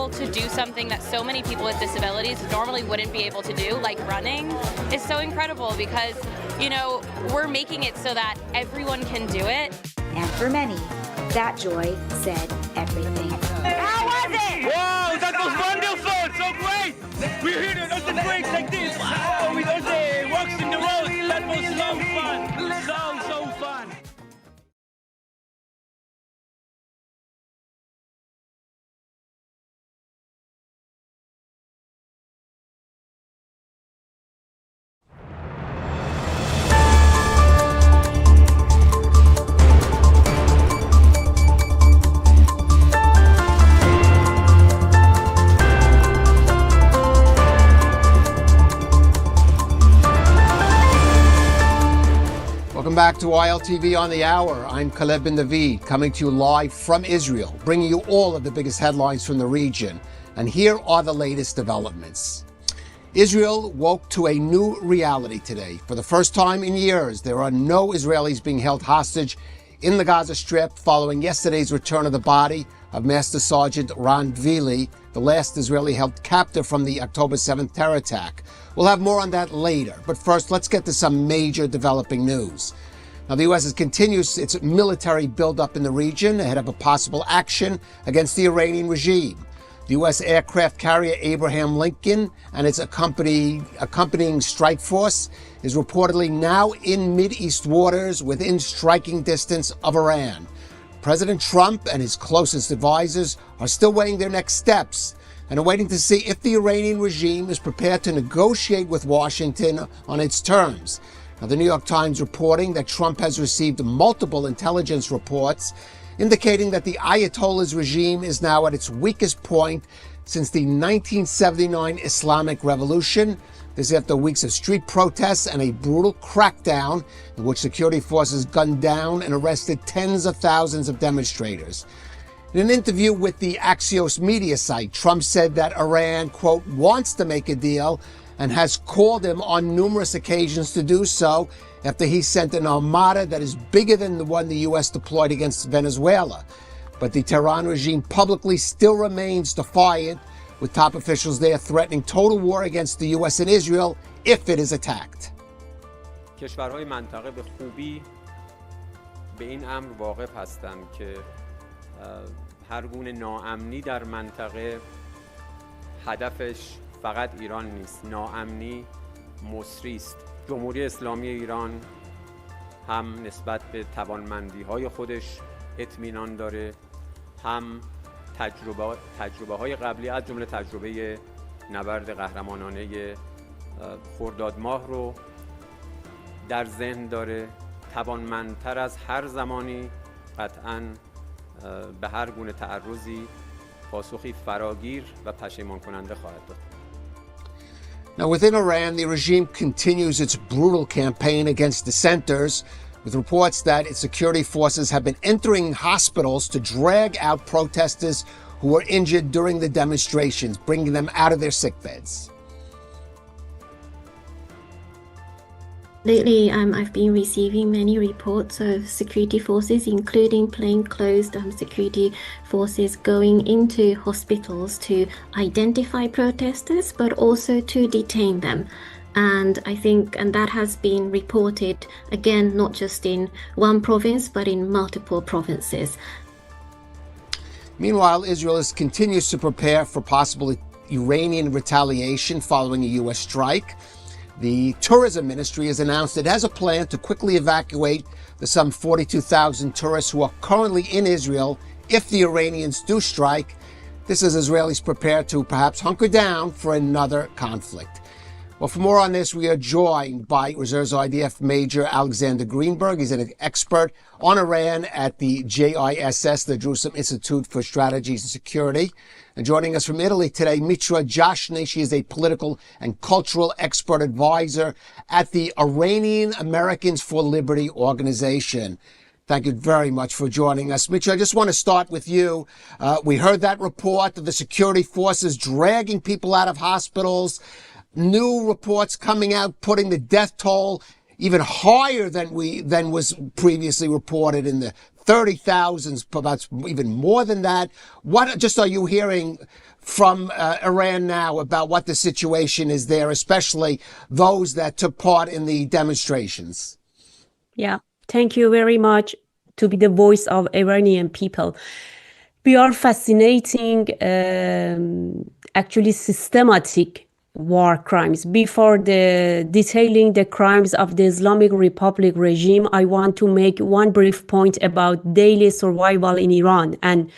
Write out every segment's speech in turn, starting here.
able to do something that so many people with disabilities normally wouldn't be able to do, like running, is so incredible because, you know, we're making it so that everyone can do it. And for many, that joy said everything. How was it? Wow, that was wonderful, so great. We're here to do the breaks like this. Wow, we do the walks in the road. That was so fun, so fun. Welcome back to ILTV on the Hour. I'm Caleb bin David, coming to you live from Israel, bringing you all of the biggest headlines from the region. And here are the latest developments. Israel woke to a new reality today. For the first time in years, there are no Israelis being held hostage in the Gaza Strip following yesterday's return of the body of Master Sergeant Ran Dvili, the last Israeli held captive from the October 7th terror attack. We'll have more on that later, but first let's get to some major developing news. Now, the U.S. continues its military buildup in the region ahead of a possible action against the Iranian regime. The U.S. aircraft carrier Abraham Lincoln and its accompanying strike force is reportedly now in Mideast waters within striking distance of Iran. President Trump and his closest advisors are still weighing their next steps and are waiting to see if the Iranian regime is prepared to negotiate with Washington on its terms. Now, the New York Times reporting that Trump has received multiple intelligence reports indicating that the Ayatollah's regime is now at its weakest point since the 1979 Islamic Revolution. This after weeks of street protests and a brutal crackdown in which security forces gunned down and arrested tens of thousands of demonstrators. In an interview with the Axios media site, Trump said that Iran, quote, wants to make a deal and has called him on numerous occasions to do so after he sent an armada that is bigger than the one the U.S. deployed against Venezuela. But the Tehran regime publicly still remains defiant, with top officials there threatening total war against the U.S. and Israel if it is attacked. کشورهای منطقه به خوبی به این امر واقف هستند که هر گونه ناامنی در منطقه هدفش فقط ایران نیست. ناامنی مصری است. جمهوری اسلامی ایران هم نسبت به توانمندی‌های خودش اطمینان داره، هم تجربه‌های قبلی از جمله تجربه نبرد قهرمانانه خرداد ماه رو در ذهن داره. توانمندتر از هر زمانی قطعاً به هر گونه تعرضی پاسخی فراگیر و پشیمان کننده خواهد داد. Now, within Iran, the regime continues its brutal campaign against dissenters, with reports that its security forces have been entering hospitals to drag out protesters who were injured during the demonstrations, bringing them out of their sickbeds. Lately, I've been receiving many reports of security forces, including plainclothes security forces, going into hospitals to identify protesters, but also to detain them. And I think, and that has been reported, again, not just in one province, but in multiple provinces. Meanwhile, Israel continues to prepare for possible Iranian retaliation following a U.S. strike. The tourism ministry has announced it has a plan to quickly evacuate the some 42,000 tourists who are currently in Israel if the Iranians do strike. This is Israelis prepared to perhaps hunker down for another conflict. Well, for more on this, we are joined by Reserves IDF Major Alexander Greenberg. He's an expert on Iran at the JISS, the Jerusalem Institute for Strategies and Security. And joining us from Italy today, Mitra Jashny. She is a political and cultural expert advisor at the Iranian Americans for Liberty organization. Thank you very much for joining us. Mitra, I just want to start with you. We heard that report of the security forces dragging people out of hospitals. New reports coming out putting the death toll even higher than was previously reported in the 30,000s, perhaps even more than that. What just are you hearing from Iran now about what the situation is there, especially those that took part in the demonstrations? Yeah, thank you very much to be the voice of Iranian people. We are fascinating, actually systematic war crimes. Before detailing the crimes of the Islamic Republic regime, I want to make one brief point about daily survival in Iran and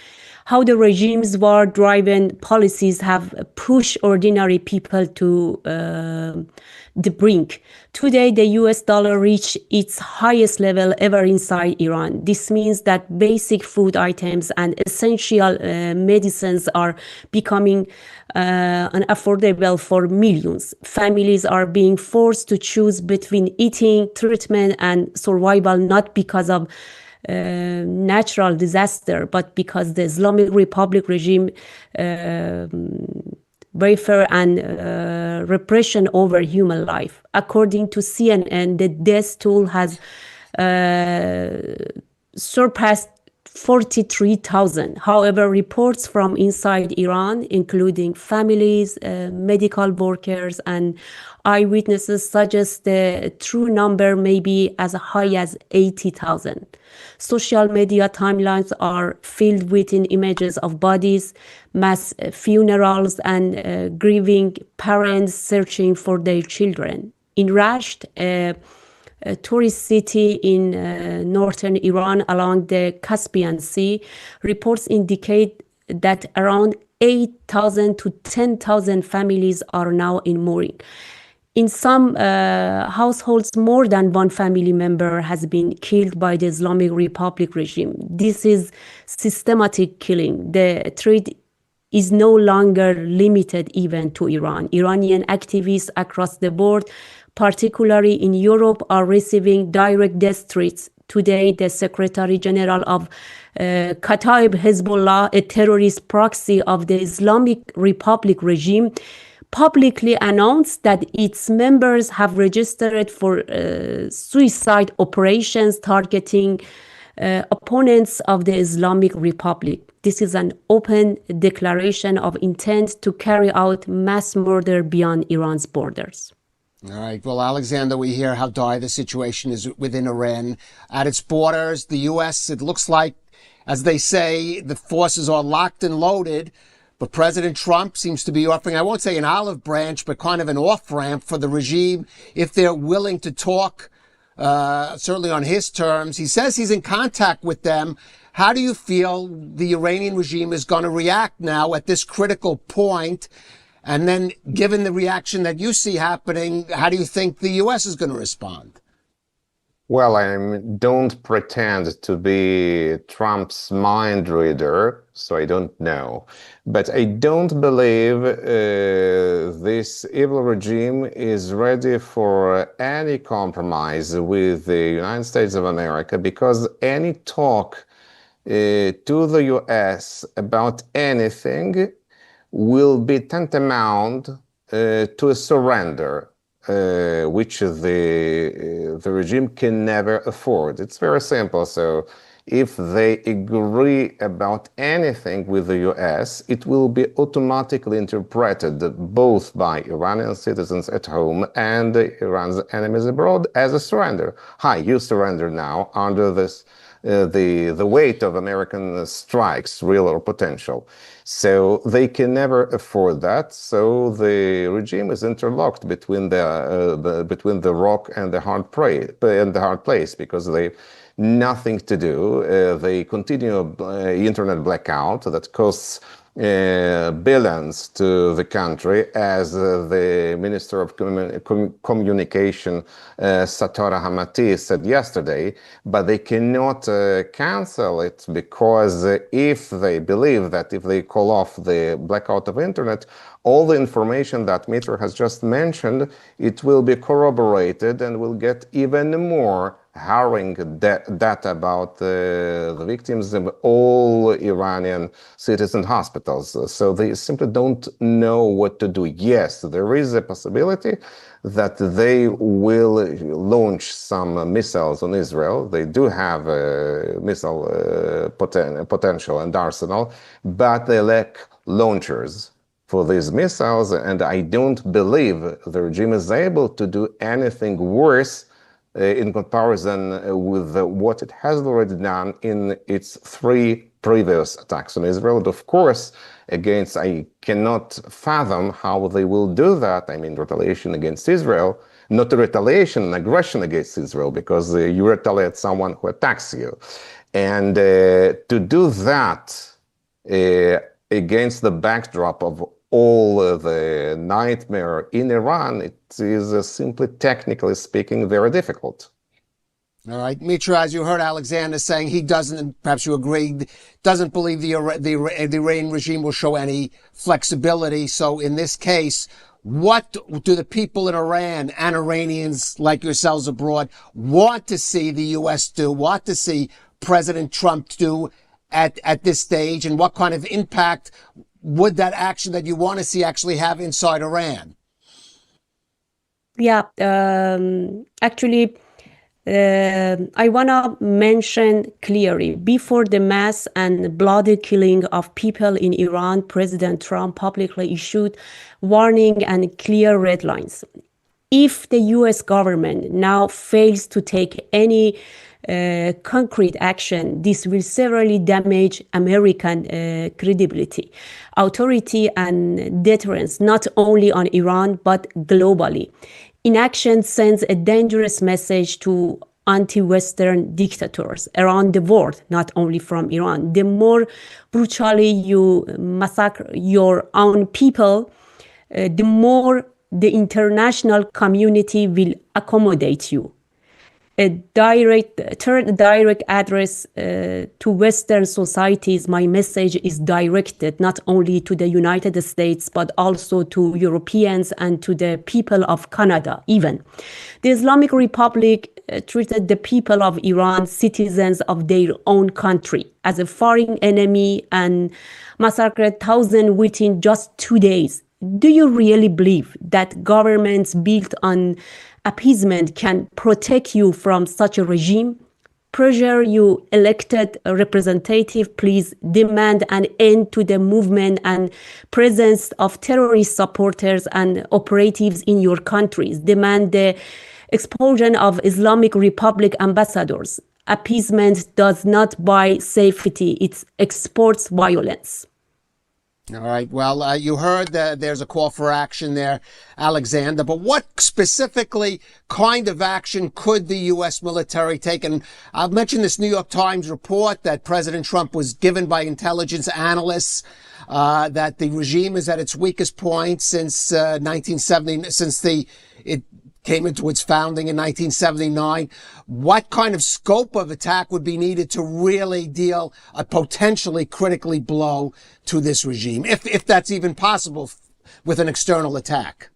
how the regime's war-driven policies have pushed ordinary people to the brink. Today, the US dollar reached its highest level ever inside Iran. This means that basic food items and essential medicines are becoming unaffordable for millions. Families are being forced to choose between eating, treatment, and survival, not because of natural disaster, but because the Islamic Republic regime warfare and repression over human life. According to CNN, the death toll has surpassed 43,000. However, reports from inside Iran, including families, medical workers, and eyewitnesses, suggest the true number may be as high as 80,000. Social media timelines are filled with images of bodies, mass funerals, and grieving parents searching for their children. In Rasht, a tourist city in northern Iran along the Caspian Sea, reports indicate that around 8,000 to 10,000 families are now in mourning. In some households, more than one family member has been killed by the Islamic Republic regime. This is systematic killing. The threat is no longer limited even to Iran. Iranian activists across the board, particularly in Europe, are receiving direct death threats. Today, the Secretary General of Kataib Hezbollah, a terrorist proxy of the Islamic Republic regime, publicly announced that its members have registered for suicide operations targeting opponents of the Islamic Republic. This is an open declaration of intent to carry out mass murder beyond Iran's borders. All right. Well, Alexander, we hear how dire the situation is within Iran. At its borders, the U.S., it looks like, as they say, the forces are locked and loaded. But President Trump seems to be offering, I won't say an olive branch, but kind of an off-ramp for the regime if they're willing to talk, certainly on his terms. He says he's in contact with them. How do you feel the Iranian regime is going to react now at this critical point? And then, given the reaction that you see happening, how do you think the U.S. is going to respond? Well, I don't pretend to be Trump's mind reader, so I don't know. But I don't believe this evil regime is ready for any compromise with the United States of America, because any talk to the U.S. about anything will be tantamount to a surrender, which the regime can never afford. It's very simple. So if they agree about anything with the US, it will be automatically interpreted both by Iranian citizens at home and Iran's enemies abroad as a surrender. Hi, you surrender now under this the weight of American strikes, real or potential. So they can never afford that. So the regime is interlocked between the rock and the hard place, because they nothing to do. They continue internet blackout that costs billions to the country, as the Minister of Communication, Satora Hamati, said yesterday, but they cannot cancel it, because if they believe that if they call off the blackout of internet, all the information that Mitra has just mentioned, it will be corroborated and will get even more harrowing data about the victims of all Iranian citizen hospitals. So they simply don't know what to do. Yes, there is a possibility that they will launch some missiles on Israel. They do have a missile potential and arsenal, but they lack launchers. for these missiles, and I don't believe the regime is able to do anything worse in comparison with what it has already done in its 3 previous attacks on Israel. And of course, I cannot fathom how they will do that. I mean, retaliation against Israel, not a retaliation, an aggression against Israel, because you retaliate someone who attacks you. And to do that against the backdrop of all the nightmare in Iran, it is simply, technically speaking, very difficult. All right, Mitra, as you heard Alexander saying, he doesn't, and perhaps you agree, doesn't believe the Iranian regime will show any flexibility. So in this case, what do the people in Iran and Iranians like yourselves abroad want to see the U.S. do, want to see President Trump do at this stage, and what kind of impact would that action that you want to see actually have inside Iran? Yeah, actually, I want to mention clearly, before the mass and bloody killing of people in Iran, President Trump publicly issued warning and clear red lines. If the US government now fails to take any concrete action, this will severely damage American credibility, authority, and deterrence, not only on Iran, but globally. Inaction sends a dangerous message to anti-Western dictators around the world, not only from Iran. The more brutally you massacre your own people, the more the international community will accommodate you. A direct address to Western societies, my message is directed not only to the United States, but also to Europeans and to the people of Canada even. The Islamic Republic treated the people of Iran, citizens of their own country, as a foreign enemy and massacred thousands within just 2 days. Do you really believe that governments built on appeasement can protect you from such a regime? Pressure you elected representative, please demand an end to the movement and presence of terrorist supporters and operatives in your countries. Demand the expulsion of Islamic Republic ambassadors. Appeasement does not buy safety, it exports violence. All right. Well, you heard that there's a call for action there, Alexander. But what specifically kind of action could the U.S. military take? And I've mentioned this New York Times report that President Trump was given by intelligence analysts, that the regime is at its weakest point since 1970, it came into its founding in 1979. What kind of scope of attack would be needed to really deal a potentially critically blow to this regime, if that's even possible with an external attack?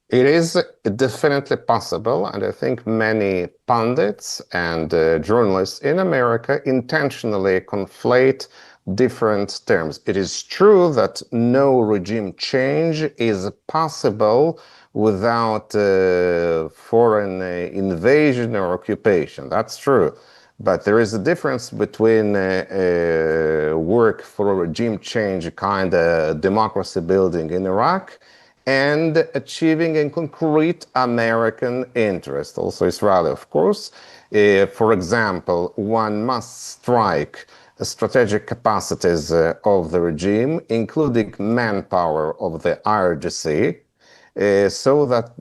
It is definitely possible, and I think many pundits and journalists in America intentionally conflate different terms. It is true that no regime change is possible without foreign invasion or occupation. That's true. But there is a difference between work for a regime change, kind of democracy building in Iraq, and achieving a concrete American interest, also Israeli, of course. For example, one must strike strategic capacities of the regime, including manpower of the IRGC, so that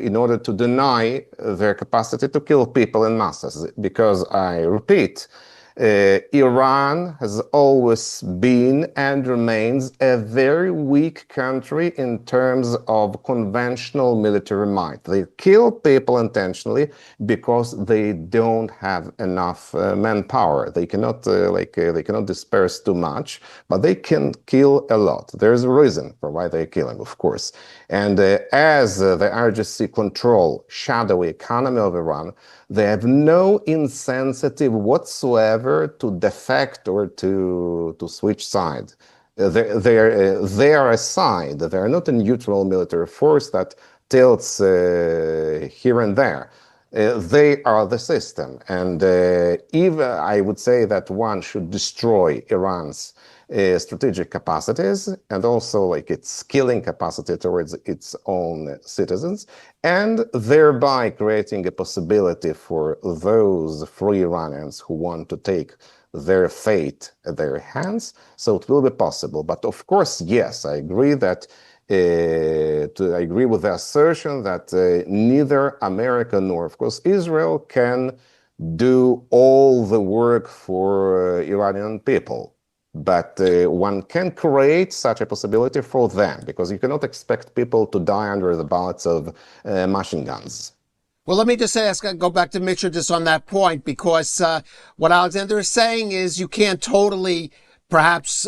in order to deny their capacity to kill people in masses. Because I repeat, Iran has always been and remains a very weak country in terms of conventional military might. They kill people intentionally because they don't have enough manpower. They cannot they cannot disperse too much, but they can kill a lot. There's a reason for why they're killing, of course. And as the IRGC control shadowy economy of Iran, they have no incentive whatsoever to defect or to switch sides. They are a side. They are not a neutral military force that tilts here and there. They are the system. And even I would say that one should destroy Iran's strategic capacities and also like its killing capacity towards its own citizens, and thereby creating a possibility for those free Iranians who want to take their fate at their hands. So it will be possible. But of course, yes, I agree that I agree with the assertion that neither America nor, of course, Israel can do all the work for Iranian people. But one can create such a possibility for them, because you cannot expect people to die under the bullets of machine guns. Well, let me just ask, go back to Mitra just on that point, because what Alexander is saying is you can't totally perhaps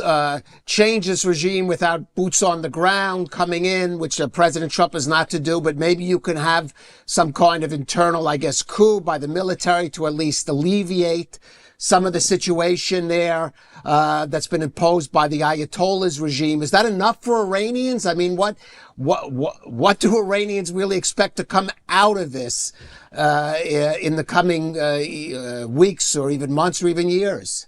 change this regime without boots on the ground coming in, which President Trump is not to do, but maybe you can have some kind of internal, I guess, coup by the military to at least alleviate some of the situation there that's been imposed by the Ayatollah's regime. Is that enough for Iranians? I mean, what do Iranians really expect to come out of this in the coming weeks or even months or even years?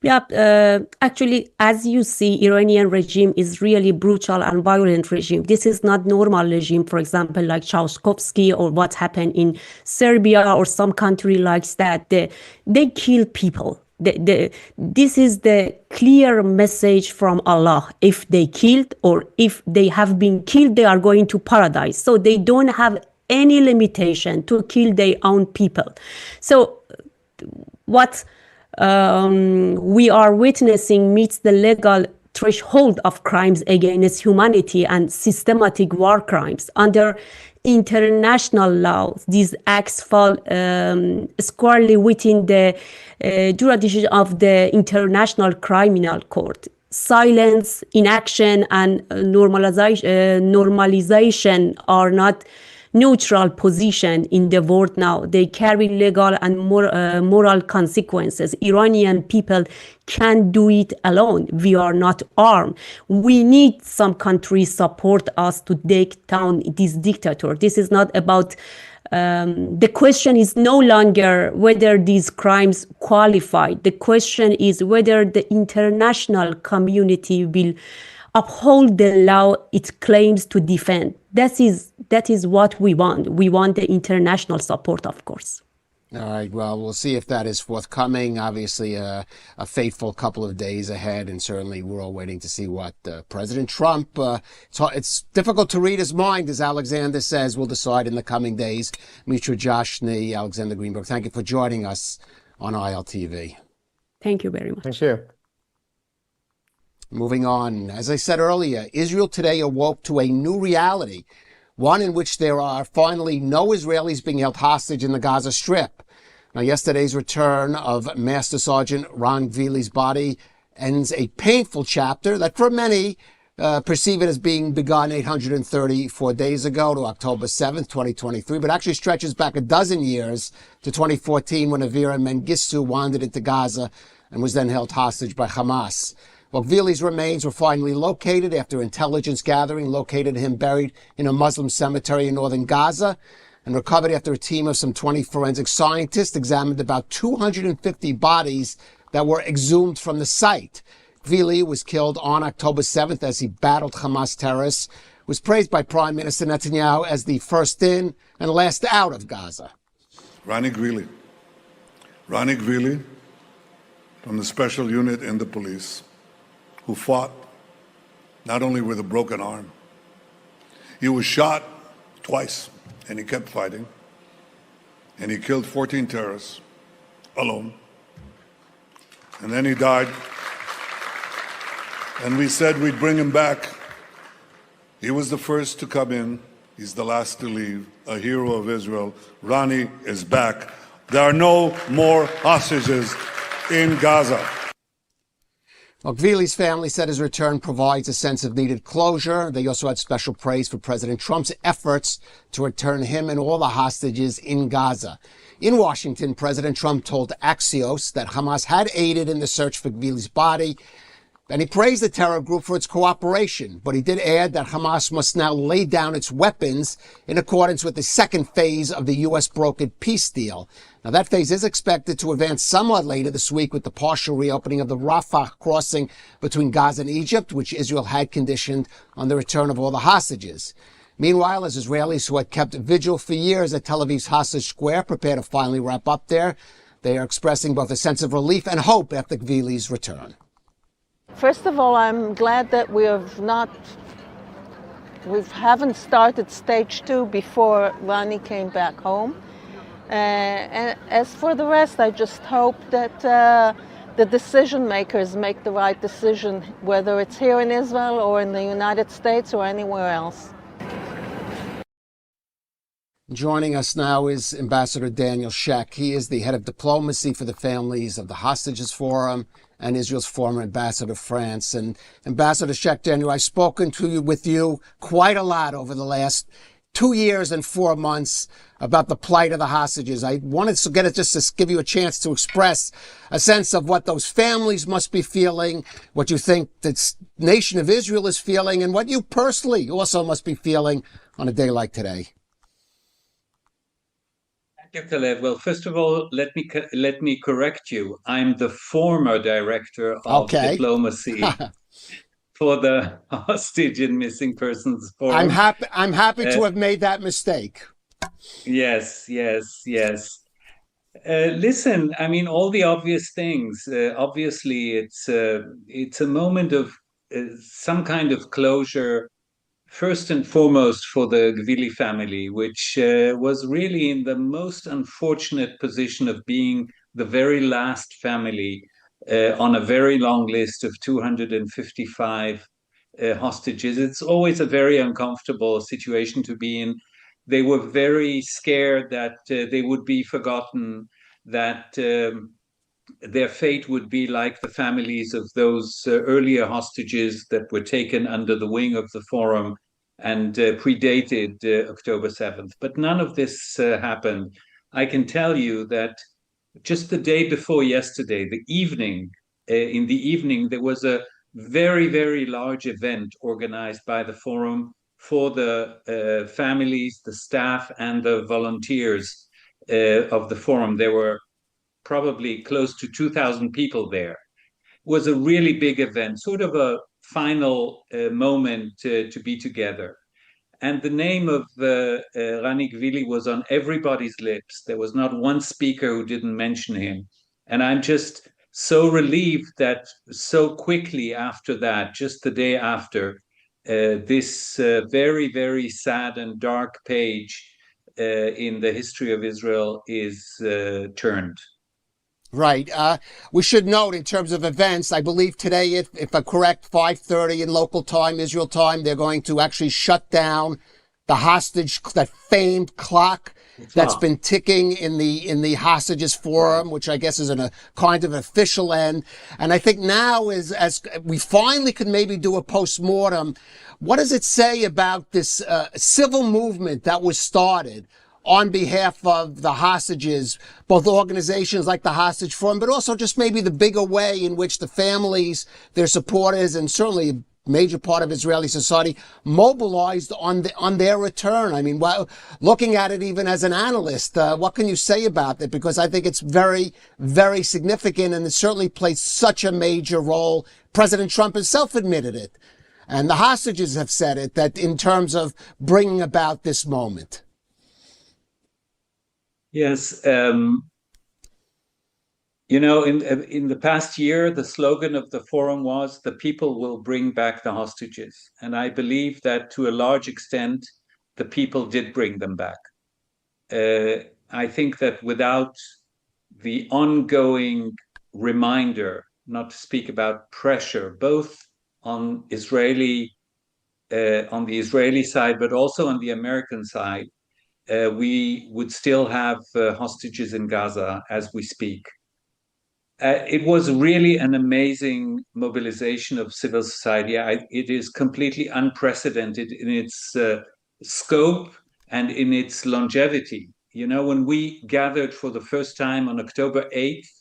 Yeah, actually, as you see, Iranian regime is really brutal and violent regime. This is not normal regime, for example, like Chauskovsky or what happened in Serbia or some country like that. They kill people. This is the clear message from Allah. If they killed or if they have been killed, they are going to paradise. So they don't have any limitation to kill their own people. So what we are witnessing meets the legal threshold of crimes against humanity and systematic war crimes. Under international law, these acts fall squarely within the jurisdiction of the International Criminal Court. Silence, inaction, and normalization are not neutral position in the world now. They carry legal and moral consequences. Iranian people can't do it alone. We are not armed. We need some countries support us to take down this dictator. This is not about the question is no longer whether these crimes qualify. The question is whether the international community will uphold the law it claims to defend. That is what we want. We want the international support, of course. All right. Well, we'll see if that is forthcoming. Obviously, a fateful couple of days ahead, and certainly we're all waiting to see what President Trump. It's difficult to read his mind, as Alexander says. We'll decide in the coming days. Mitra Jashny, Alexander Greenberg, thank you for joining us on ILTV. Thank you very much. Thank you. Moving on, as I said earlier, Israel today awoke to a new reality, one in which there are finally no Israelis being held hostage in the Gaza Strip. Now, yesterday's return of Master Sergeant Ron Gvili's body ends a painful chapter that for many perceive it as being begun 834 days ago to October 7th, 2023, but actually stretches back a dozen years to 2014 when Avira Mengistu wandered into Gaza and was then held hostage by Hamas. Well, Gvili's remains were finally located after intelligence gathering located him buried in a Muslim cemetery in northern Gaza, and recovered after a team of some 20 forensic scientists examined about 250 bodies that were exhumed from the site. Gvili was killed on October 7th as he battled Hamas terrorists, was praised by Prime Minister Netanyahu as the first in and last out of Gaza. Ronnie Gvili from the special unit in the police, who fought not only with a broken arm, he was shot twice and he kept fighting, and he killed 14 terrorists alone, and then he died, and we said we'd bring him back. He was the first to come in, he's the last to leave, a hero of Israel. Ronnie is back. There are no more hostages in Gaza. Well, Gvili's family said his return provides a sense of needed closure. They also had special praise for President Trump's efforts to return him and all the hostages in Gaza. In Washington, President Trump told Axios that Hamas had aided in the search for Gvili's body, And he praised the terror group for its cooperation, but he did add that Hamas must now lay down its weapons in accordance with the second phase of the U.S. brokered peace deal. Now, that phase is expected to advance somewhat later this week with the partial reopening of the Rafah crossing between Gaza and Egypt, which Israel had conditioned on the return of all the hostages. Meanwhile, as Israelis who had kept vigil for years at Tel Aviv's Hostage Square prepare to finally wrap up there, they are expressing both a sense of relief and hope after Gvili's return. First of all, I'm glad that we haven't started stage 2 before Ronnie came back home. And as for the rest, I just hope that the decision makers make the right decision, whether it's here in Israel or in the United States or anywhere else. Joining us now is Ambassador Daniel Sheck. He is the head of diplomacy for the families of the Hostages Forum and Israel's former ambassador to France. And Ambassador Sheck, Daniel, I've spoken with you quite a lot over the last 2 years and 4 months about the plight of the hostages. I wanted to just to give you a chance to express a sense of what those families must be feeling, what you think the nation of Israel is feeling, and what you personally also must be feeling on a day like today. Thank you, Caleb. Well, first of all, let me correct you. I'm the former director of diplomacy for the Hostage and Missing Persons Forum. I'm happy to have made that mistake. Yes. Listen, I mean, all the obvious things. Obviously, it's a moment of some kind of closure. First and foremost for the Gvili family, which was really in the most unfortunate position of being the very last family on a very long list of 255 hostages. It's always a very uncomfortable situation to be in. They were very scared that they would be forgotten, that their fate would be like the families of those earlier hostages that were taken under the wing of the Forum and predated October 7th. But none of this happened. I can tell you that just the day before yesterday, in the evening, there was a very, very large event organized by the Forum for the families, the staff, and the volunteers of the Forum. There were probably close to 2,000 people there. It was a really big event, sort of a final moment to be together. And the name of Rani Gvili was on everybody's lips. There was not one speaker who didn't mention him. And I'm just so relieved that so quickly after that, just the day after, this very, very sad and dark page in the history of Israel is turned. Right. We should note in terms of events, I believe today, if I'm correct, 5:30 in local time, Israel time, they're going to actually shut down the hostage, that famed clock that's been ticking in the Hostages Forum, which I guess is in a kind of official end. And I think now as we finally could maybe do a postmortem, what does it say about this civil movement that was started on behalf of the hostages, both organizations like the Hostage Forum, but also just maybe the bigger way in which the families, their supporters, and certainly a major part of Israeli society mobilized on their return? I mean, looking at it even as an analyst, what can you say about it? Because I think it's very, very significant, and it certainly plays such a major role. President Trump himself admitted it, and the hostages have said it, that in terms of bringing about this moment. Yes, in the past year, the slogan of the Forum was, "The people will bring back the hostages." And I believe that to a large extent, the people did bring them back. I think that without the ongoing reminder, not to speak about pressure, both on the Israeli side, but also on the American side, we would still have hostages in Gaza as we speak. It was really an amazing mobilization of civil society. It is completely unprecedented in its scope and in its longevity. You know, when we gathered for the first time on October 8th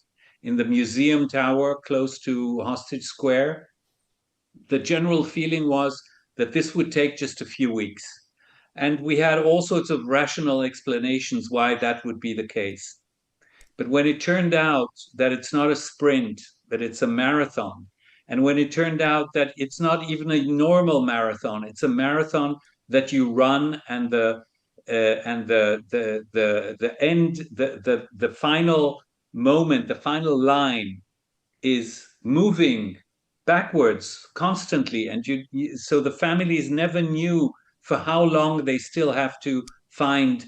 in the Museum Tower close to Hostage Square, the general feeling was that this would take just a few weeks. And we had all sorts of rational explanations why that would be the case. But when it turned out that it's not a sprint, but it's a marathon, and when it turned out that it's not even a normal marathon, it's a marathon that you run, and the end, the final moment, the final line is moving backwards constantly, and so the families never knew for how long they still have to find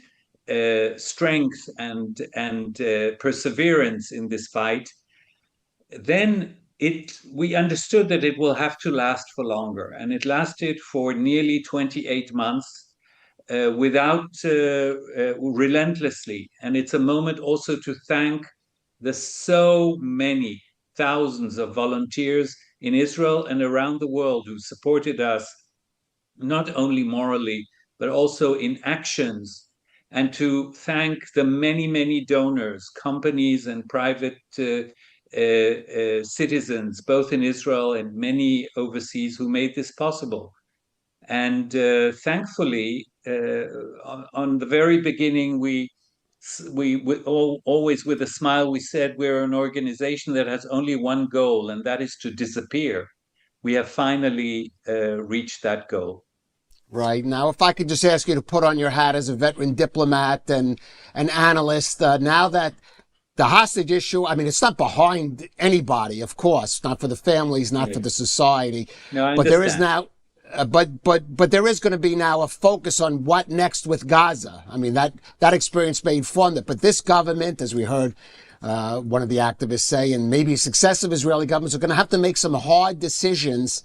strength and perseverance in this fight. Then we understood that it will have to last for longer, and it lasted for nearly 28 months without relentlessly. And it's a moment also to thank the so many thousands of volunteers in Israel and around the world who supported us, not only morally, but also in actions, and to thank the many, many donors, companies and private citizens, both in Israel and many overseas, who made this possible. And thankfully, on the very beginning, we always with a smile, we said we're an organization that has only one goal, and that is to disappear. We have finally reached that goal. Right. Now, if I could just ask you to put on your hat as a veteran diplomat and an analyst, now that the hostage issue, I mean, it's not behind anybody, of course, not for the families, not for the society. No, I but understand. there is now, but there is going to be now a focus on what next with Gaza. I mean, that experience may inform it, but this government, as we heard one of the activists say, and maybe successive Israeli governments, are going to have to make some hard decisions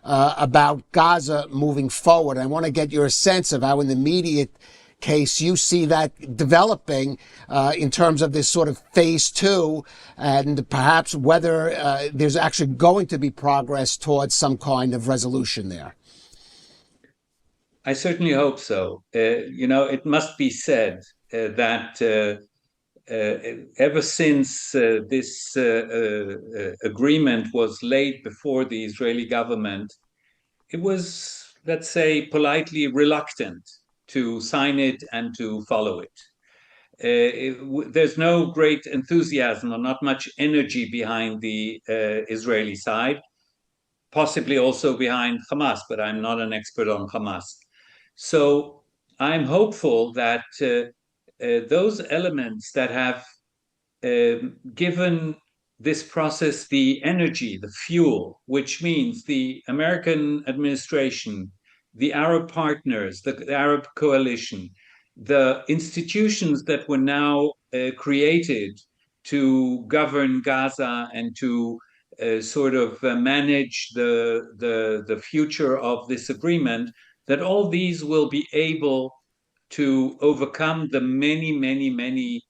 about Gaza moving forward. I want to get your sense of how, in the immediate case, you see that developing in terms of this sort of phase two, and perhaps whether there's actually going to be progress towards some kind of resolution there. I certainly hope so. It must be said that ever since this agreement was laid before the Israeli government, it was, let's say, politely reluctant to sign it and to follow it. There's no great enthusiasm or not much energy behind the Israeli side, possibly also behind Hamas, but I'm not an expert on Hamas. So I'm hopeful that those elements that have given this process the energy, the fuel, which means the American administration, the Arab partners, the Arab coalition, the institutions that were now created to govern Gaza and to sort of manage the future of this agreement, that all these will be able to overcome the many, many, many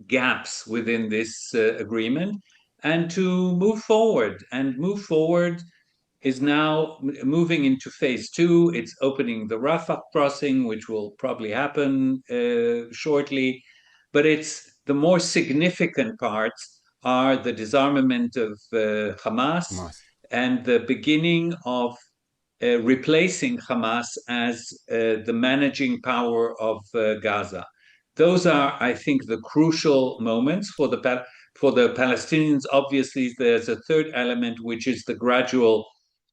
gaps within this agreement and to move forward. And move forward is now moving into phase two. It's opening the Rafah crossing, which will probably happen shortly. But the more significant parts are the disarmament of Hamas and the beginning of replacing Hamas as the managing power of Gaza. Those are, I think, the crucial moments for the Palestinians. Obviously, there's a third element, which is the gradual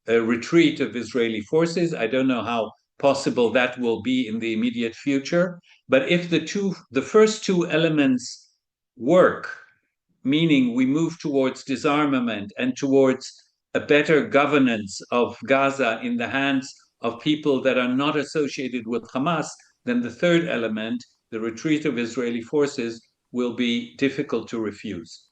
retreat of Israeli forces. I don't know how possible that will be in the immediate future. But if the first two elements work, meaning we move towards disarmament and towards a better governance of Gaza in the hands of people that are not associated with Hamas, then the third element, the retreat of Israeli forces, will be difficult to refuse.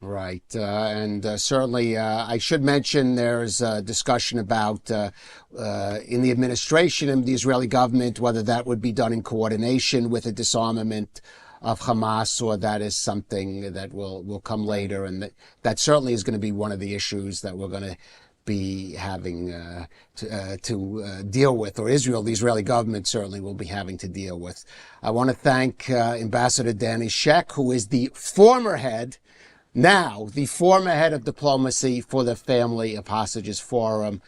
Right. And certainly I should mention there's a discussion about in the administration and the Israeli government, whether that would be done in coordination with a disarmament of Hamas, or that is something that will come later. And that certainly is going to be one of the issues that we're going to be having to deal with, or the Israeli government certainly will be having to deal with. I want to thank Ambassador Danny Sheck, who is the former head Now, the former head of diplomacy for the Family of Hostages Forum.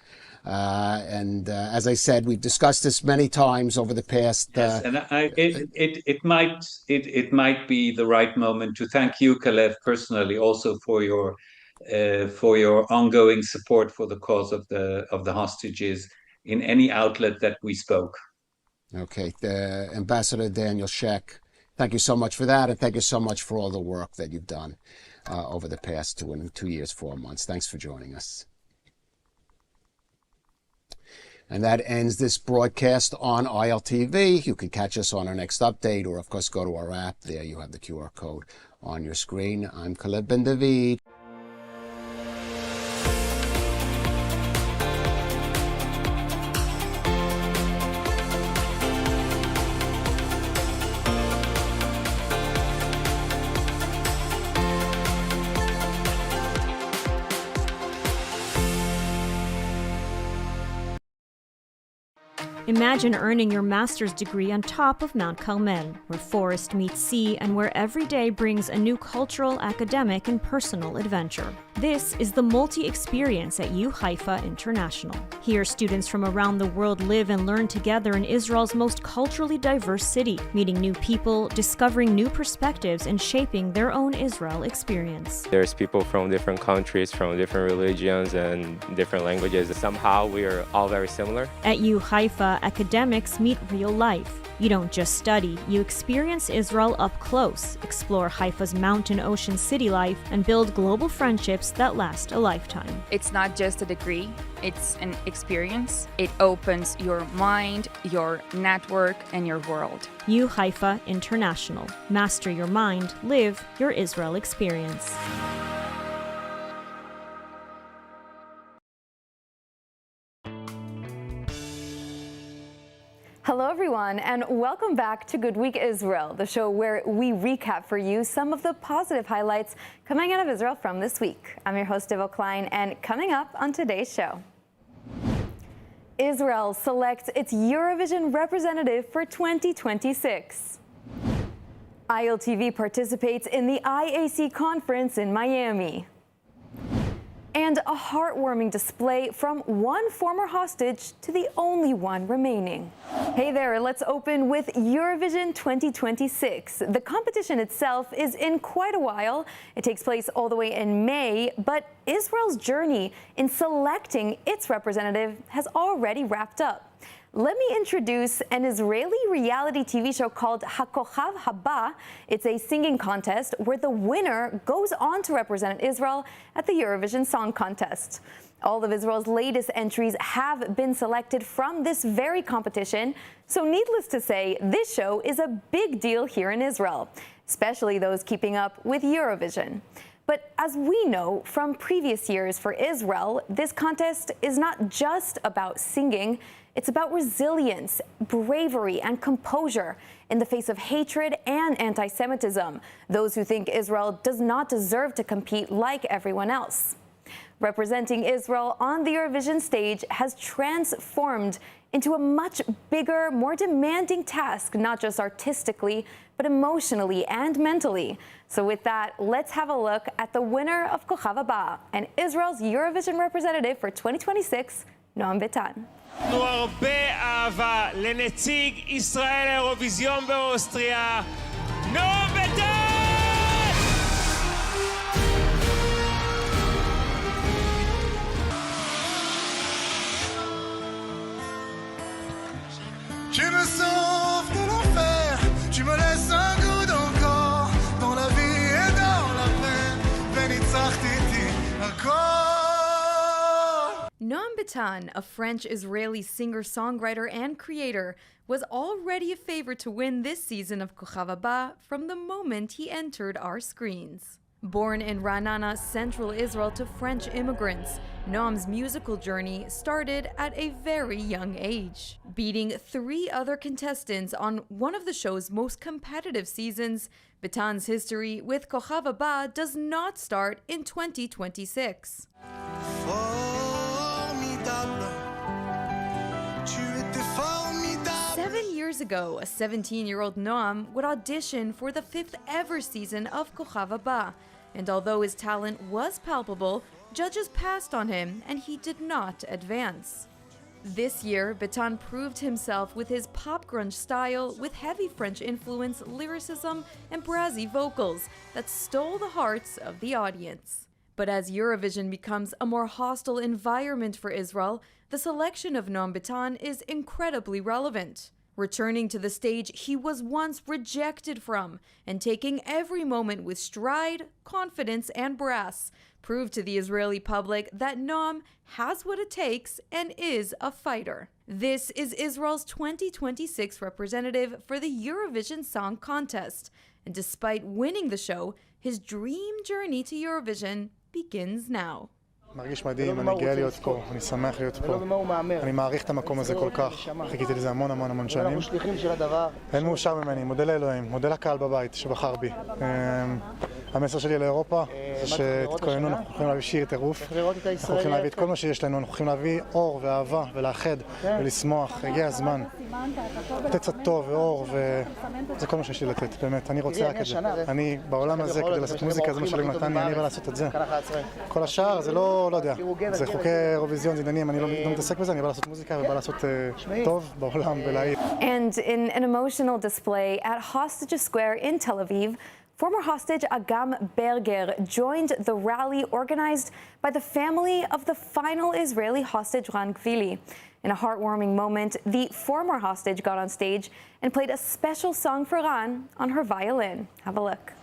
As I said, we've discussed this many times over the past. Yes, and it might be the right moment to thank you, Kalev, personally, also for your ongoing support for the cause of the hostages in any outlet that we spoke. Okay, Ambassador Daniel Sheck, thank you so much for that, and thank you so much for all the work that you've done over the past 2 years, 4 months. Thanks for joining us. And that ends this broadcast on ILTV. You can catch us on our next update, or of course go to our app. There you have the QR code on your screen. I'm Caleb Ben David. Imagine earning your master's degree on top of Mount Carmel, where forest meets sea and where every day brings a new cultural, academic, and personal adventure. This is the multi-experience at U Haifa International. Here, students from around the world live and learn together in Israel's most culturally diverse city, meeting new people, discovering new perspectives, and shaping their own Israel experience. There's people from different countries, from different religions and different languages. Somehow we are all very similar. At U Haifa, academics meet real life. You don't just study, you experience Israel up close, explore Haifa's mountain ocean city life, and build global friendships that last a lifetime. It's not just a degree, it's an experience. It opens your mind, your network, and your world. U Haifa International. Master your mind, live your Israel experience. Hello everyone, and welcome back to Good Week Israel, the show where we recap for you some of the positive highlights coming out of Israel from this week. I'm your host, Devo Klein, and coming up on today's show, Israel selects its Eurovision representative for 2026. ILTV participates in the IAC conference in Miami. And a heartwarming display from one former hostage to the only one remaining. Hey there, let's open with Eurovision 2026. The competition itself is in quite a while. It takes place all the way in May, but Israel's journey in selecting its representative has already wrapped up. Let me introduce an Israeli reality TV show called HaKochav Haba. It's a singing contest where the winner goes on to represent Israel at the Eurovision Song Contest. All of Israel's latest entries have been selected from this very competition, so needless to say, this show is a big deal here in Israel, especially those keeping up with Eurovision. But as we know from previous years for Israel, this contest is not just about singing. It's about resilience, bravery, and composure in the face of hatred and anti-Semitism, those who think Israel does not deserve to compete like everyone else. Representing Israel on the Eurovision stage has transformed into a much bigger, more demanding task, not just artistically, but emotionally and mentally. So with that, let's have a look at the winner of Kochav Haba and Israel's Eurovision representative for 2026, Noam Betan. אנחנו הרבה אהבה לנציג ישראל האירוויזיון באוסטריה, נועם בטן! Tu me sauves de l'enfer, tu me laisses un goût d'encore dans la vie et dans la peine, וניצחתי איתי הכל. Noam Betan, a French-Israeli singer-songwriter and creator, was already a favorite to win this season of Kochav Haba from the moment he entered our screens. Born in Ra'anana, central Israel to French immigrants, Noam's musical journey started at a very young age. Beating 3 other contestants on one of the show's most competitive seasons, Betan's history with Kochav Haba does not start in 2026. 7 years ago, a 17-year-old Noam would audition for the 5th ever season of Kochav Haba. and although his talent was palpable, judges passed on him and he did not advance. This year, Betan proved himself with his pop grunge style with heavy French influence, lyricism, and brassy vocals that stole the hearts of the audience. But as Eurovision becomes a more hostile environment for Israel, the selection of Noam Betan is incredibly relevant. Returning to the stage he was once rejected from and taking every moment with stride, confidence, and brass proved to the Israeli public that Noam has what it takes and is a fighter. This is Israel's 2026 representative for the Eurovision Song Contest, and despite winning the show, his dream journey to Eurovision begins now. מרגיש מדהים, אני גאה להיות פה, אני שמח להיות פה. אני מעריך את המקום הזה כל כך, חיכיתי לזה המון שנים. אין מאושר ממני, מודה לאלוהים, מודה לקהל בבית שבחר בי. המסר שלי לאירופה זה שתתכוננו, אנחנו יכולים להביא שיר טירוף, אנחנו יכולים להביא את כל מה שיש לנו, אנחנו יכולים להביא אור ואהבה ולאחד ולשמוח. הגיע הזמן לתת קצת טוב ואור, וזה כל מה שיש לי לתת, באמת, אני רוצה רק את זה. אני בעולם הזה כדי לעשות מוזיקה, זה מה שאלוהים נתן לי, אני בא לעשות את זה. כל השאר זה לא יודע, זה חוקי אירוויזיון, זה עניינים, אני לא מתעסק בזה, אני בא לעשות מוזיקה ובא לעשות טוב בעולם ולהעיר. And in an emotional display at Hostage Square in Tel Aviv, former hostage Agam Berger joined the rally organized by the family of the final Israeli hostage Ran Gvili. In a heartwarming moment, the former hostage got on stage and played a special song for Ran on her violin. Have a look.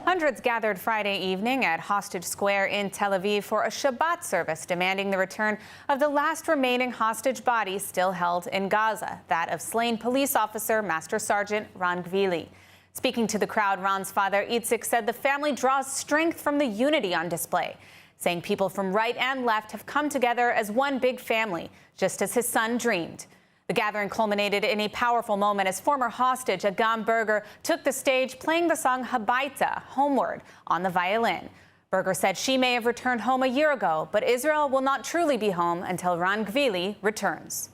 Hundreds gathered Friday evening at Hostage Square in Tel Aviv for a Shabbat service demanding the return of the last remaining hostage body still held in Gaza, that of slain police officer Master Sergeant Ran Gvili. Speaking to the crowd, Ran's father, Itzik, said the family draws strength from the unity on display, saying people from right and left have come together as one big family, just as his son dreamed. The gathering culminated in a powerful moment as former hostage Agam Berger took the stage playing the song Habaita, Homeward, on the violin. Berger said she may have returned home a year ago, but Israel will not truly be home until Ran Gvili returns.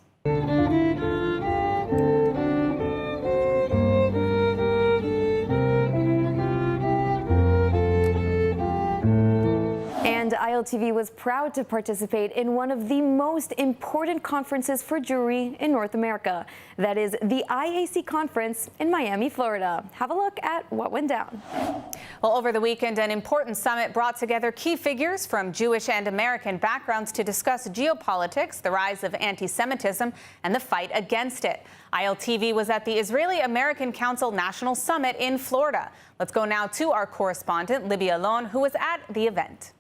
And ILTV was proud to participate in one of the most important conferences for Jewry in North America. That is the IAC conference in Miami, Florida. Have a look at what went down. Well, over the weekend, an important summit brought together key figures from Jewish and American backgrounds to discuss geopolitics, the rise of anti-Semitism, and the fight against it. ILTV was at the Israeli-American Council National Summit in Florida. Let's go now to our correspondent, Libby Alon, who was at the event.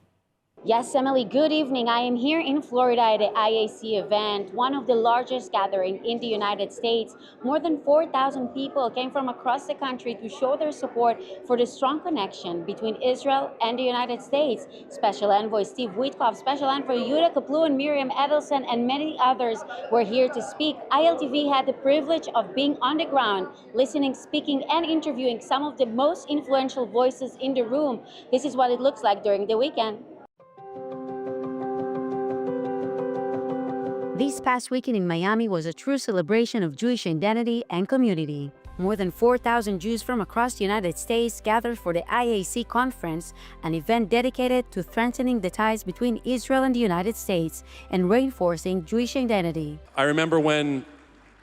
Yes, Emily, good evening. I am here in Florida at the IAC event, one of the largest gatherings in the United States. More than 4,000 people came from across the country to show their support for the strong connection between Israel and the United States. Special Envoy Steve Witkoff, Special Envoy Yehuda Kaplu, Miriam Edelson, and many others were here to speak. ILTV had the privilege of being on the ground, listening, speaking, and interviewing some of the most influential voices in the room. This is what it looks like during the weekend. This past weekend in Miami was a true celebration of Jewish identity and community. More than 4,000 Jews from across the United States gathered for the IAC conference, an event dedicated to strengthening the ties between Israel and the United States and reinforcing Jewish identity. I remember when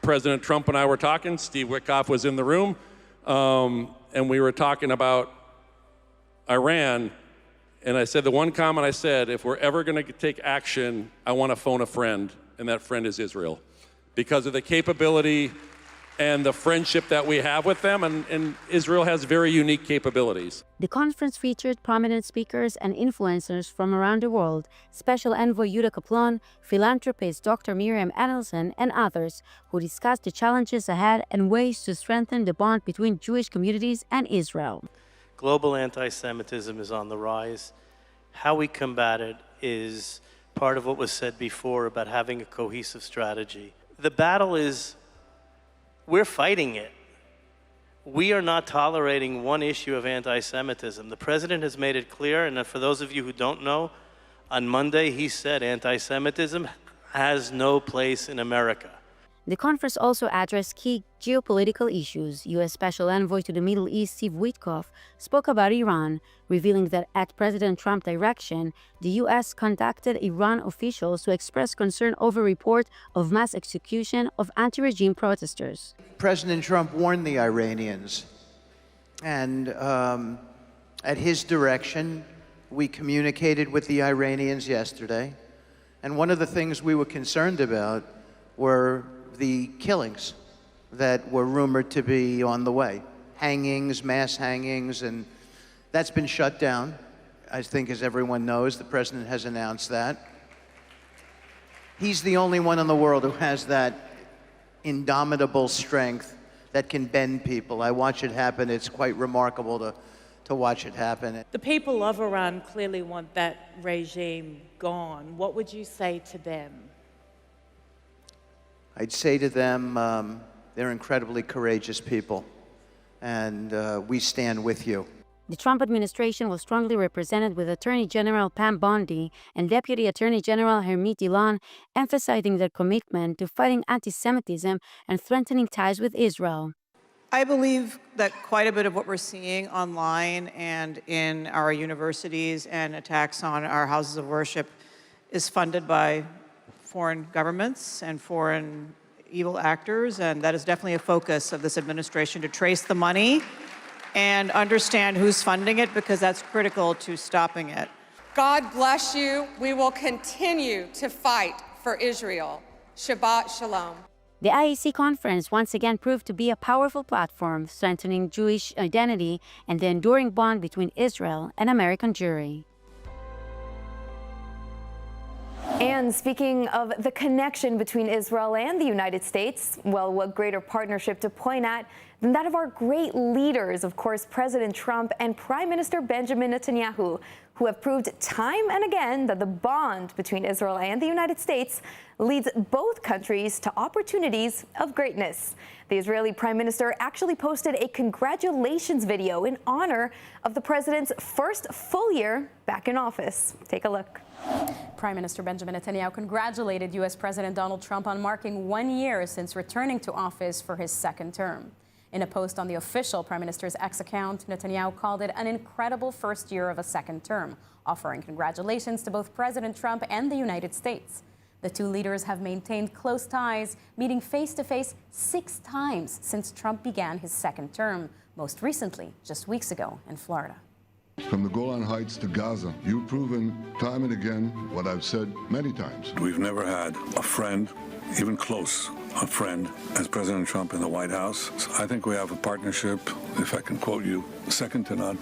President Trump and I were talking, Steve Witkoff was in the room, and we were talking about Iran. And I said, the one comment I said, if we're ever going to take action, I want to phone a friend, and that friend is Israel. Because of the capability and the friendship that we have with them, and Israel has very unique capabilities. The conference featured prominent speakers and influencers from around the world, Special Envoy Yehuda Kaplan, philanthropist Dr. Miriam Edelson, and others who discussed the challenges ahead and ways to strengthen the bond between Jewish communities and Israel. Global anti-Semitism is on the rise. How we combat it is part of what was said before about having a cohesive strategy. The battle is, we're fighting it. We are not tolerating one issue of anti-Semitism. The president has made it clear, and for those of you who don't know, on Monday he said anti-Semitism has no place in America. The conference also addressed key geopolitical issues. U.S. Special Envoy to the Middle East Steve Witkoff spoke about Iran, revealing that at President Trump's direction, the U.S. contacted Iran officials to express concern over report of mass execution of anti-regime protesters. President Trump warned the Iranians, and at his direction, we communicated with the Iranians yesterday, and one of the things we were concerned about were the killings that were rumored to be on the way. Hangings, mass hangings, and that's been shut down. I think, as everyone knows, the president has announced that. He's the only one in the world who has that indomitable strength that can bend people. I watch it happen. It's quite remarkable to watch it happen. The people of Iran clearly want that regime gone. What would you say to them? I'd say to them, they're incredibly courageous people, and we stand with you. The Trump administration was strongly represented with Attorney General Pam Bondi and Deputy Attorney General Hermit Ilan, emphasizing their commitment to fighting anti-Semitism and strengthening ties with Israel. I believe that quite a bit of what we're seeing online and in our universities and attacks on our houses of worship is funded by foreign governments and foreign evil actors, and that is definitely a focus of this administration, to trace the money and understand who's funding it, because that's critical to stopping it. God bless you. We will continue to fight for Israel. Shabbat Shalom. The IAC conference once again proved to be a powerful platform, strengthening Jewish identity and the enduring bond between Israel and American Jewry. And speaking of the connection between Israel and the United States, well, what greater partnership to point at than that of our great leaders, of course, President Trump and Prime Minister Benjamin Netanyahu, who have proved time and again that the bond between Israel and the United States leads both countries to opportunities of greatness. The Israeli Prime Minister actually posted a congratulations video in honor of the president's first full year back in office. Take a look. Prime Minister Benjamin Netanyahu congratulated U.S. President Donald Trump on marking 1 year since returning to office for his second term. In a post on the official Prime Minister's X account, Netanyahu called it an incredible first year of a second term, offering congratulations to both President Trump and the United States. The two leaders have maintained close ties, meeting face-to-face 6 times since Trump began his second term, most recently just weeks ago in Florida. From the Golan Heights to Gaza, you've proven time and again what I've said many times. We've never had a friend, even close, a friend, as President Trump in the White House. So I think we have a partnership, if I can quote you, second to none.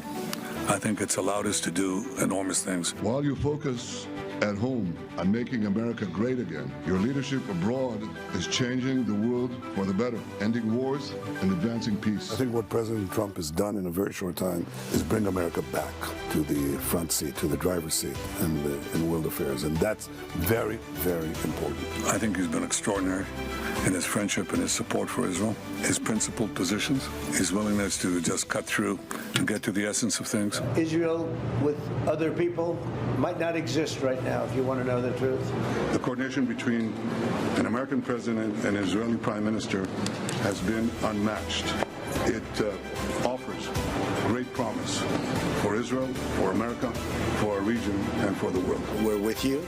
I think it's allowed us to do enormous things. While you focus at home on making America great again, your leadership abroad is changing the world for the better, ending wars and advancing peace. I think what President Trump has done in a very short time is bring America back to the front seat, to the driver's seat in world affairs, and that's very, very important. I think he's been extraordinary in his friendship and his support for Israel, his principled positions, his willingness to just cut through and get to the essence of things. Israel with other people might not exist right now, if you want to know the truth. The coordination between an American president and an Israeli prime minister has been unmatched. It offers great promise for Israel, for America, for our region, and for the world. We're with you,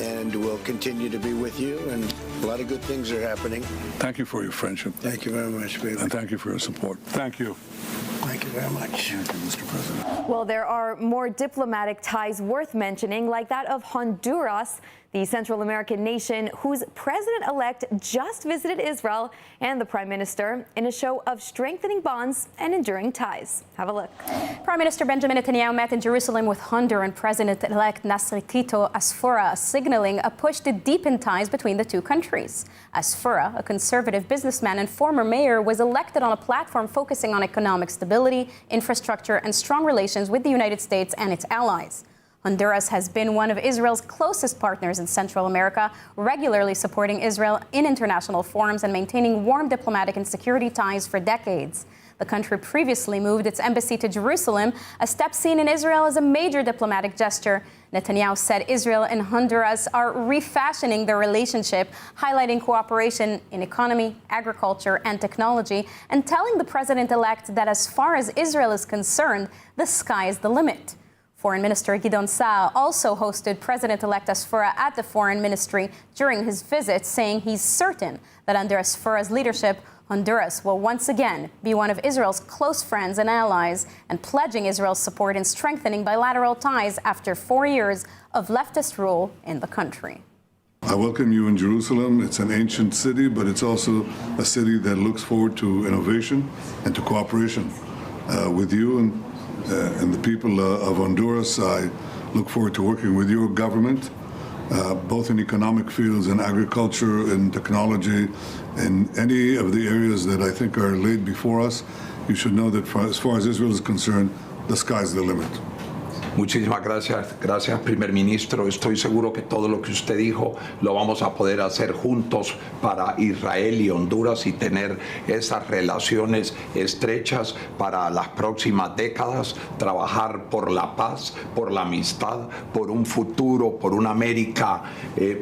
and we'll continue to be with you, and a lot of good things are happening. Thank you for your friendship. Thank you very much, baby. And thank you for your support. Thank you. Thank you very much. Thank you, Mr. President. Well, there are more diplomatic ties worth mentioning, like that of Honduras, the Central American nation whose president-elect just visited Israel and the prime minister in a show of strengthening bonds and enduring ties. Have a look. Prime Minister Benjamin Netanyahu met in Jerusalem with Honduran President-elect Nasser Tito Asfura, signaling a push to deepen ties between the two countries. Asfura, a conservative businessman and former mayor, was elected on a platform focusing on economic stability, infrastructure, and strong relations with the United States and its allies. Honduras has been one of Israel's closest partners in Central America, regularly supporting Israel in international forums and maintaining warm diplomatic and security ties for decades. The country previously moved its embassy to Jerusalem, a step seen in Israel as a major diplomatic gesture. Netanyahu said Israel and Honduras are refashioning their relationship, highlighting cooperation in economy, agriculture, and technology, and telling the president-elect that as far as Israel is concerned, the sky is the limit. Foreign Minister Gideon Saar also hosted President-elect Asfoura at the Foreign Ministry during his visit, saying he's certain that under Asfoura's leadership, Honduras will once again be one of Israel's close friends and allies, and pledging Israel's support in strengthening bilateral ties after 4 years of leftist rule in the country. I welcome you in Jerusalem. It's an ancient city, but it's also a city that looks forward to innovation and to cooperation with you and the people of Honduras. I look forward to working with your government, both in economic fields, in agriculture, in technology, in any of the areas that I think are laid before us. You should know that as far as Israel is concerned, the sky's the limit. Muchísimas gracias. Gracias, primer ministro. Estoy seguro que todo lo que usted dijo lo vamos a poder hacer juntos para Israel y Honduras y tener esas relaciones estrechas para las próximas décadas, trabajar por la paz, por la amistad, por un futuro, por una América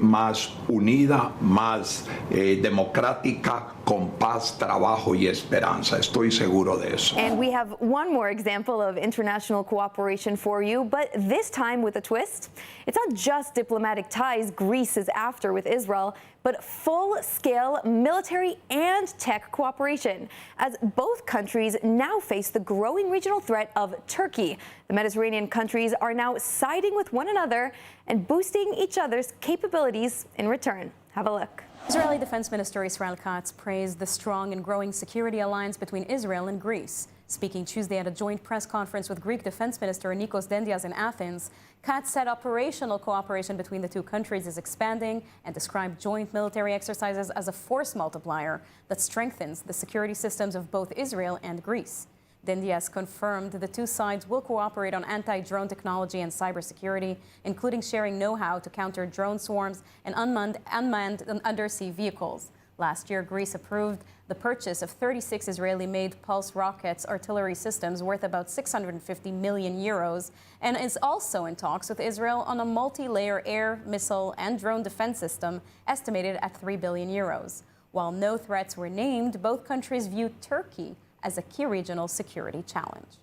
más unida, más democrática, con paz, trabajo y esperanza. Estoy seguro de eso. And we have one more example of international cooperation for you, but this time with a twist. It's not just diplomatic ties Greece is after with Israel, but full-scale military and tech cooperation, as both countries now face the growing regional threat of Turkey. The Mediterranean countries are now siding with one another and boosting each other's capabilities in return. Have a look. Israeli Defense Minister Israel Katz praised the strong and growing security alliance between Israel and Greece. Speaking Tuesday at a joint press conference with Greek Defense Minister Nikos Dendias in Athens, Katz said operational cooperation between the two countries is expanding and described joint military exercises as a force multiplier that strengthens the security systems of both Israel and Greece. Dendias confirmed the two sides will cooperate on anti-drone technology and cybersecurity, including sharing know-how to counter drone swarms and unmanned undersea vehicles. Last year, Greece approved the purchase of 36 Israeli-made pulse rockets artillery systems worth about 650 million euros, and is also in talks with Israel on a multi-layer air, missile, and drone defense system estimated at 3 billion euros. While no threats were named, both countries view Turkey as a key regional security challenge.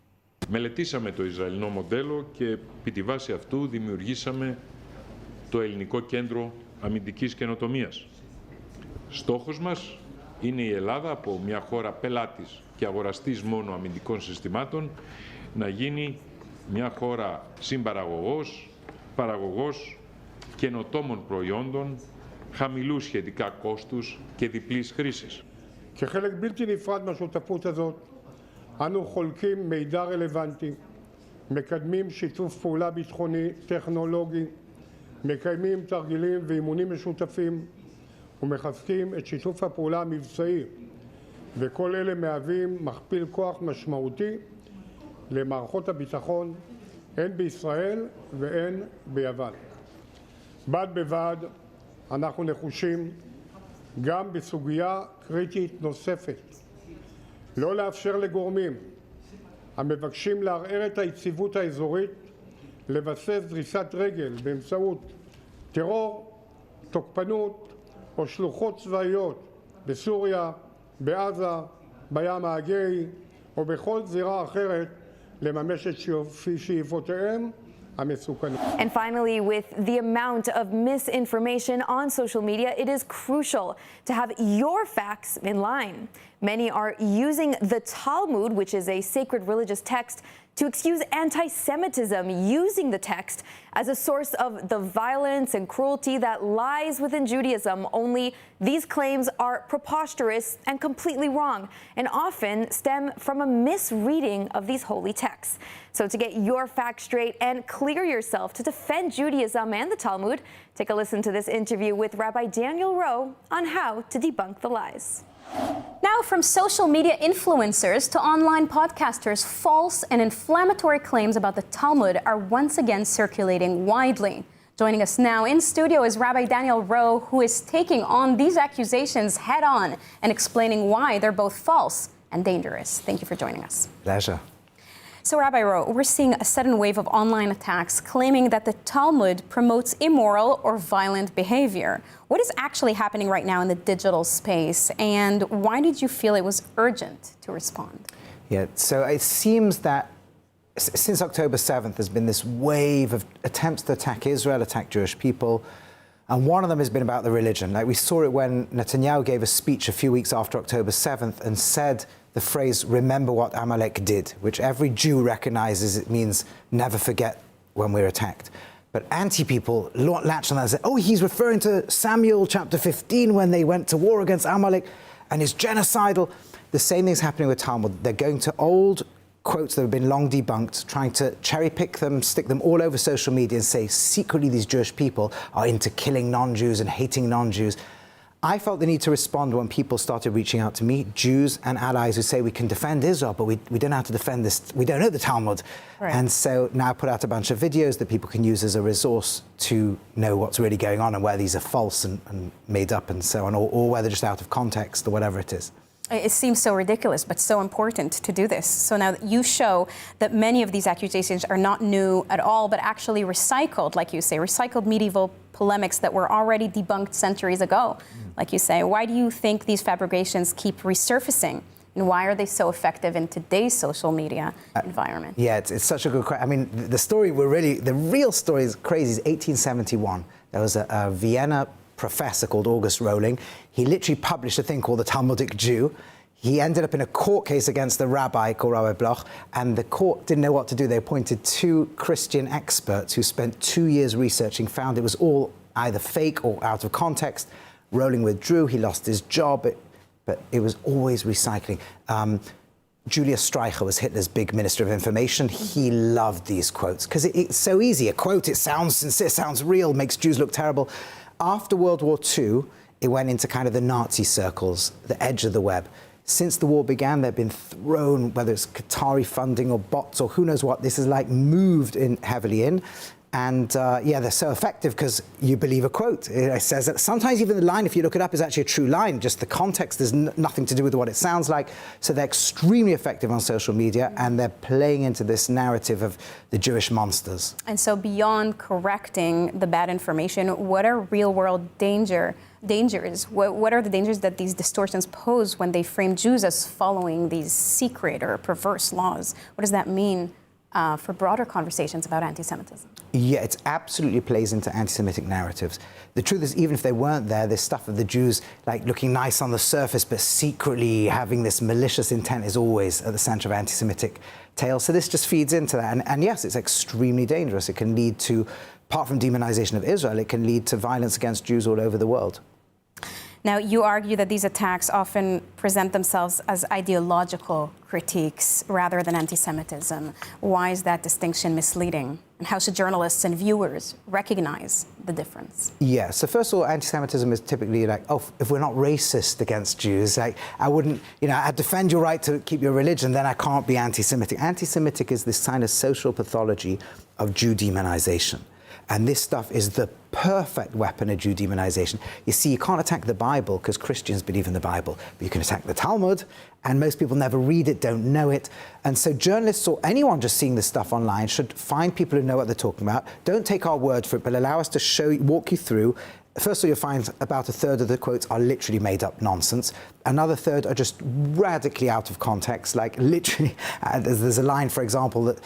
Μελετήσαμε το Ισραηλινό μοντέλο και επί τη βάση αυτού δημιουργήσαμε το Ελληνικό Κέντρο Αμυντικής Καινοτομίας. Στόχος μας είναι η Ελλάδα από μια χώρα πελάτης και αγοραστής μόνο αμυντικών συστημάτων να γίνει μια χώρα συμπαραγωγός, παραγωγός καινοτόμων προϊόντων, χαμηλού σχετικά κόστους και διπλής χρήσης. כחלק בלתי נפרד מהשותפות הזאת, אנו חולקים מידע רלוונטי, מקדמים שיתוף פעולה ביטחוני, טכנולוגי, מקיימים תרגילים ואימונים משותפים ומחזקים את שיתוף הפעולה המבצעי, וכל אלה מהווים מכפיל כוח משמעותי למערכות הביטחון, הן בישראל והן ביוון. בד בבד אנחנו נחושים גם בסוגיה קריטית נוספת, לא לאפשר לגורמים המבקשים לערער את היציבות האזורית לבסס דריסת רגל באמצעות טרור, תוקפנות או שלוחות צבאיות בסוריה, בעזה, בים האגאי או בכל זירה אחרת לממש את שאיפותיהם. And finally, with the amount of misinformation on social media, it is crucial to have your facts in line. Many are using the Talmud, which is a sacred religious text, to excuse anti-Semitism, using the text as a source of the violence and cruelty that lies within Judaism. Only these claims are preposterous and completely wrong, and often stem from a misreading of these holy texts. So to get your facts straight and clear yourself to defend Judaism and the Talmud, take a listen to this interview with Rabbi Daniel Rowe on how to debunk the lies. Now, from social media influencers to online podcasters, false and inflammatory claims about the Talmud are once again circulating widely. Joining us now in studio is Rabbi Daniel Rowe, who is taking on these accusations head on and explaining why they're both false and dangerous. Thank you for joining us. Pleasure. So, Rabbi Ro, we're seeing a sudden wave of online attacks claiming that the Talmud promotes immoral or violent behavior. What is actually happening right now in the digital space, and why did you feel it was urgent to respond? Yeah, so it seems that since October 7th, there's been this wave of attempts to attack Israel, attack Jewish people, and one of them has been about the religion. Like we saw it when Netanyahu gave a speech a few weeks after October 7th and said the phrase, "Remember what Amalek did," which every Jew recognizes it means never forget when we're attacked. But anti-people latched on that and said, oh, he's referring to Samuel chapter 15 when they went to war against Amalek and is genocidal. The same thing's happening with Talmud. They're going to old quotes that have been long debunked, trying to cherry pick them, stick them all over social media and say secretly these Jewish people are into killing non-Jews and hating non-Jews. I felt the need to respond when people started reaching out to me, Jews and allies who say we can defend Israel, but we don't know how to defend this. We don't know the Talmud. Right. And so now I put out a bunch of videos that people can use as a resource to know what's really going on and where these are false and made up and so on, or whether just out of context or whatever it is. It seems so ridiculous, but so important to do this. So now you show that many of these accusations are not new at all, but actually recycled, like you say, recycled medieval polemics that were already debunked centuries ago, like you say. Why do you think these fabrications keep resurfacing? And why are they so effective in today's social media environment? Yeah, it's such a good question. I mean, the real story is crazy. It's 1871. There was a Vienna professor called August Rohling. He literally published a thing called the Talmudic Jew. He ended up in a court case against the rabbi called Rabbi Bloch, and the court didn't know what to do. They appointed two Christian experts who spent 2 years researching, found it was all either fake or out of context. Rohling withdrew, he lost his job, but it was always recycling. Julius Streicher was Hitler's big minister of information. He loved these quotes because it's so easy. A quote, it sounds sincere, sounds real, makes Jews look terrible. After World War II, it went into kind of the Nazi circles, the edge of the web. Since the war began, they've been thrown, whether it's Qatari funding or bots or who knows what, this is like moved in heavily in. And yeah, they're so effective because you believe a quote. It says that sometimes even the line, if you look it up, is actually a true line. Just the context has nothing to do with what it sounds like. So they're extremely effective on social media, and they're playing into this narrative of the Jewish monsters. And so beyond correcting the bad information, what are real-world dangers? What are the dangers that these distortions pose when they frame Jews as following these secret or perverse laws? What does that mean for broader conversations about anti-Semitism? Yeah, it absolutely plays into anti-Semitic narratives. The truth is, even if they weren't there, this stuff of the Jews like looking nice on the surface, but secretly having this malicious intent is always at the center of anti-Semitic tales. So this just feeds into that. And yes, it's extremely dangerous. It can lead to, apart from demonization of Israel, it can lead to violence against Jews all over the world. Now, you argue that these attacks often present themselves as ideological critiques rather than anti-Semitism. Why is that distinction misleading? And how should journalists and viewers recognize the difference? Yeah, so first of all, anti-Semitism is typically like, oh, if we're not racist against Jews, like, I wouldn't, I defend your right to keep your religion, then I can't be anti-Semitic. Anti-Semitic is this kind of social pathology of Jew demonization. And this stuff is the perfect weapon of Jew demonization. You see, you can't attack the Bible because Christians believe in the Bible, but you can attack the Talmud, and most people never read it, don't know it. And so journalists or anyone just seeing this stuff online should find people who know what they're talking about. Don't take our word for it, but allow us to walk you through. First of all, you'll find about a third of the quotes are literally made up nonsense. Another third are just radically out of context, like literally, there's a line, for example, that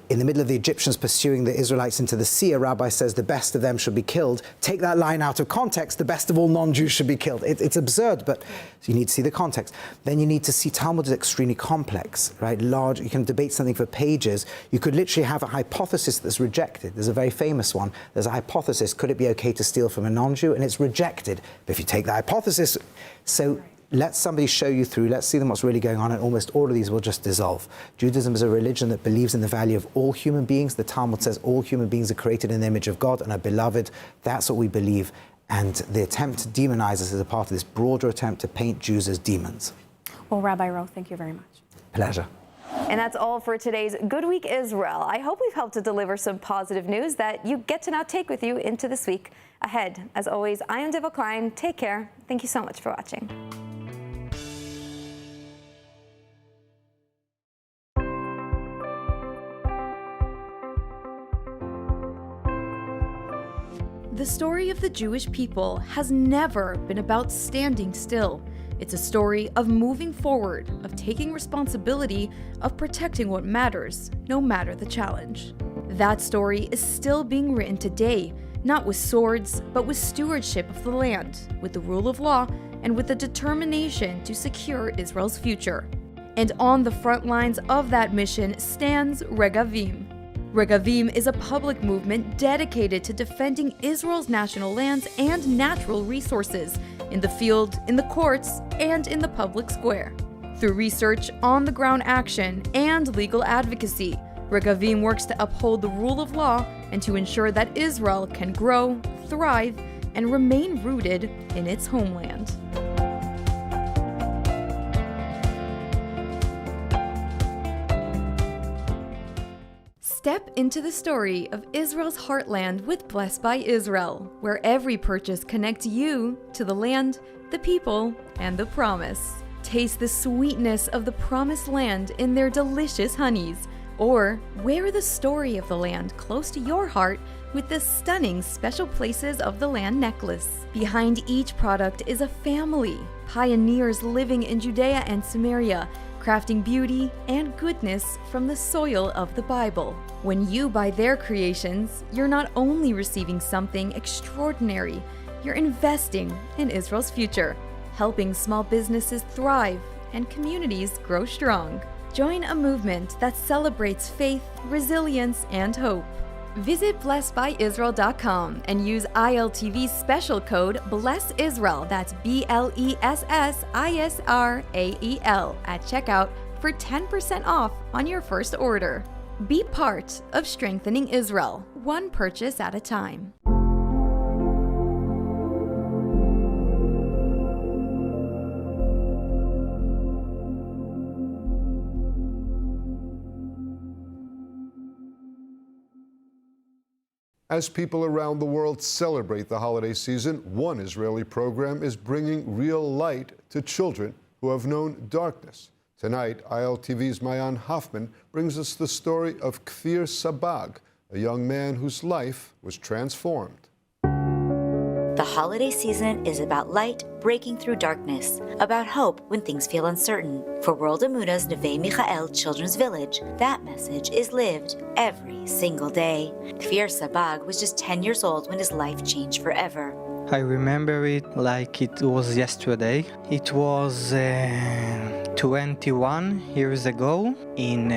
in the middle of the Egyptians pursuing the Israelites into the sea, a rabbi says the best of them should be killed. Take that line out of context, the best of all non-Jews should be killed. It's absurd, but you need to see the context. Then you need to see Talmud is extremely complex, right? Large, you can debate something for pages. You could literally have a hypothesis that's rejected. There's a very famous one. There's a hypothesis, could it be okay to steal from a non-Jew? And it's rejected. But if you take the hypothesis, so let somebody show you through, let's see them what's really going on, and almost all of these will just dissolve. Judaism is a religion that believes in the value of all human beings. The Talmud says all human beings are created in the image of God and are beloved. That's what we believe. And the attempt to demonize us is a part of this broader attempt to paint Jews as demons. Well, Rabbi Ro, thank you very much. Pleasure. And that's all for today's Good Week Israel. I hope we've helped to deliver some positive news that you get to now take with you into this week ahead. As always, I am Diva Klein. Take care. Thank you so much for watching. story of the Jewish people has never been about standing still. It's a story of moving forward, of taking responsibility, of protecting what matters, no matter the challenge. That story is still being written today, not with swords, but with stewardship of the land, with the rule of law, and with the determination to secure Israel's future. And on the front lines of that mission stands Regavim. Regavim is a public movement dedicated to defending Israel's national lands and natural resources, in the field, in the courts, and in the public square. Through research, on-the-ground action, and legal advocacy, Regavim works to uphold the rule of law and to ensure that Israel can grow, thrive, and remain rooted in its homeland. Step into the story of Israel's heartland with Blessed by Israel, where every purchase connects you to the land, the people, and the promise. Taste the sweetness of the promised land in their delicious honeys, or wear the story of the land close to your heart with the stunning Special Places of the Land necklace. Behind each product is a family, pioneers living in Judea and Samaria, crafting beauty and goodness from the soil of the Bible. When you buy their creations, you're not only receiving something extraordinary, you're investing in Israel's future, helping small businesses thrive and communities grow strong. Join a movement that celebrates faith, resilience, and hope. Visit blessedbyisrael.com and use ILTV's special code BLESSISRAEL, that's BLESSISRAEL, at checkout for 10% off on your first order. Be part of strengthening Israel, one purchase at a time. As people around the world celebrate the holiday season, one Israeli program is bringing real light to children who have known darkness. Tonight, ILTV's Mayan Hoffman brings us the story of Kfir Sabag, a young man whose life was transformed. The holiday season is about light breaking through darkness, about hope when things feel uncertain. For World Emuna's Neve Michael Children's Village, that message is lived every single day. Kfir Sabag was just 10 years old when his life changed forever. I remember it like it was yesterday. It was 21 years ago in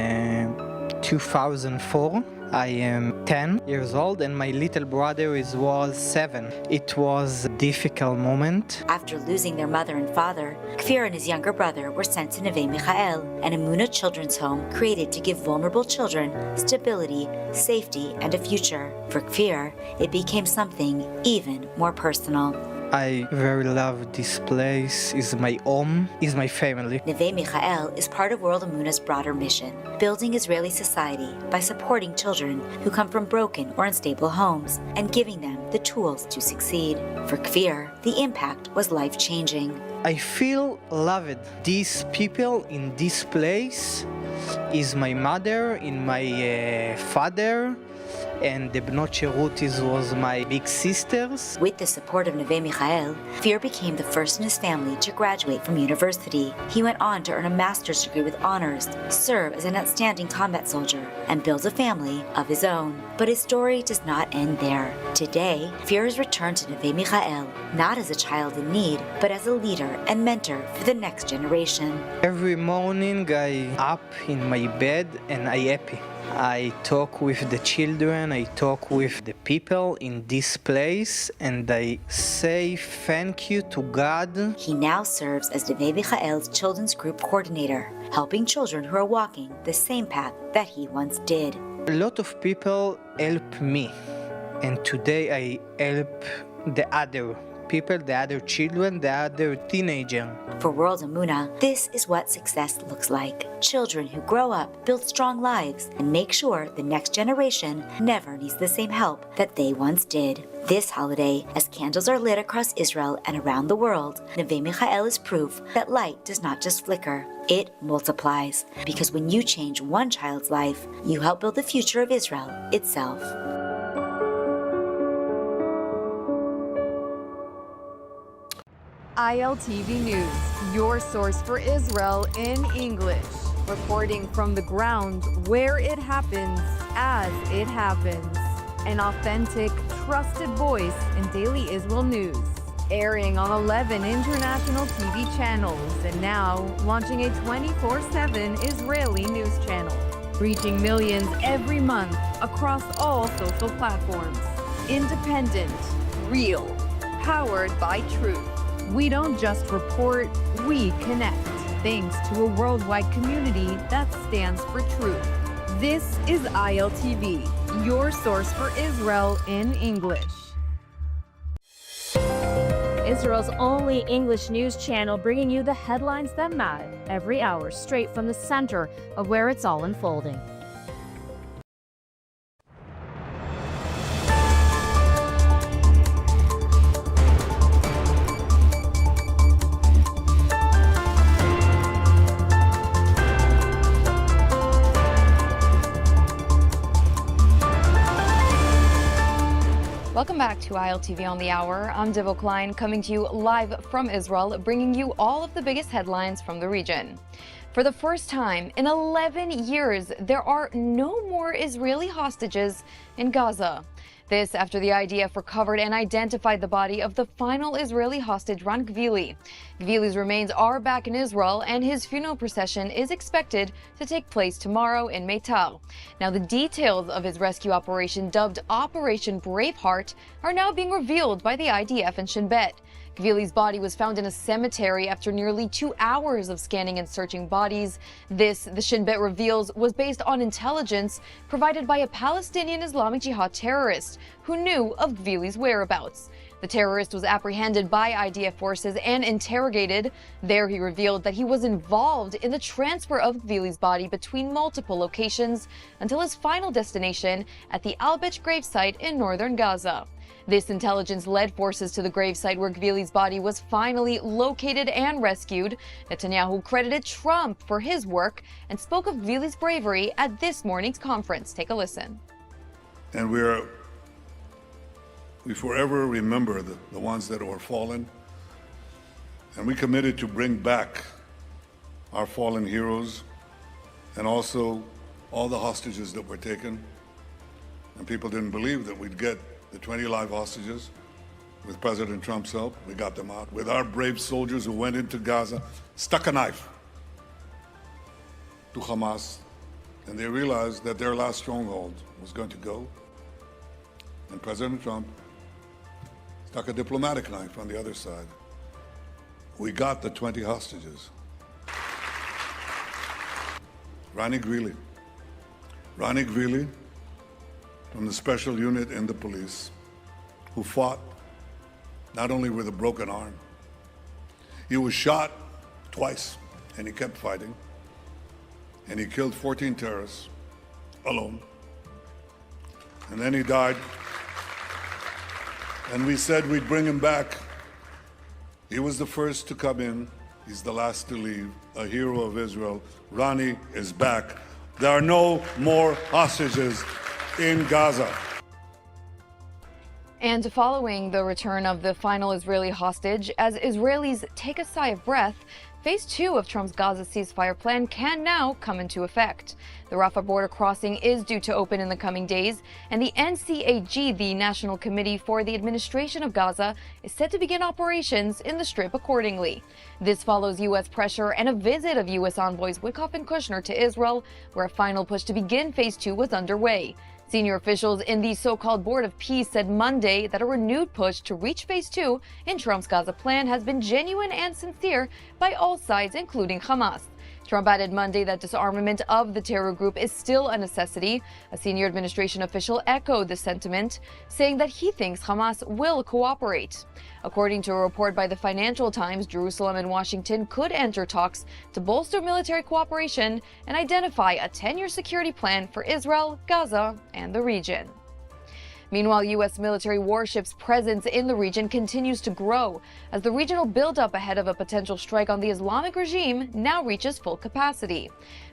2004. I am 10 years old and my little brother was 7. It was a difficult moment. After losing their mother and father, Kfir and his younger brother were sent to Neve Michael, an Emuna children's home created to give vulnerable children stability, safety, and a future. For Kfir, it became something even more personal. I very love this place. It's my home, it's my family. Neve Michael is part of World Emuna's broader mission, building Israeli society by supporting children who come from broken or unstable homes and giving them the tools to succeed. For Kfir, the impact was life-changing. I feel loved. These people in this place is my mother and my father, and the Bnot Sherutis was my big sisters. With the support of Neve Michael, Kfir became the first in his family to graduate from university. He went on to earn a master's degree with honors, serve as an outstanding combat soldier, and build a family of his own. But his story does not end there. Today, Kfir has returned to Neve Michael, not as a child in need, but as a leader and mentor for the next generation. Every morning I up in my bed and I happy. I talk with the children, I talk with the people in this place, and I say thank you to God. He now serves as Neve Michael's children's group coordinator, helping children who are walking the same path that he once did. A lot of people help me, and today I help the other people, the other children, the other teenager. For World Emuna, this is what success looks like. Children who grow up, build strong lives, and make sure the next generation never needs the same help that they once did. This holiday, as candles are lit across Israel and around the world, Neve Michael is proof that light does not just flicker, it multiplies. Because when you change one child's life, you help build the future of Israel itself. ILTV News, your source for Israel in English. Reporting from the ground where it happens, as it happens. An authentic, trusted voice in daily Israel news. Airing on 11 international TV channels and now launching a 24/7 Israeli news channel. Reaching millions every month across all social platforms. Independent, real, powered by truth. We don't just report, we connect. Thanks to a worldwide community that stands for truth. This is ILTV, your source for Israel in English. Israel's only English news channel, bringing you the headlines that matter every hour, straight from the center of where it's all unfolding. Welcome back to ILTV on the Hour. I'm Divo Klein, coming to you live from Israel, bringing you all of the biggest headlines from the region. For the first time in 11 years, there are no more Israeli hostages in Gaza. This after the IDF recovered and identified the body of the final Israeli hostage, Ran Gvili. Gvili's remains are back in Israel, and his funeral procession is expected to take place tomorrow in Meitar. Now, the details of his rescue operation, dubbed Operation Braveheart, are now being revealed by the IDF and Shin Bet. Gvili's body was found in a cemetery after nearly 2 hours of scanning and searching bodies. This, the Shin Bet reveals, was based on intelligence provided by a Palestinian Islamic Jihad terrorist who knew of Gvili's whereabouts. The terrorist was apprehended by IDF forces and interrogated. There he revealed that he was involved in the transfer of Gvili's body between multiple locations until his final destination at the Al-Bech gravesite in northern Gaza. This intelligence led forces to the gravesite where Gvili's body was finally located and rescued. Netanyahu credited Trump for his work and spoke of Gvili's bravery at this morning's conference. Take a listen. And we forever remember the ones that were fallen. And we committed to bring back our fallen heroes and also all the hostages that were taken. And people didn't believe that we'd get the 20 live hostages. With President Trump's help, we got them out. With our brave soldiers who went into Gaza, stuck a knife to Hamas, and they realized that their last stronghold was going to go. And President Trump stuck a diplomatic knife on the other side. We got the 20 hostages. Ran Gvili. Ran Gvili, from the special unit in the police, who fought not only with a broken arm. He was shot twice, and he kept fighting. And he killed 14 terrorists alone. And then he died. And we said we'd bring him back. He was the first to come in. He's the last to leave, a hero of Israel. Rani is back. There are no more hostages in Gaza. And following the return of the final Israeli hostage, as Israelis take a sigh of breath, Phase 2 of Trump's Gaza ceasefire plan can now come into effect. The Rafah border crossing is due to open in the coming days, and the NCAG, the National Committee for the Administration of Gaza, is set to begin operations in the Strip accordingly. This follows U.S. pressure and a visit of U.S. envoys Wickoff and Kushner to Israel, where a final push to begin Phase 2 was underway. Senior officials in the so-called Board of Peace said Monday that a renewed push to reach Phase 2 in Trump's Gaza plan has been genuine and sincere by all sides, including Hamas. Trump added Monday that disarmament of the terror group is still a necessity. A senior administration official echoed the sentiment, saying that he thinks Hamas will cooperate. According to a report by the Financial Times, Jerusalem and Washington could enter talks to bolster military cooperation and identify a 10-year security plan for Israel, Gaza, and the region. Meanwhile, U.S. military warships' presence in the region continues to grow as the regional buildup ahead of a potential strike on the Islamic regime now reaches full capacity.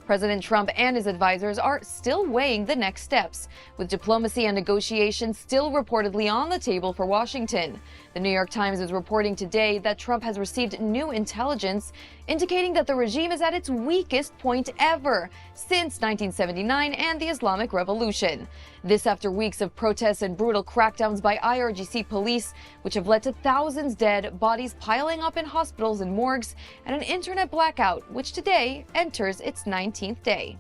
President Trump and his advisors are still weighing the next steps, with diplomacy and negotiations still reportedly on the table for Washington. The New York Times is reporting today that Trump has received new intelligence indicating that the regime is at its weakest point ever since 1979 and the Islamic Revolution. This after weeks of protests and brutal crackdowns by IRGC police, which have led to thousands dead, bodies piling up in hospitals and morgues, and an internet blackout, which today enters its 19th day.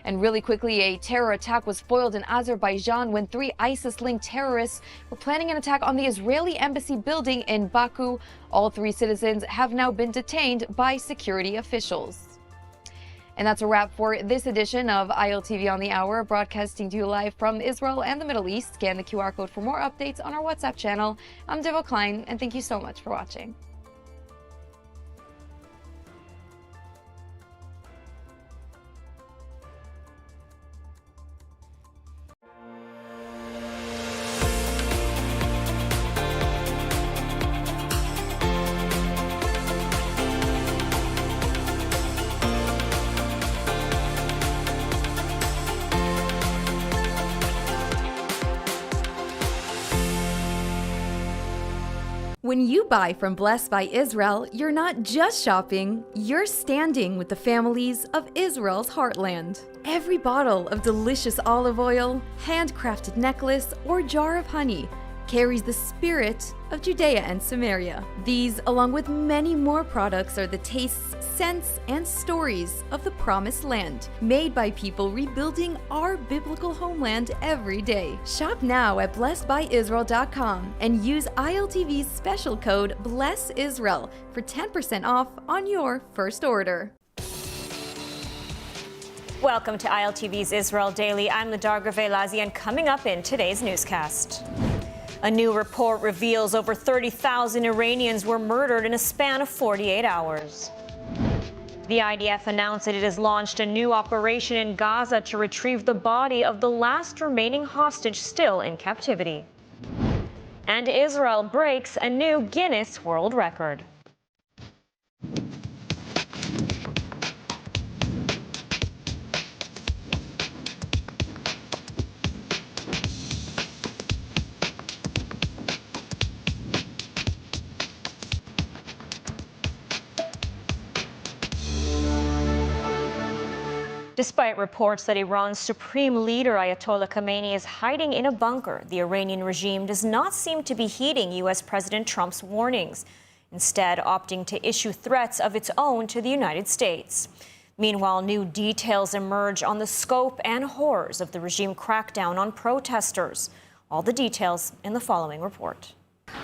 And really quickly, a terror attack was foiled in Azerbaijan when 3 ISIS-linked terrorists were planning an attack on the Israeli embassy building in Baku. All 3 citizens have now been detained by security officials. And that's a wrap for this edition of ILTV on the Hour, broadcasting to you live from Israel and the Middle East. Scan the QR code for more updates on our WhatsApp channel. I'm Devo Klein, and thank you so much for watching. When you buy from Blessed by Israel, you're not just shopping, you're standing with the families of Israel's heartland. Every bottle of delicious olive oil, handcrafted necklace, or jar of honey carries the spirit of Judea and Samaria. These, along with many more products, are the tastes, scents, and stories of the Promised Land, made by people rebuilding our biblical homeland every day. Shop now at blessedbyisrael.com and use ILTV's special code BLESSISRAEL for 10% off on your first order. Welcome to ILTV's Israel Daily. I'm Ladar Gravelazi, and coming up in today's newscast. A new report reveals over 30,000 Iranians were murdered in a span of 48 hours. The IDF announced that it has launched a new operation in Gaza to retrieve the body of the last remaining hostage still in captivity. And Israel breaks a new Guinness World Record. Despite reports that Iran's supreme leader Ayatollah Khamenei is hiding in a bunker, the Iranian regime does not seem to be heeding U.S. President Trump's warnings, instead opting to issue threats of its own to the United States. Meanwhile, new details emerge on the scope and horrors of the regime crackdown on protesters. All the details in the following report.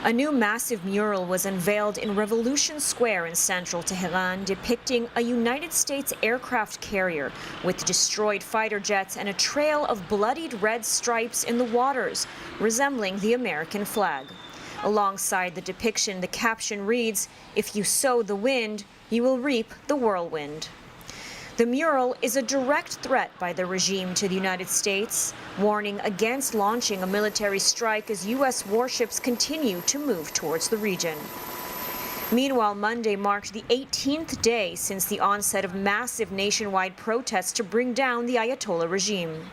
A new massive mural was unveiled in Revolution Square in central Tehran, depicting a United States aircraft carrier with destroyed fighter jets and a trail of bloodied red stripes in the waters, resembling the American flag. Alongside the depiction, the caption reads, "If you sow the wind, you will reap the whirlwind." The mural is a direct threat by the regime to the United States, warning against launching a military strike as U.S. warships continue to move towards the region. Meanwhile, Monday marked the 18th day since the onset of massive nationwide protests to bring down the Ayatollah regime,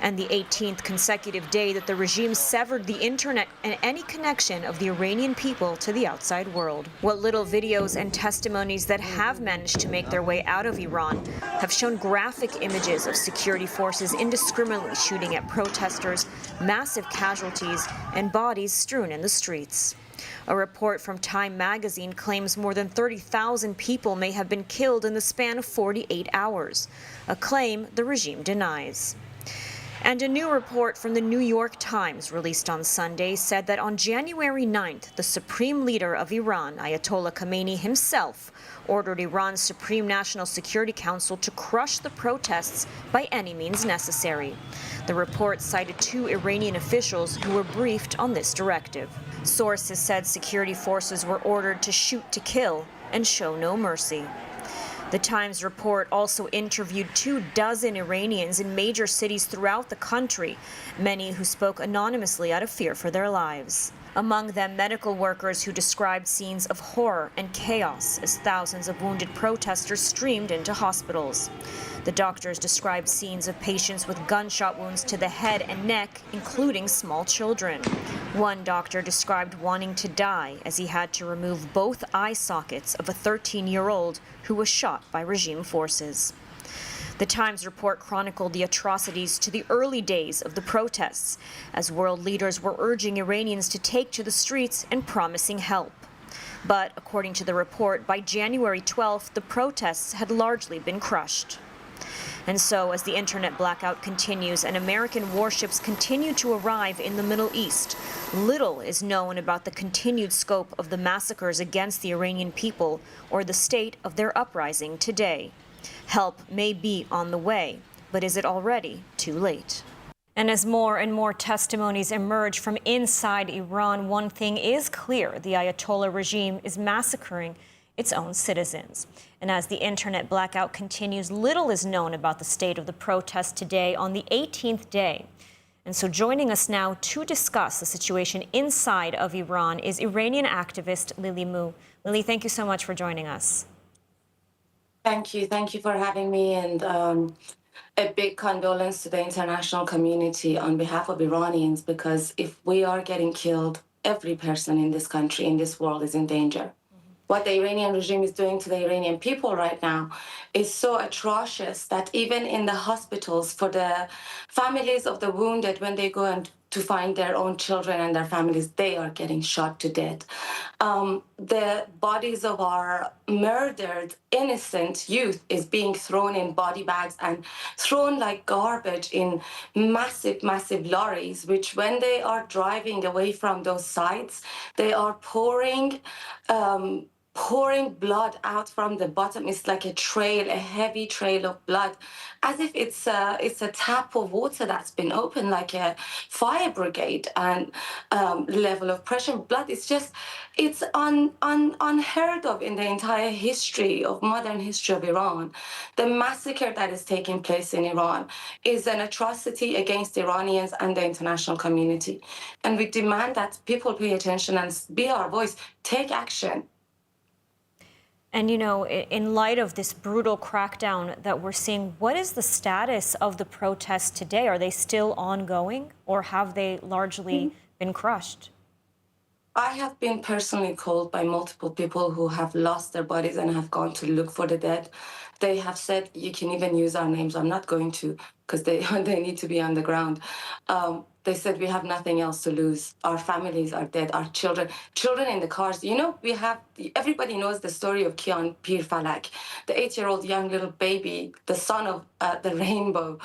and the 18th consecutive day that the regime severed the internet and any connection of the Iranian people to the outside world. What little videos and testimonies that have managed to make their way out of Iran have shown graphic images of security forces indiscriminately shooting at protesters, massive casualties, and bodies strewn in the streets. A report from Time magazine claims more than 30,000 people may have been killed in the span of 48 hours, a claim the regime denies. And a new report from the New York Times released on Sunday said that on January 9th, the supreme leader of Iran, Ayatollah Khamenei himself, ordered Iran's Supreme National Security Council to crush the protests by any means necessary. The report cited 2 Iranian officials who were briefed on this directive. Sources said security forces were ordered to shoot to kill and show no mercy. The Times report also interviewed 24 Iranians in major cities throughout the country, many who spoke anonymously out of fear for their lives. Among them, medical workers who described scenes of horror and chaos as thousands of wounded protesters streamed into hospitals. The doctors described scenes of patients with gunshot wounds to the head and neck, including small children. One doctor described wanting to die as he had to remove both eye sockets of a 13-year-old who was shot by regime forces. The Times report chronicled the atrocities to the early days of the protests, as world leaders were urging Iranians to take to the streets and promising help. But according to the report, by January 12th, the protests had largely been crushed. And so, as the internet blackout continues and American warships continue to arrive in the Middle East, little is known about the continued scope of the massacres against the Iranian people or the state of their uprising today. Help may be on the way, but is it already too late? And as more and more testimonies emerge from inside Iran, one thing is clear: the Ayatollah regime is massacring its own citizens. And as the internet blackout continues, little is known about the state of the protest today on the 18th day. And so joining us now to discuss the situation inside of Iran is Iranian activist Lily Mu. Lily, thank you so much for joining us. Thank you. Thank you for having me, and a big condolence to the international community on behalf of Iranians, because if we are getting killed, every person in this country, in this world, is in danger. What the Iranian regime is doing to the Iranian people right now is so atrocious that even in the hospitals, for the families of the wounded, when they go and to find their own children and their families, they are getting shot to death. The bodies of our murdered innocent youth is being thrown in body bags and thrown like garbage in massive, massive lorries, which when they are driving away from those sites, they are pouring blood out from the bottom. It's like a trail, a heavy trail of blood, as if it's a tap of water that's been opened, like a fire brigade, and level of pressure. Blood is just, it's unheard of in the entire history of modern history of Iran. The massacre that is taking place in Iran is an atrocity against Iranians and the international community. And we demand that people pay attention and be our voice, take action. And, you know, in light of this brutal crackdown that we're seeing, what is the status of the protests today? Are they still ongoing, or have they largely been crushed? I have been personally called by multiple people who have lost their bodies and have gone to look for the dead. They have said, you can even use our names. I'm not going to, because they need to be on the ground. They said, we have nothing else to lose. Our families are dead, our children in the cars. You know, everybody knows the story of Kian Pir Falak, the 8-year-old young little baby, the son of the rainbow,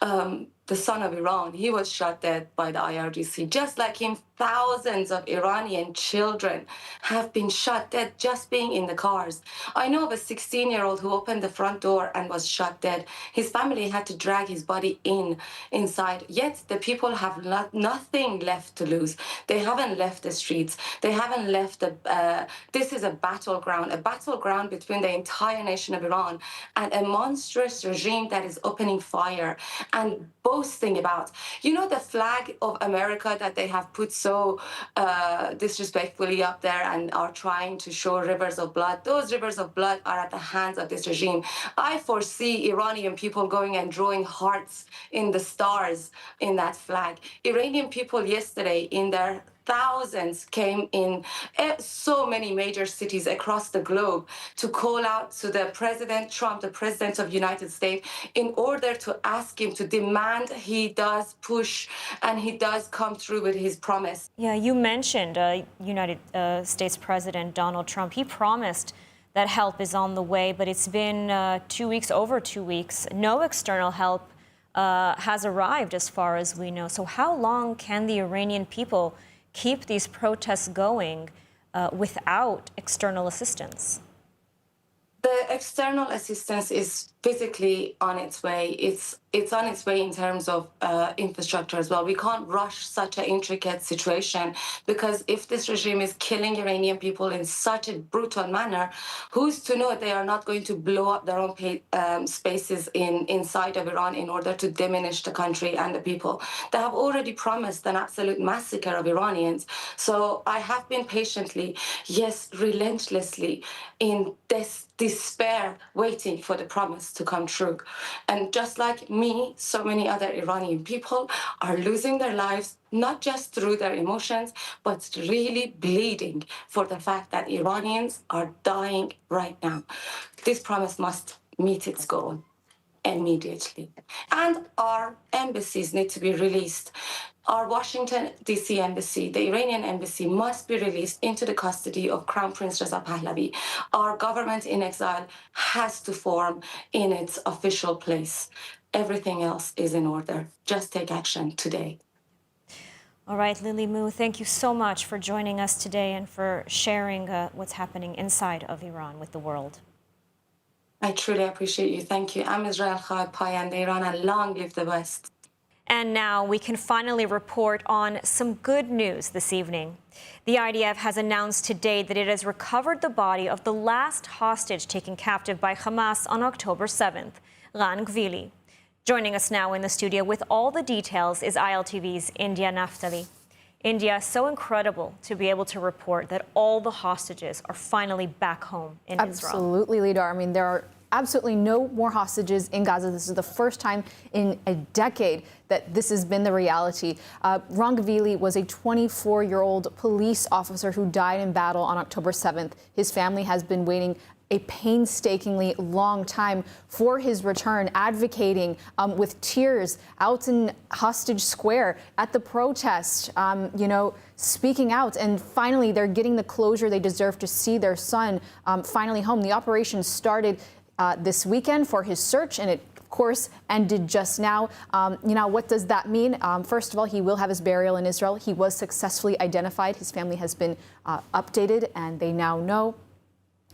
the son of Iran. He was shot dead by the IRGC. Just like him, thousands of Iranian children have been shot dead just being in the cars. I know of a 16-year-old who opened the front door and was shot dead. His family had to drag his body inside. Yet the people have nothing left to lose. They haven't left the streets. They haven't left this is a battleground between the entire nation of Iran and a monstrous regime that is opening fire and boasting about, you know, the flag of America that they have put so disrespectfully up there and are trying to show rivers of blood. Those rivers of blood are at the hands of this regime. I foresee Iranian people going and drawing hearts in the stars in that flag. Iranian people yesterday in their thousands came in so many major cities across the globe to call out to the President Trump, the President of the United States, in order to ask him to demand he does push and he does come through with his promise. Yeah, you mentioned United States President Donald Trump. He promised that help is on the way, but it's been 2 weeks, over 2 weeks. No external help has arrived as far as we know. So how long can the Iranian people keep these protests going without external assistance? The external assistance is physically on its way. It's on its way in terms of infrastructure as well. We can't rush such an intricate situation, because if this regime is killing Iranian people in such a brutal manner, who's to know they are not going to blow up their own spaces inside of Iran in order to diminish the country and the people. They have already promised an absolute massacre of Iranians. So I have been patiently, yes, relentlessly, in this despair, waiting for the promise to come true. And just like me, so many other Iranian people are losing their lives, not just through their emotions, but really bleeding for the fact that Iranians are dying right now. This promise must meet its goal immediately. And our embassies need to be released. Our Washington, D.C. embassy, the Iranian embassy, must be released into the custody of Crown Prince Reza Pahlavi. Our government in exile has to form in its official place. Everything else is in order. Just take action today. All right, Lily Mu, thank you so much for joining us today and for sharing what's happening inside of Iran with the world. I truly appreciate you. Thank you. I'm Israel Khaib, Payande Iran, and long live the West. And now we can finally report on some good news this evening. The IDF has announced today that it has recovered the body of the last hostage taken captive by Hamas on October 7th, Ran Gvili. Joining us now in the studio with all the details is ILTV's India Naftali. India, so incredible to be able to report that all the hostages are finally back home in Israel. Absolutely, Lidar. I mean, there are absolutely no more hostages in Gaza. This is the first time in a decade that this has been the reality. Ran Gvili was a 24-year-old police officer who died in battle on October 7th. His family has been waiting a painstakingly long time for his return, advocating with tears out in Hostage Square at the protest, speaking out. And finally, they're getting the closure they deserve to see their son finally home. The operation started this weekend for his search, and it, of course, ended just now. What does that mean? First of all, he will have his burial in Israel. He was successfully identified. His family has been updated, and they now know.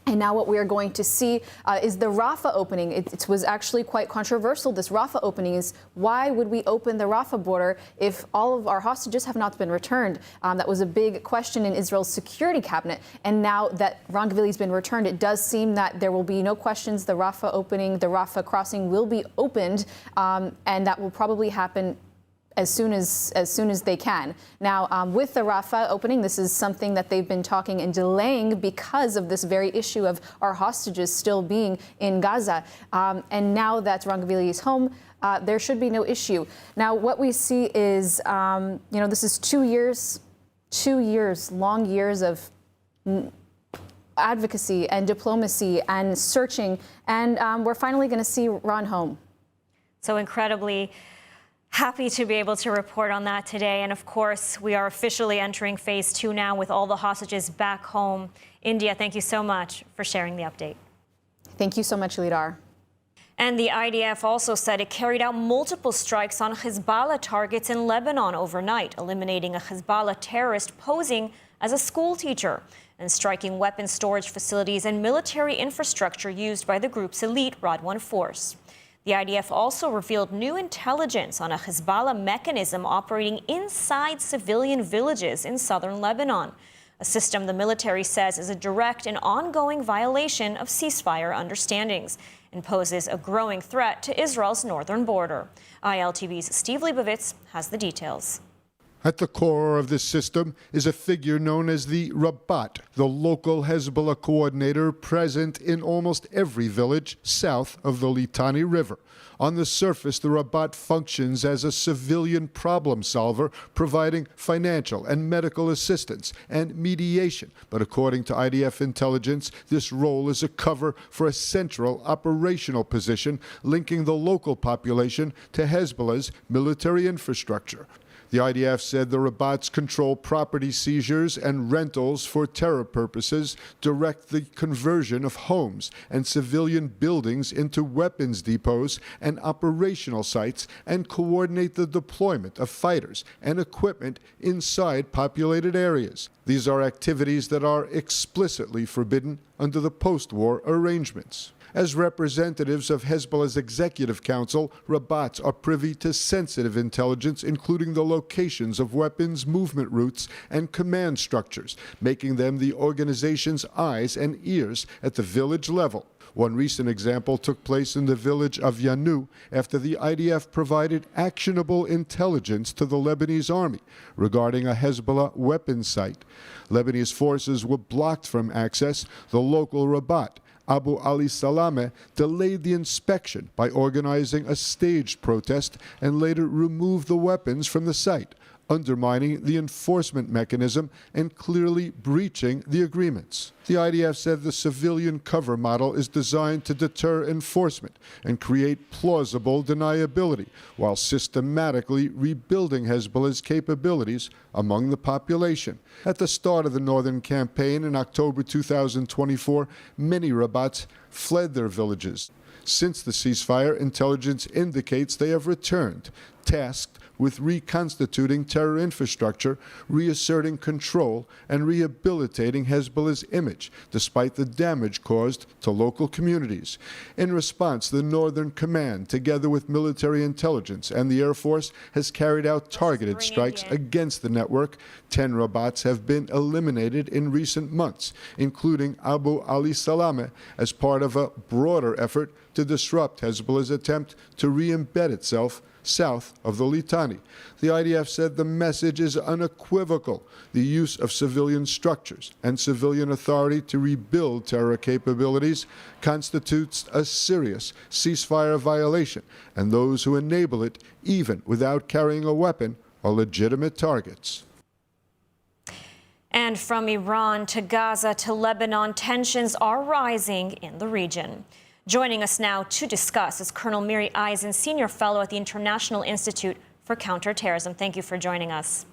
And now what we are going to see is the Rafah opening. It was actually quite controversial, this Rafah opening. Is why would we open the Rafah border if all of our hostages have not been returned? That was a big question in Israel's security cabinet. And now that Ran Gvili has been returned, it does seem that there will be no questions. The Rafah opening, the Rafah crossing will be opened, and that will probably happen as soon as they can. Now, with the Rafah opening, this is something that they've been talking and delaying because of this very issue of our hostages still being in Gaza. And now that Ran Gvili is home, there should be no issue. Now, what we see is, this is 2 years, long years of advocacy and diplomacy and searching, and we're finally going to see Ran home. So incredibly happy to be able to report on that today. And of course, we are officially entering phase 2 now with all the hostages back home. India, thank you so much for sharing the update. Thank you so much, Lidar. And the IDF also said it carried out multiple strikes on Hezbollah targets in Lebanon overnight, eliminating a Hezbollah terrorist posing as a school teacher and striking weapons storage facilities and military infrastructure used by the group's elite Radwan force. The IDF also revealed new intelligence on a Hezbollah mechanism operating inside civilian villages in southern Lebanon, a system the military says is a direct and ongoing violation of ceasefire understandings and poses a growing threat to Israel's northern border. ILTV's Steve Leibovitz has the details. At the core of this system is a figure known as the Rabat, the local Hezbollah coordinator present in almost every village south of the Litani River. On the surface, the Rabat functions as a civilian problem solver, providing financial and medical assistance and mediation. But according to IDF intelligence, this role is a cover for a central operational position linking the local population to Hezbollah's military infrastructure. The IDF said the Rabats control property seizures and rentals for terror purposes, direct the conversion of homes and civilian buildings into weapons depots and operational sites, and coordinate the deployment of fighters and equipment inside populated areas. These are activities that are explicitly forbidden under the post-war arrangements. As representatives of Hezbollah's Executive Council, Rabats are privy to sensitive intelligence, including the locations of weapons movement routes and command structures, making them the organization's eyes and ears at the village level. One recent example took place in the village of Yanu after the IDF provided actionable intelligence to the Lebanese army regarding a Hezbollah weapons site. Lebanese forces were blocked from access. The local Rabat Abu Ali Salameh delayed the inspection by organizing a staged protest and later removed the weapons from the site, undermining the enforcement mechanism and clearly breaching the agreements. The IDF said the civilian cover model is designed to deter enforcement and create plausible deniability while systematically rebuilding Hezbollah's capabilities among the population. At the start of the northern campaign in October 2024, many Rabbats fled their villages. Since the ceasefire, intelligence indicates they have returned, tasked with reconstituting terror infrastructure, reasserting control, and rehabilitating Hezbollah's image, despite the damage caused to local communities. In response, the Northern Command, together with military intelligence and the Air Force, has carried out targeted strikes against the network. 10 Rabbats have been eliminated in recent months, including Abu Ali Salameh, as part of a broader effort to disrupt Hezbollah's attempt to re-embed itself south of the Litani. The IDF said the message is unequivocal. The use of civilian structures and civilian authority to rebuild terror capabilities constitutes a serious ceasefire violation, and those who enable it, even without carrying a weapon, are legitimate targets. And from Iran to Gaza to Lebanon, tensions are rising in the region. Joining us now to discuss is Colonel Miri Eisen, Senior Fellow at the International Institute for Counterterrorism. Thank you for joining us.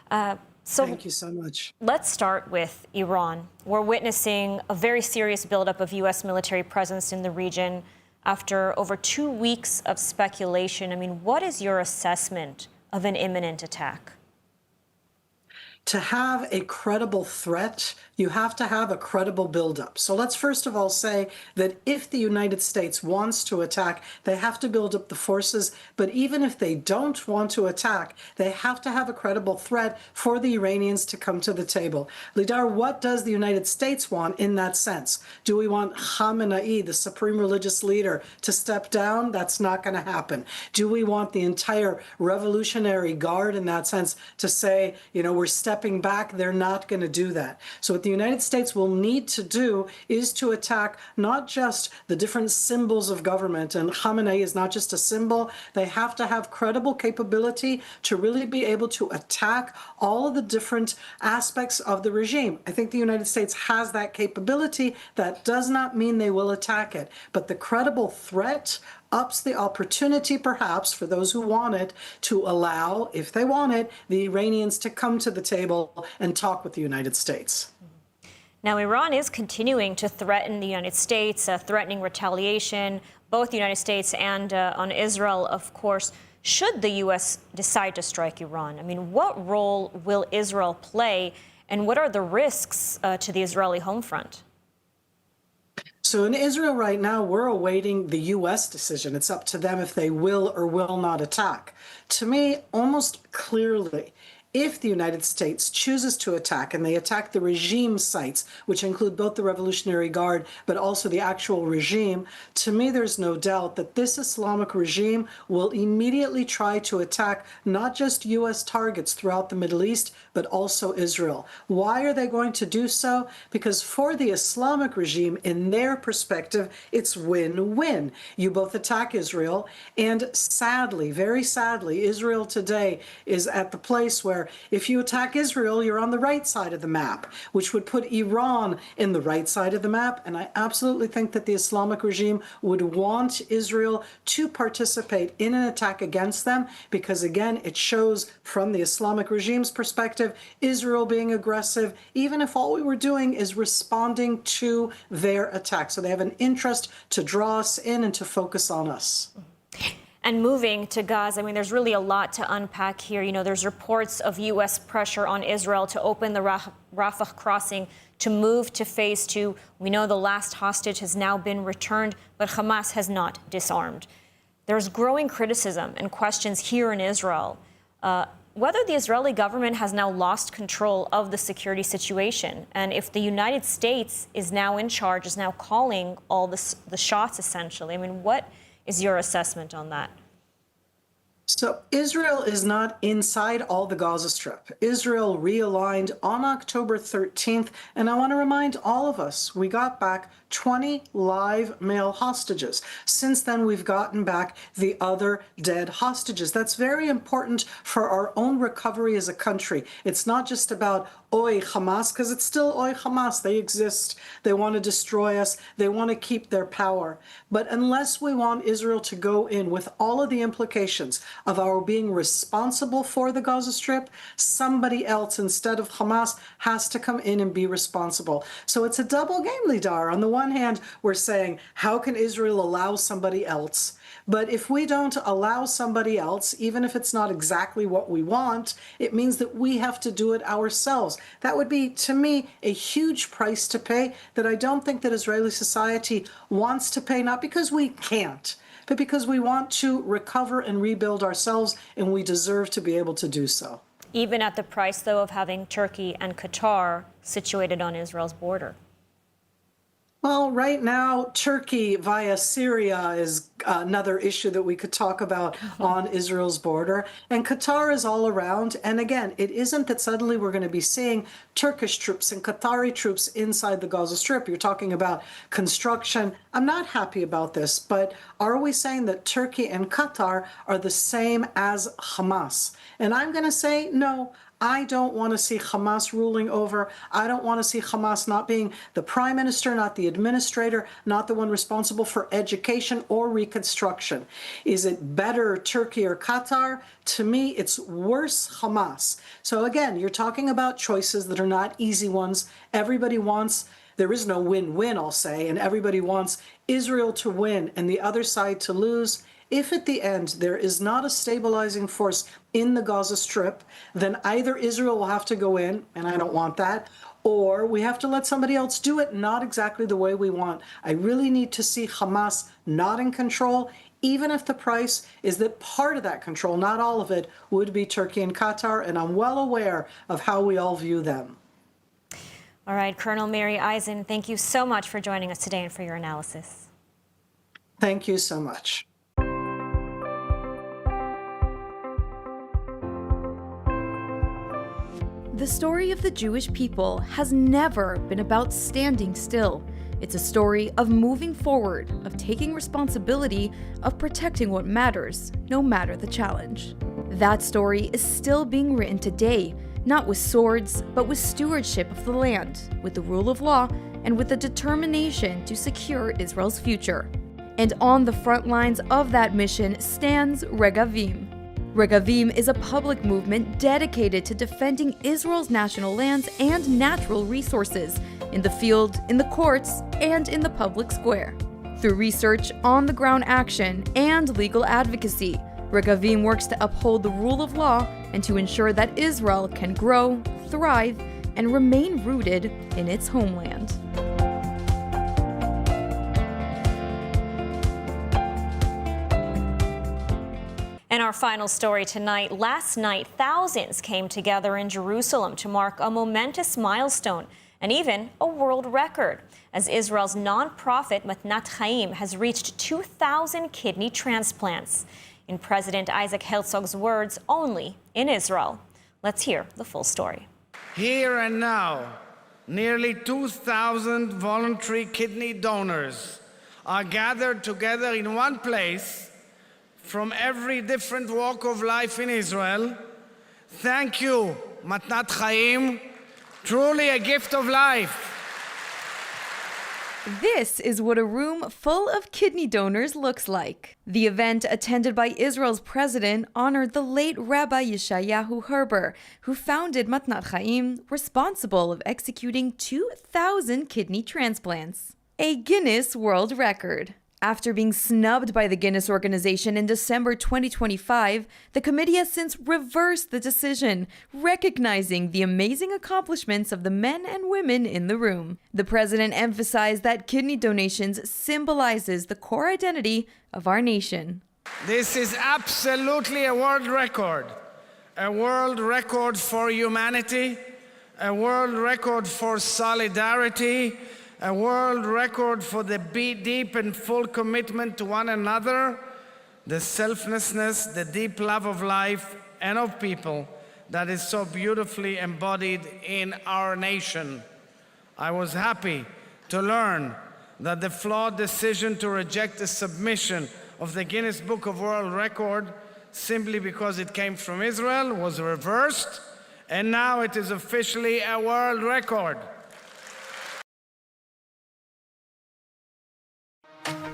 Thank you so much. Let's start with Iran. We're witnessing a very serious buildup of U.S. military presence in the region after over 2 weeks of speculation. I mean, what is your assessment of an imminent attack? To have a credible threat, you have to have a credible buildup. So let's first of all say that if the United States wants to attack, they have to build up the forces. But even if they don't want to attack, they have to have a credible threat for the Iranians to come to the table. Lidar, what does the United States want in that sense? Do we want Khamenei, the supreme religious leader, to step down? That's not going to happen. Do we want the entire Revolutionary Guard in that sense to say, you know, we're stepping back? They're not going to do that. So what the United States will need to do is to attack not just the different symbols of government, and Khamenei is not just a symbol. They have to have credible capability to really be able to attack all of the different aspects of the regime. I think the United States has that capability. That does not mean they will attack it, but the credible threat ups the opportunity, perhaps, for those who want it, to allow, if they want it, the Iranians to come to the table and talk with the United States. Now, Iran is continuing to threaten the United States, threatening retaliation, both the United States and on Israel, of course. Should the U.S. decide to strike Iran, I mean, what role will Israel play, and what are the risks to the Israeli home front? So in Israel right now, we're awaiting the U.S. decision. It's up to them if they will or will not attack. To me, almost clearly, if the United States chooses to attack, and they attack the regime sites, which include both the Revolutionary Guard, but also the actual regime, to me, there's no doubt that this Islamic regime will immediately try to attack not just U.S. targets throughout the Middle East, but also Israel. Why are they going to do so? Because for the Islamic regime, in their perspective, it's win-win. You both attack Israel, and sadly, very sadly, Israel today is at the place where if you attack Israel, you're on the right side of the map, which would put Iran in the right side of the map. And I absolutely think that the Islamic regime would want Israel to participate in an attack against them, because, again, it shows from the Islamic regime's perspective, Israel being aggressive, even if all we were doing is responding to their attack. So they have an interest to draw us in and to focus on us. And moving to Gaza, I mean, there's really a lot to unpack here. You know, there's reports of U.S. pressure on Israel to open the Rafah crossing, to move to phase 2. We know the last hostage has now been returned, but Hamas has not disarmed. There's growing criticism and questions here in Israel whether the Israeli government has now lost control of the security situation, and if the United States is now in charge, is now calling all the shots, essentially. I mean, what is your assessment on that? So Israel is not inside all the Gaza Strip. Israel realigned on October 13th, and I want to remind all of us, we got back 20 live male hostages. Since then, we've gotten back the other dead hostages. That's very important for our own recovery as a country. It's not just about Oy Hamas, because it's still Oy Hamas. They exist. They want to destroy us. They want to keep their power. But unless we want Israel to go in with all of the implications of our being responsible for the Gaza Strip, somebody else instead of Hamas has to come in and be responsible. So it's a double game, Lidar. On the one hand, we're saying, how can Israel allow somebody else? But if we don't allow somebody else, even if it's not exactly what we want, it means that we have to do it ourselves. That would be, to me, a huge price to pay that I don't think that Israeli society wants to pay, not because we can't, but because we want to recover and rebuild ourselves, and we deserve to be able to do so. Even at the price, though, of having Turkey and Qatar situated on Israel's border. Well, right now, Turkey via Syria is another issue that we could talk about on Israel's border. And Qatar is all around. And again, it isn't that suddenly we're going to be seeing Turkish troops and Qatari troops inside the Gaza Strip. You're talking about construction. I'm not happy about this, but are we saying that Turkey and Qatar are the same as Hamas? And I'm going to say no. I don't want to see Hamas ruling over. I don't want to see Hamas not being the prime minister, not the administrator, not the one responsible for education or reconstruction. Is it better Turkey or Qatar? To me, it's worse Hamas. So again, you're talking about choices that are not easy ones. Everybody wants, there is no win-win, I'll say, and everybody wants Israel to win and the other side to lose. If at the end there is not a stabilizing force in the Gaza Strip, then either Israel will have to go in, and I don't want that, or we have to let somebody else do it, not exactly the way we want. I really need to see Hamas not in control, even if the price is that part of that control, not all of it, would be Turkey and Qatar, and I'm well aware of how we all view them. All right, Colonel Mary Eisen, thank you so much for joining us today and for your analysis. Thank you so much. The story of the Jewish people has never been about standing still. It's a story of moving forward, of taking responsibility, of protecting what matters, no matter the challenge. That story is still being written today, not with swords, but with stewardship of the land, with the rule of law, and with the determination to secure Israel's future. And on the front lines of that mission stands Regavim. Regavim is a public movement dedicated to defending Israel's national lands and natural resources in the field, in the courts, and in the public square. Through research, on-the-ground action, and legal advocacy, Regavim works to uphold the rule of law and to ensure that Israel can grow, thrive, and remain rooted in its homeland. And our final story tonight. Last night, thousands came together in Jerusalem to mark a momentous milestone and even a world record, as Israel's nonprofit Matnat Chaim has reached 2,000 kidney transplants. In President Isaac Herzog's words, only in Israel. Let's hear the full story. Here and now, nearly 2,000 voluntary kidney donors are gathered together in one place from every different walk of life in Israel. Thank you, Matnat Chaim, truly a gift of life. This is what a room full of kidney donors looks like. The event, attended by Israel's president, honored the late Rabbi Yeshayahu Herber, who founded Matnat Chaim, responsible of executing 2,000 kidney transplants. A Guinness World Record. After being snubbed by the Guinness organization in December 2025, the committee has since reversed the decision, recognizing the amazing accomplishments of the men and women in the room. The president emphasized that kidney donations symbolizes the core identity of our nation. This is absolutely a world record for humanity, a world record for solidarity, a world record for the deep and full commitment to one another. the selflessness, the deep love of life and of people that is so beautifully embodied in our nation. I was happy to learn that the flawed decision to reject the submission of the Guinness Book of World Record simply because it came from Israel was reversed, and now it is officially a world record.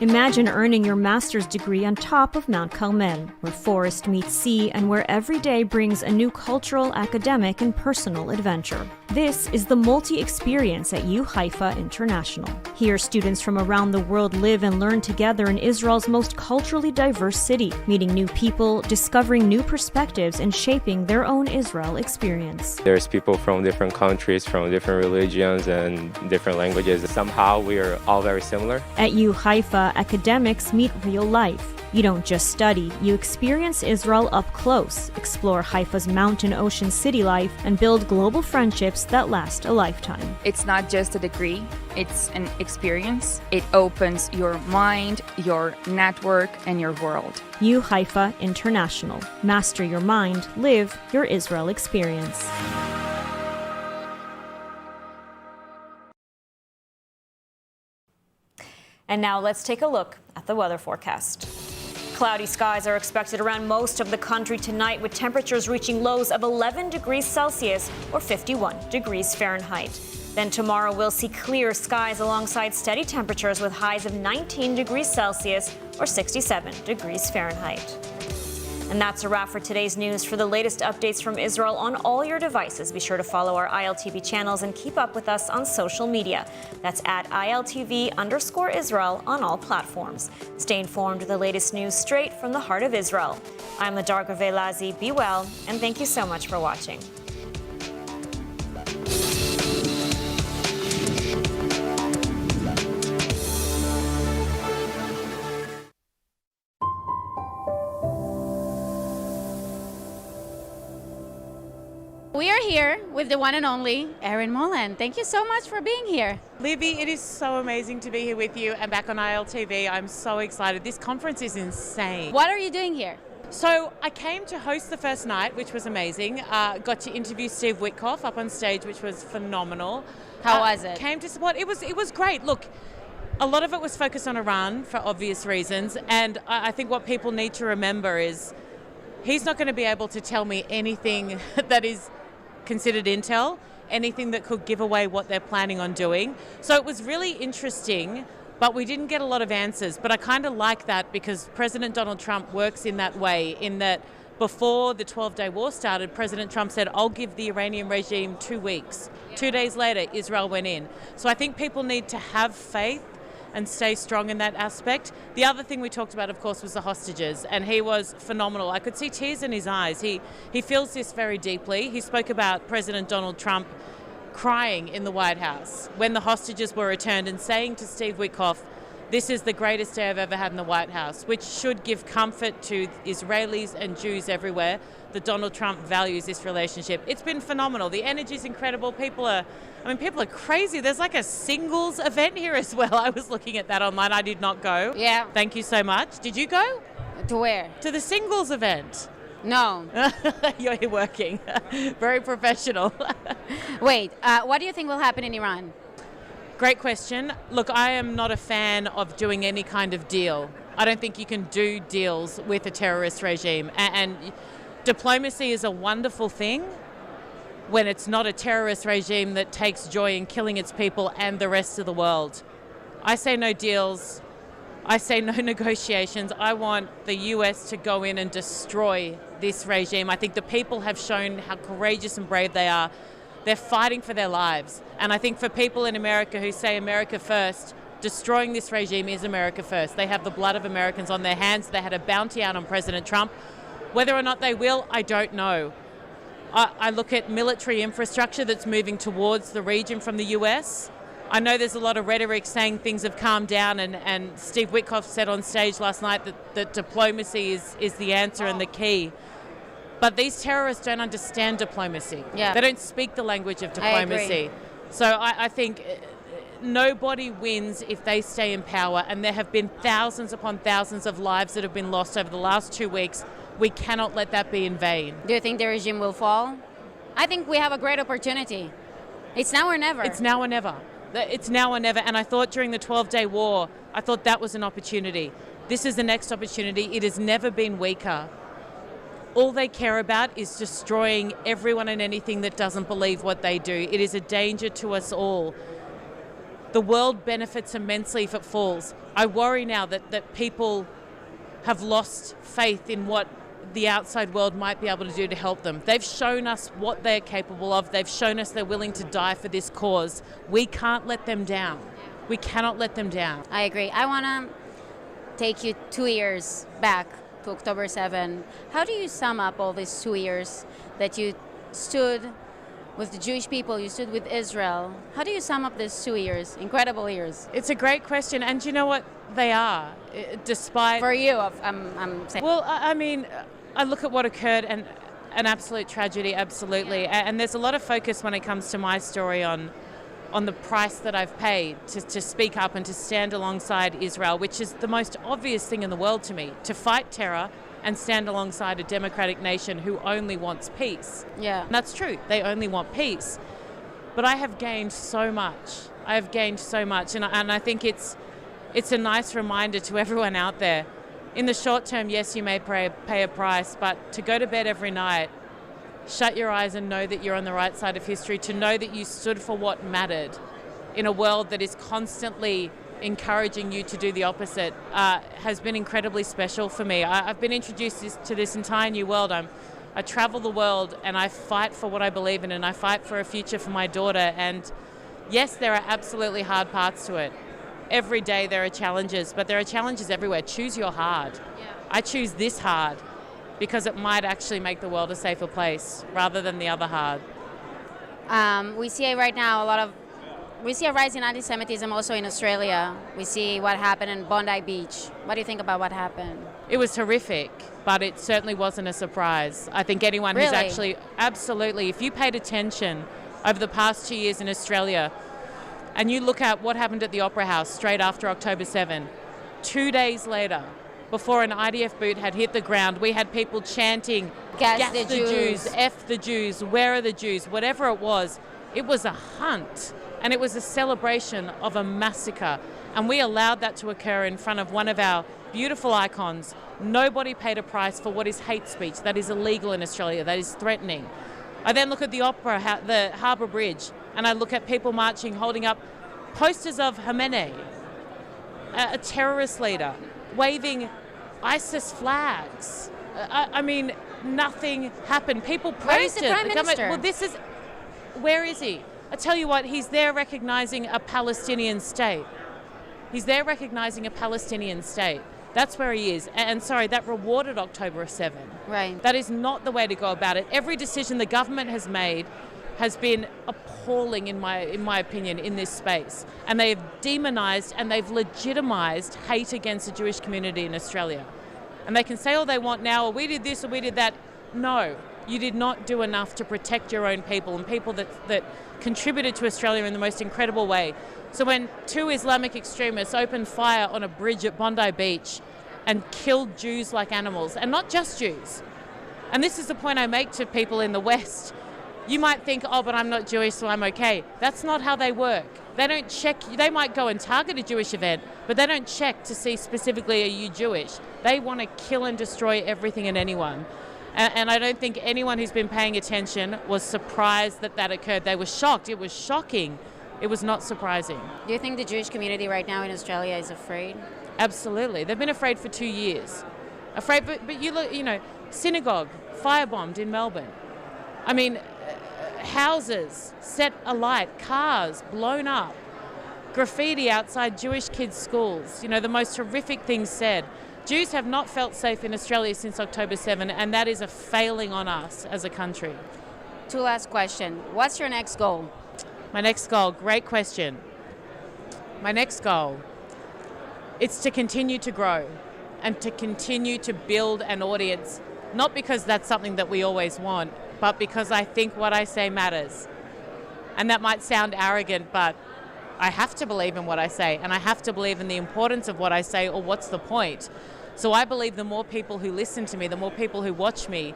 Imagine earning your master's degree on top of Mount Carmel, where forest meets sea and where every day brings a new cultural, academic, and personal adventure. This is the multi-experience at U Haifa International. Here, students from around the world live and learn together in Israel's most culturally diverse city, meeting new people, discovering new perspectives, and shaping their own Israel experience. There's people from different countries, from different religions and different languages. Somehow we are all very similar. At U Haifa, academics meet real life. You don't just study, you experience Israel up close, explore Haifa's mountain ocean city life, and build global friendships that last a lifetime. It's not just a degree, it's an experience. It opens your mind, your network, and your world. U Haifa International. Master your mind, live your Israel experience. And now let's take a look at the weather forecast. Cloudy skies are expected around most of the country tonight, with temperatures reaching lows of 11 degrees Celsius or 51 degrees Fahrenheit. Then tomorrow we'll see clear skies alongside steady temperatures with highs of 19 degrees Celsius or 67 degrees Fahrenheit. And that's a wrap for today's news. For the latest updates from Israel on all your devices, be sure to follow our ILTV channels and keep up with us on social media. That's at ILTV_Israel on all platforms. Stay informed with the latest news straight from the heart of Israel. I'm Ladar Gavelazi. Be well, and thank you so much for watching. We are here with the one and only Erin Molan. Thank you so much for being here. Libby, it is so amazing to be here with you and back on ILTV. I'm so excited. This conference is insane. What are you doing here? So I came to host the first night, which was amazing. Got to interview Steve Witkoff up on stage, which was phenomenal. How was it? Came to support. It was great. Look, a lot of it was focused on Iran for obvious reasons, and I think what people need to remember is he's not going to be able to tell me anything that is considered intel, anything that could give away what they're planning on doing. So it was really interesting, but we didn't get a lot of answers. But I kind of like that because President Donald Trump works in that way, in that before the 12-day war started, President Trump said, I'll give the Iranian regime 2 weeks. 2 days later, Israel went in. So I think people need to have faith and stay strong in that aspect. The other thing we talked about, of course, was the hostages, and he was phenomenal. I could see tears in his eyes. He feels this very deeply. He spoke about President Donald Trump crying in the White House when the hostages were returned and saying to Steve Witkoff, this is the greatest day I've ever had in the White House, which should give comfort to Israelis and Jews everywhere that Donald Trump values this relationship. It's been phenomenal. The energy is incredible. People are crazy. There's like a singles event here as well. I was looking at that online. I did not go. Yeah. Thank you so much. Did you go? To where? To the singles event. No. You're here working. Very professional. Wait, what do you think will happen in Iran? Great question. Look, I am not a fan of doing any kind of deal. I don't think you can do deals with a terrorist regime. And diplomacy is a wonderful thing when it's not a terrorist regime that takes joy in killing its people and the rest of the world. I say no deals. I say no negotiations. I want the US to go in and destroy this regime. I think the people have shown how courageous and brave they are. They're fighting for their lives. And I think for people in America who say America first, destroying this regime is America first. They have the blood of Americans on their hands. They had a bounty out on President Trump. Whether or not they will, I don't know. I look at military infrastructure that's moving towards the region from the US. I know there's a lot of rhetoric saying things have calmed down, and Steve Witkoff said on stage last night that diplomacy is the answer and the key. But these terrorists don't understand diplomacy. Yeah. They don't speak the language of diplomacy. I agree. So I think nobody wins if they stay in power, and there have been thousands upon thousands of lives that have been lost over the last 2 weeks. We cannot let that be in vain. Do you think the regime will fall? I think we have a great opportunity. It's now or never. It's now or never. It's now or never. And I thought during the 12-day war, I thought that was an opportunity. This is the next opportunity. It has never been weaker. All they care about is destroying everyone and anything that doesn't believe what they do. It is a danger to us all. The world benefits immensely if it falls. I worry now that people have lost faith in what the outside world might be able to do to help them. They've shown us what they're capable of. They've shown us they're willing to die for this cause. We can't let them down. We cannot let them down. I agree. I want to take you 2 years back to October 7. How do you sum up all these 2 years that you stood with the Jewish people, you stood with Israel? How do you sum up these 2 years? Incredible years. It's a great question, and you know what? They are, despite... For you, I'm saying. Well, I mean, I look at what occurred, and an absolute tragedy, absolutely. Yeah. And there's a lot of focus when it comes to my story on the price that I've paid to speak up and to stand alongside Israel, which is the most obvious thing in the world to me, to fight terror and stand alongside a democratic nation who only wants peace. Yeah. And that's true. They only want peace. But I have gained so much. I have gained so much. And I think it's a nice reminder to everyone out there. In the short term, yes, you may pay a price, but to go to bed every night, shut your eyes and know that you're on the right side of history, to know that you stood for what mattered in a world that is constantly encouraging you to do the opposite, has been incredibly special for me. I've been introduced to this entire new world. I travel the world and I fight for what I believe in, and I fight for a future for my daughter. And yes, there are absolutely hard parts to it. Every day there are challenges, but there are challenges everywhere. Choose your hard. Yeah. I choose this hard because it might actually make the world a safer place rather than the other hard. We see right now we see a rise in anti-Semitism also in Australia. We see what happened in Bondi Beach. What do you think about what happened? It was horrific, but it certainly wasn't a surprise. I think anyone who's actually, absolutely, if you paid attention over the past 2 years in Australia, and you look at what happened at the Opera House straight after October 7, 2 days later, before an IDF boot had hit the ground, we had people chanting, "Gas the Jews, F the Jews, where are the Jews?" Whatever it was a hunt, and it was a celebration of a massacre. And we allowed that to occur in front of one of our beautiful icons. Nobody paid a price for what is hate speech. That is illegal in Australia. That is threatening. I then look at the Opera, the Harbour Bridge, and I look at people marching, holding up posters of Khamenei, a terrorist leader, waving ISIS flags. I mean, nothing happened. People praised it. Where is the Prime Minister? Where is he? I tell you what, he's there recognizing a Palestinian state. He's there recognizing a Palestinian state. That's where he is. And sorry, that rewarded October 7. Right. That is not the way to go about it. Every decision the government has made has been appalling, in my opinion, in this space. And they've demonized and they've legitimized hate against the Jewish community in Australia. And they can say all they want now, or we did this or we did that. No, you did not do enough to protect your own people and people that contributed to Australia in the most incredible way. So when 2 Islamic extremists opened fire on a bridge at Bondi Beach and killed Jews like animals, and not just Jews, and this is the point I make to people in the West, you might think, oh, but I'm not Jewish, so I'm okay. That's not how they work. They don't check. They might go and target a Jewish event, but they don't check to see specifically, are you Jewish? They want to kill and destroy everything and anyone. And I don't think anyone who's been paying attention was surprised that occurred. They were shocked. It was shocking. It was not surprising. Do you think the Jewish community right now in Australia is afraid? Absolutely. They've been afraid for 2 years. Afraid, but you look, synagogue firebombed in Melbourne. I mean, houses set alight, cars blown up, graffiti outside Jewish kids' schools, the most horrific things said. Jews have not felt safe in Australia since October 7, and that is a failing on us as a country. 2 last question. What's your next goal? My next goal, great question. My next goal, it's to continue to grow and to continue to build an audience, not because that's something that we always want, but because I think what I say matters. And that might sound arrogant, but I have to believe in what I say, and I have to believe in the importance of what I say, or what's the point? So I believe the more people who listen to me, the more people who watch me,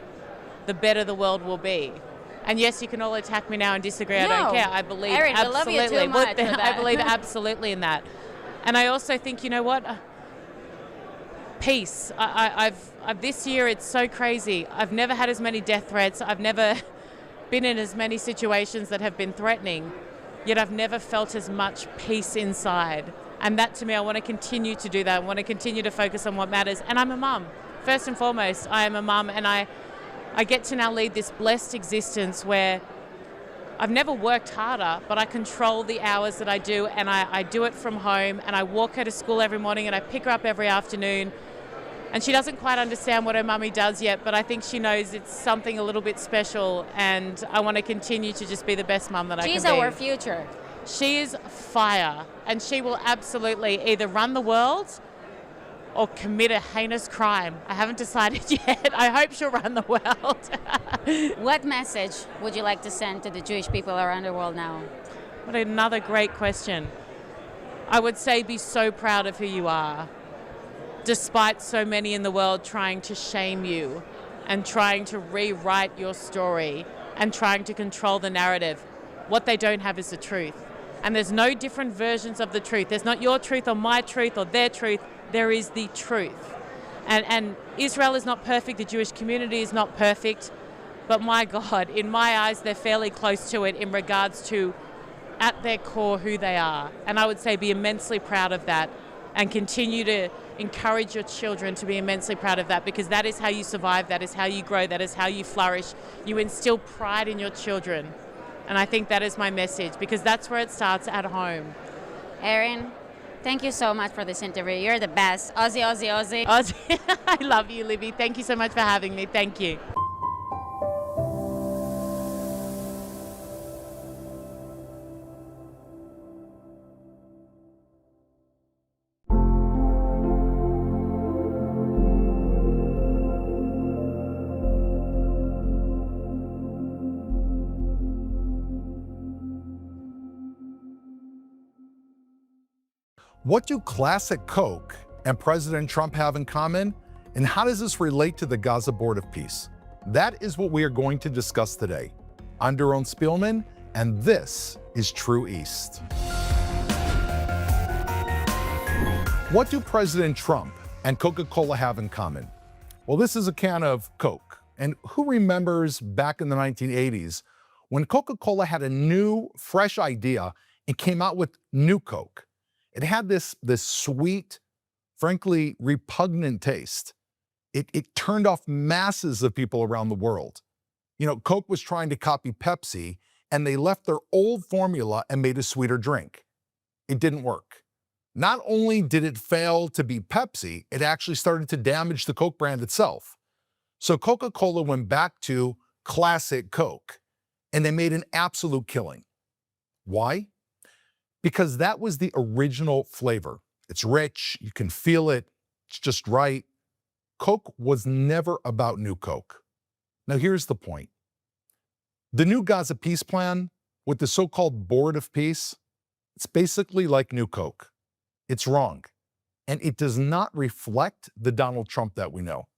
the better the world will be. And yes, you can all attack me now and disagree. I don't care. I believe Erin, absolutely. We love you too much for that. I believe absolutely in that. And I also think, you know what? Peace. I've this year it's so crazy. I've never had as many death threats. I've never been in as many situations that have been threatening. Yet I've never felt as much peace inside. And that, to me, I want to continue to do that. I want to continue to focus on what matters. And I'm a mum. First and foremost, I am a mum, and I get to now lead this blessed existence where I've never worked harder, but I control the hours that I do, and I do it from home, and I walk her to school every morning, and I pick her up every afternoon. And she doesn't quite understand what her mummy does yet, but I think she knows it's something a little bit special, and I want to continue to just be the best mum that I can be. She's our future. She is fire, and she will absolutely either run the world or commit a heinous crime. I haven't decided yet. I hope she'll run the world. What message would you like to send to the Jewish people around the world now? What another great question. I would say be so proud of who you are, despite so many in the world trying to shame you and trying to rewrite your story and trying to control the narrative. What they don't have is the truth. And there's no different versions of the truth. There's not your truth or my truth or their truth. There is the truth. And Israel is not perfect. The Jewish community is not perfect. But my God, in my eyes, they're fairly close to it in regards to, at their core, who they are. And I would say be immensely proud of that and continue to encourage your children to be immensely proud of that, because that is how you survive, that is how you grow, that is how you flourish. You instill pride in your children. And I think that is my message, because that's where it starts, at home. Erin, thank you so much for this interview. You're the best. Aussie, Aussie, Aussie. Aussie. I love you, Libby. Thank you so much for having me. Thank you. What do Classic Coke and President Trump have in common? And how does this relate to the Gaza Board of Peace? That is what we are going to discuss today. I'm Daron Spielman, and this is True East. What do President Trump and Coca-Cola have in common? Well, this is a can of Coke. And who remembers back in the 1980s when Coca-Cola had a new, fresh idea and came out with New Coke? It had this sweet, frankly, repugnant taste. It turned off masses of people around the world. You know, Coke was trying to copy Pepsi, and they left their old formula and made a sweeter drink. It didn't work. Not only did it fail to beat Pepsi, it actually started to damage the Coke brand itself. So Coca-Cola went back to Classic Coke, and they made an absolute killing. Why? Because that was the original flavor. It's rich, you can feel it, it's just right. Coke was never about New Coke. Now here's the point. The new Gaza peace plan with the so-called Board of Peace, it's basically like New Coke. It's wrong, and it does not reflect the Donald Trump that we know.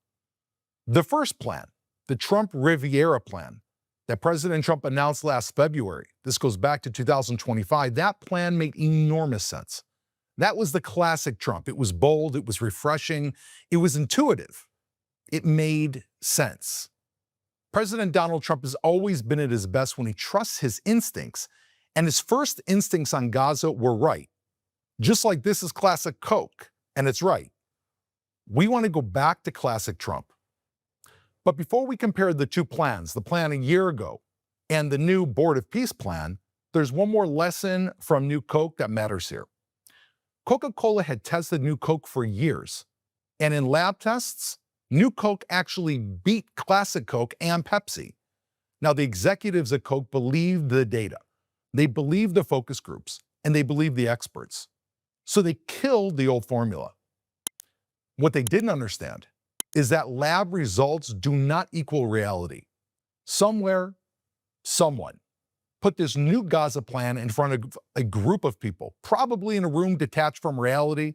The first plan, the Trump Riviera plan, that President Trump announced last February, this goes back to 2025, that plan made enormous sense. That was the classic Trump. It was bold, it was refreshing, it was intuitive. It made sense. President Donald Trump has always been at his best when he trusts his instincts, and his first instincts on Gaza were right. Just like this is classic Coke, and it's right. We want to go back to classic Trump. But before we compare the two plans, the plan a year ago and the new Board of Peace plan, there's one more lesson from New Coke that matters here. Coca-Cola had tested New Coke for years, and in lab tests, New Coke actually beat Classic Coke and Pepsi. Now, the executives at Coke believed the data, they believed the focus groups, and they believed the experts. So they killed the old formula. What they didn't understand is that lab results do not equal reality. Somewhere, someone put this new Gaza plan in front of a group of people, probably in a room detached from reality,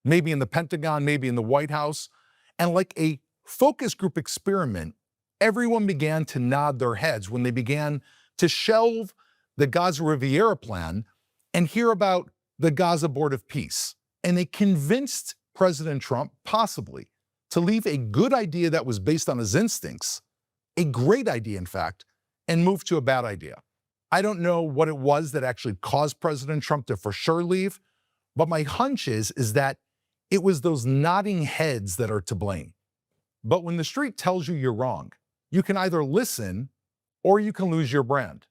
maybe in the Pentagon, maybe in the White House, and like a focus group experiment, everyone began to nod their heads when they began to shelve the Gaza Riviera plan and hear about the Gaza Board of Peace. And they convinced President Trump, possibly, to leave a good idea that was based on his instincts, a great idea, in fact, and move to a bad idea. I don't know what it was that actually caused President Trump to for sure leave, but my hunch is that it was those nodding heads that are to blame. But when the street tells you you're wrong, you can either listen or you can lose your brand.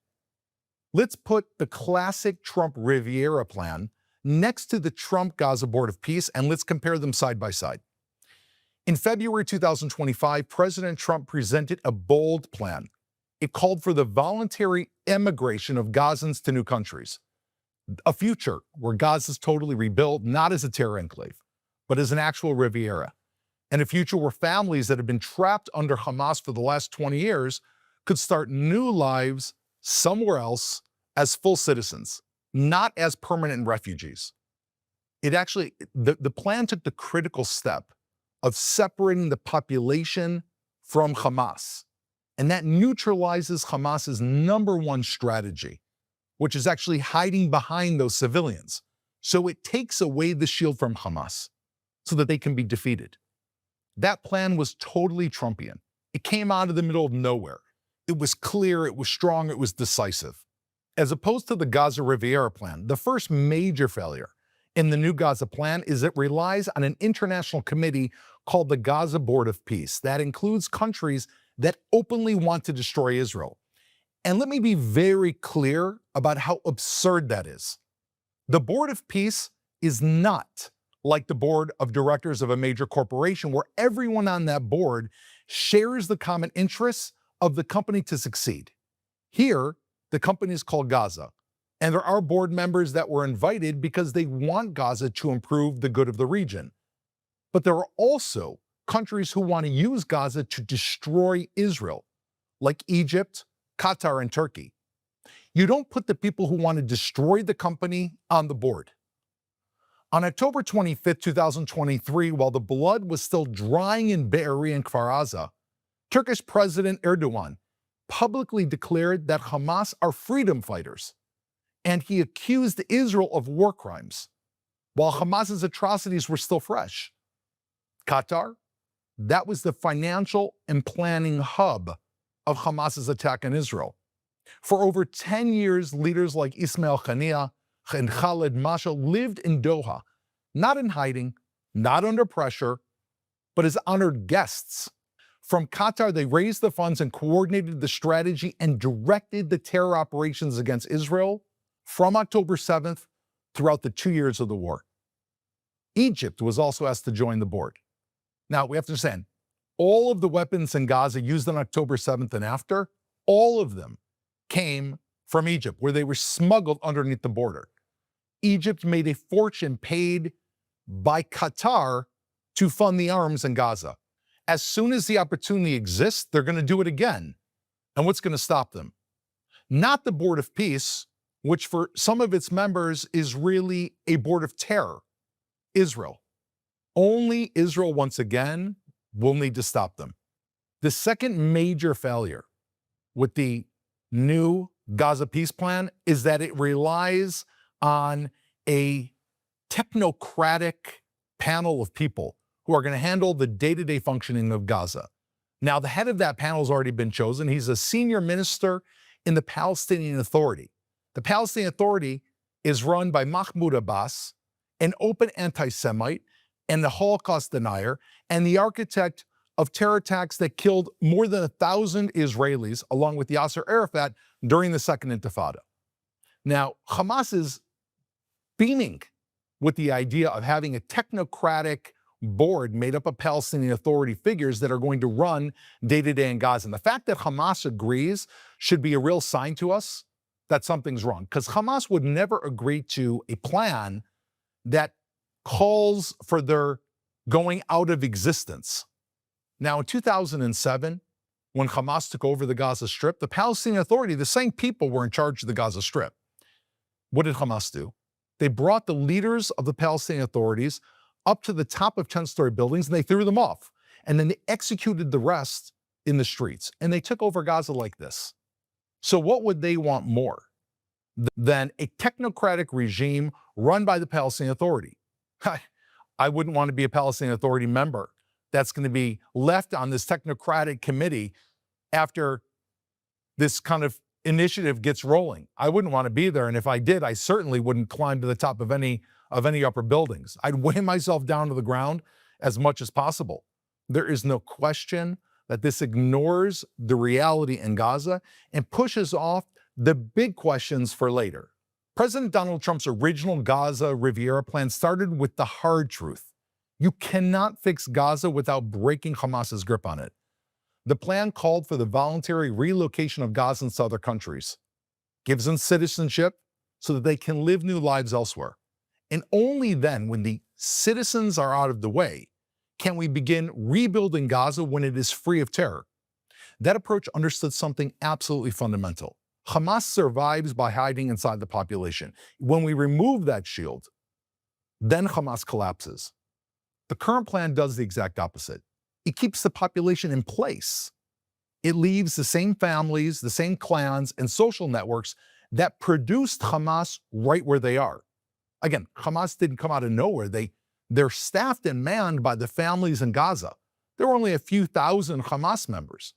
Let's put the classic Trump Riviera plan next to the Trump Gaza Board of Peace, and let's compare them side by side. In February 2025, President Trump presented a bold plan. It called for the voluntary emigration of Gazans to new countries, a future where Gaza is totally rebuilt, not as a terror enclave, but as an actual Riviera, and a future where families that have been trapped under Hamas for the last 20 years could start new lives somewhere else as full citizens, not as permanent refugees. The plan took the critical step of separating the population from Hamas. And that neutralizes Hamas's #1 strategy, which is actually hiding behind those civilians. So it takes away the shield from Hamas so that they can be defeated. That plan was totally Trumpian. It came out of the middle of nowhere. It was clear, it was strong, it was decisive. As opposed to the Gaza Riviera plan, the first major failure in the new Gaza plan is it relies on an international committee called the Gaza Board of Peace that includes countries that openly want to destroy Israel. And let me be very clear about how absurd that is. The Board of Peace is not like the board of directors of a major corporation where everyone on that board shares the common interests of the company to succeed. Here, the company is called Gaza, and there are board members that were invited because they want Gaza to improve the good of the region. But there are also countries who want to use Gaza to destroy Israel, like Egypt, Qatar, and Turkey. You don't put the people who want to destroy the company on the board. On October 25, 2023, while the blood was still drying in Be'eri and Kfar Aza, Turkish President Erdogan publicly declared that Hamas are freedom fighters, and he accused Israel of war crimes, while Hamas's atrocities were still fresh. Qatar, that was the financial and planning hub of Hamas's attack on Israel. For over 10 years, leaders like Ismail Haniyeh and Khaled Masha lived in Doha, not in hiding, not under pressure, but as honored guests. From Qatar, they raised the funds and coordinated the strategy and directed the terror operations against Israel from October 7th throughout the 2 years of the war. Egypt was also asked to join the board. Now, we have to understand, all of the weapons in Gaza used on October 7th and after, all of them came from Egypt, where they were smuggled underneath the border. Egypt made a fortune paid by Qatar to fund the arms in Gaza. As soon as the opportunity exists, they're going to do it again. And what's going to stop them? Not the Board of Peace, which for some of its members is really a board of terror. Israel. Only Israel, once again, will need to stop them. The second major failure with the new Gaza peace plan is that it relies on a technocratic panel of people who are going to handle the day-to-day functioning of Gaza. Now, the head of that panel has already been chosen. He's a senior minister in the Palestinian Authority. The Palestinian Authority is run by Mahmoud Abbas, an open anti-Semite and the Holocaust denier, and the architect of terror attacks that killed more than 1,000 Israelis, along with Yasser Arafat, during the Second Intifada. Now, Hamas is beaming with the idea of having a technocratic board made up of Palestinian Authority figures that are going to run day-to-day in Gaza. And the fact that Hamas agrees should be a real sign to us that something's wrong, because Hamas would never agree to a plan that calls for their going out of existence. Now, in 2007, when Hamas took over the Gaza Strip, the Palestinian Authority, the same people were in charge of the Gaza Strip. What did Hamas do? They brought the leaders of the Palestinian authorities up to the top of 10-story buildings and they threw them off. And then they executed the rest in the streets. And they took over Gaza like this. So what would they want more than a technocratic regime run by the Palestinian Authority? I wouldn't want to be a Palestinian Authority member that's going to be left on this technocratic committee after this kind of initiative gets rolling. I wouldn't want to be there, and if I did, I certainly wouldn't climb to the top of any upper buildings. I'd weigh myself down to the ground as much as possible. There is no question that this ignores the reality in Gaza and pushes off the big questions for later. President Donald Trump's original Gaza Riviera plan started with the hard truth. You cannot fix Gaza without breaking Hamas's grip on it. The plan called for the voluntary relocation of Gazans to other countries, gives them citizenship so that they can live new lives elsewhere. And only then, when the citizens are out of the way, can we begin rebuilding Gaza when it is free of terror. That approach understood something absolutely fundamental. Hamas survives by hiding inside the population. When we remove that shield, then Hamas collapses. The current plan does the exact opposite. It keeps the population in place. It leaves the same families, the same clans, and social networks that produced Hamas right where they are. Again, Hamas didn't come out of nowhere. They're staffed and manned by the families in Gaza. There were only a few thousand Hamas members.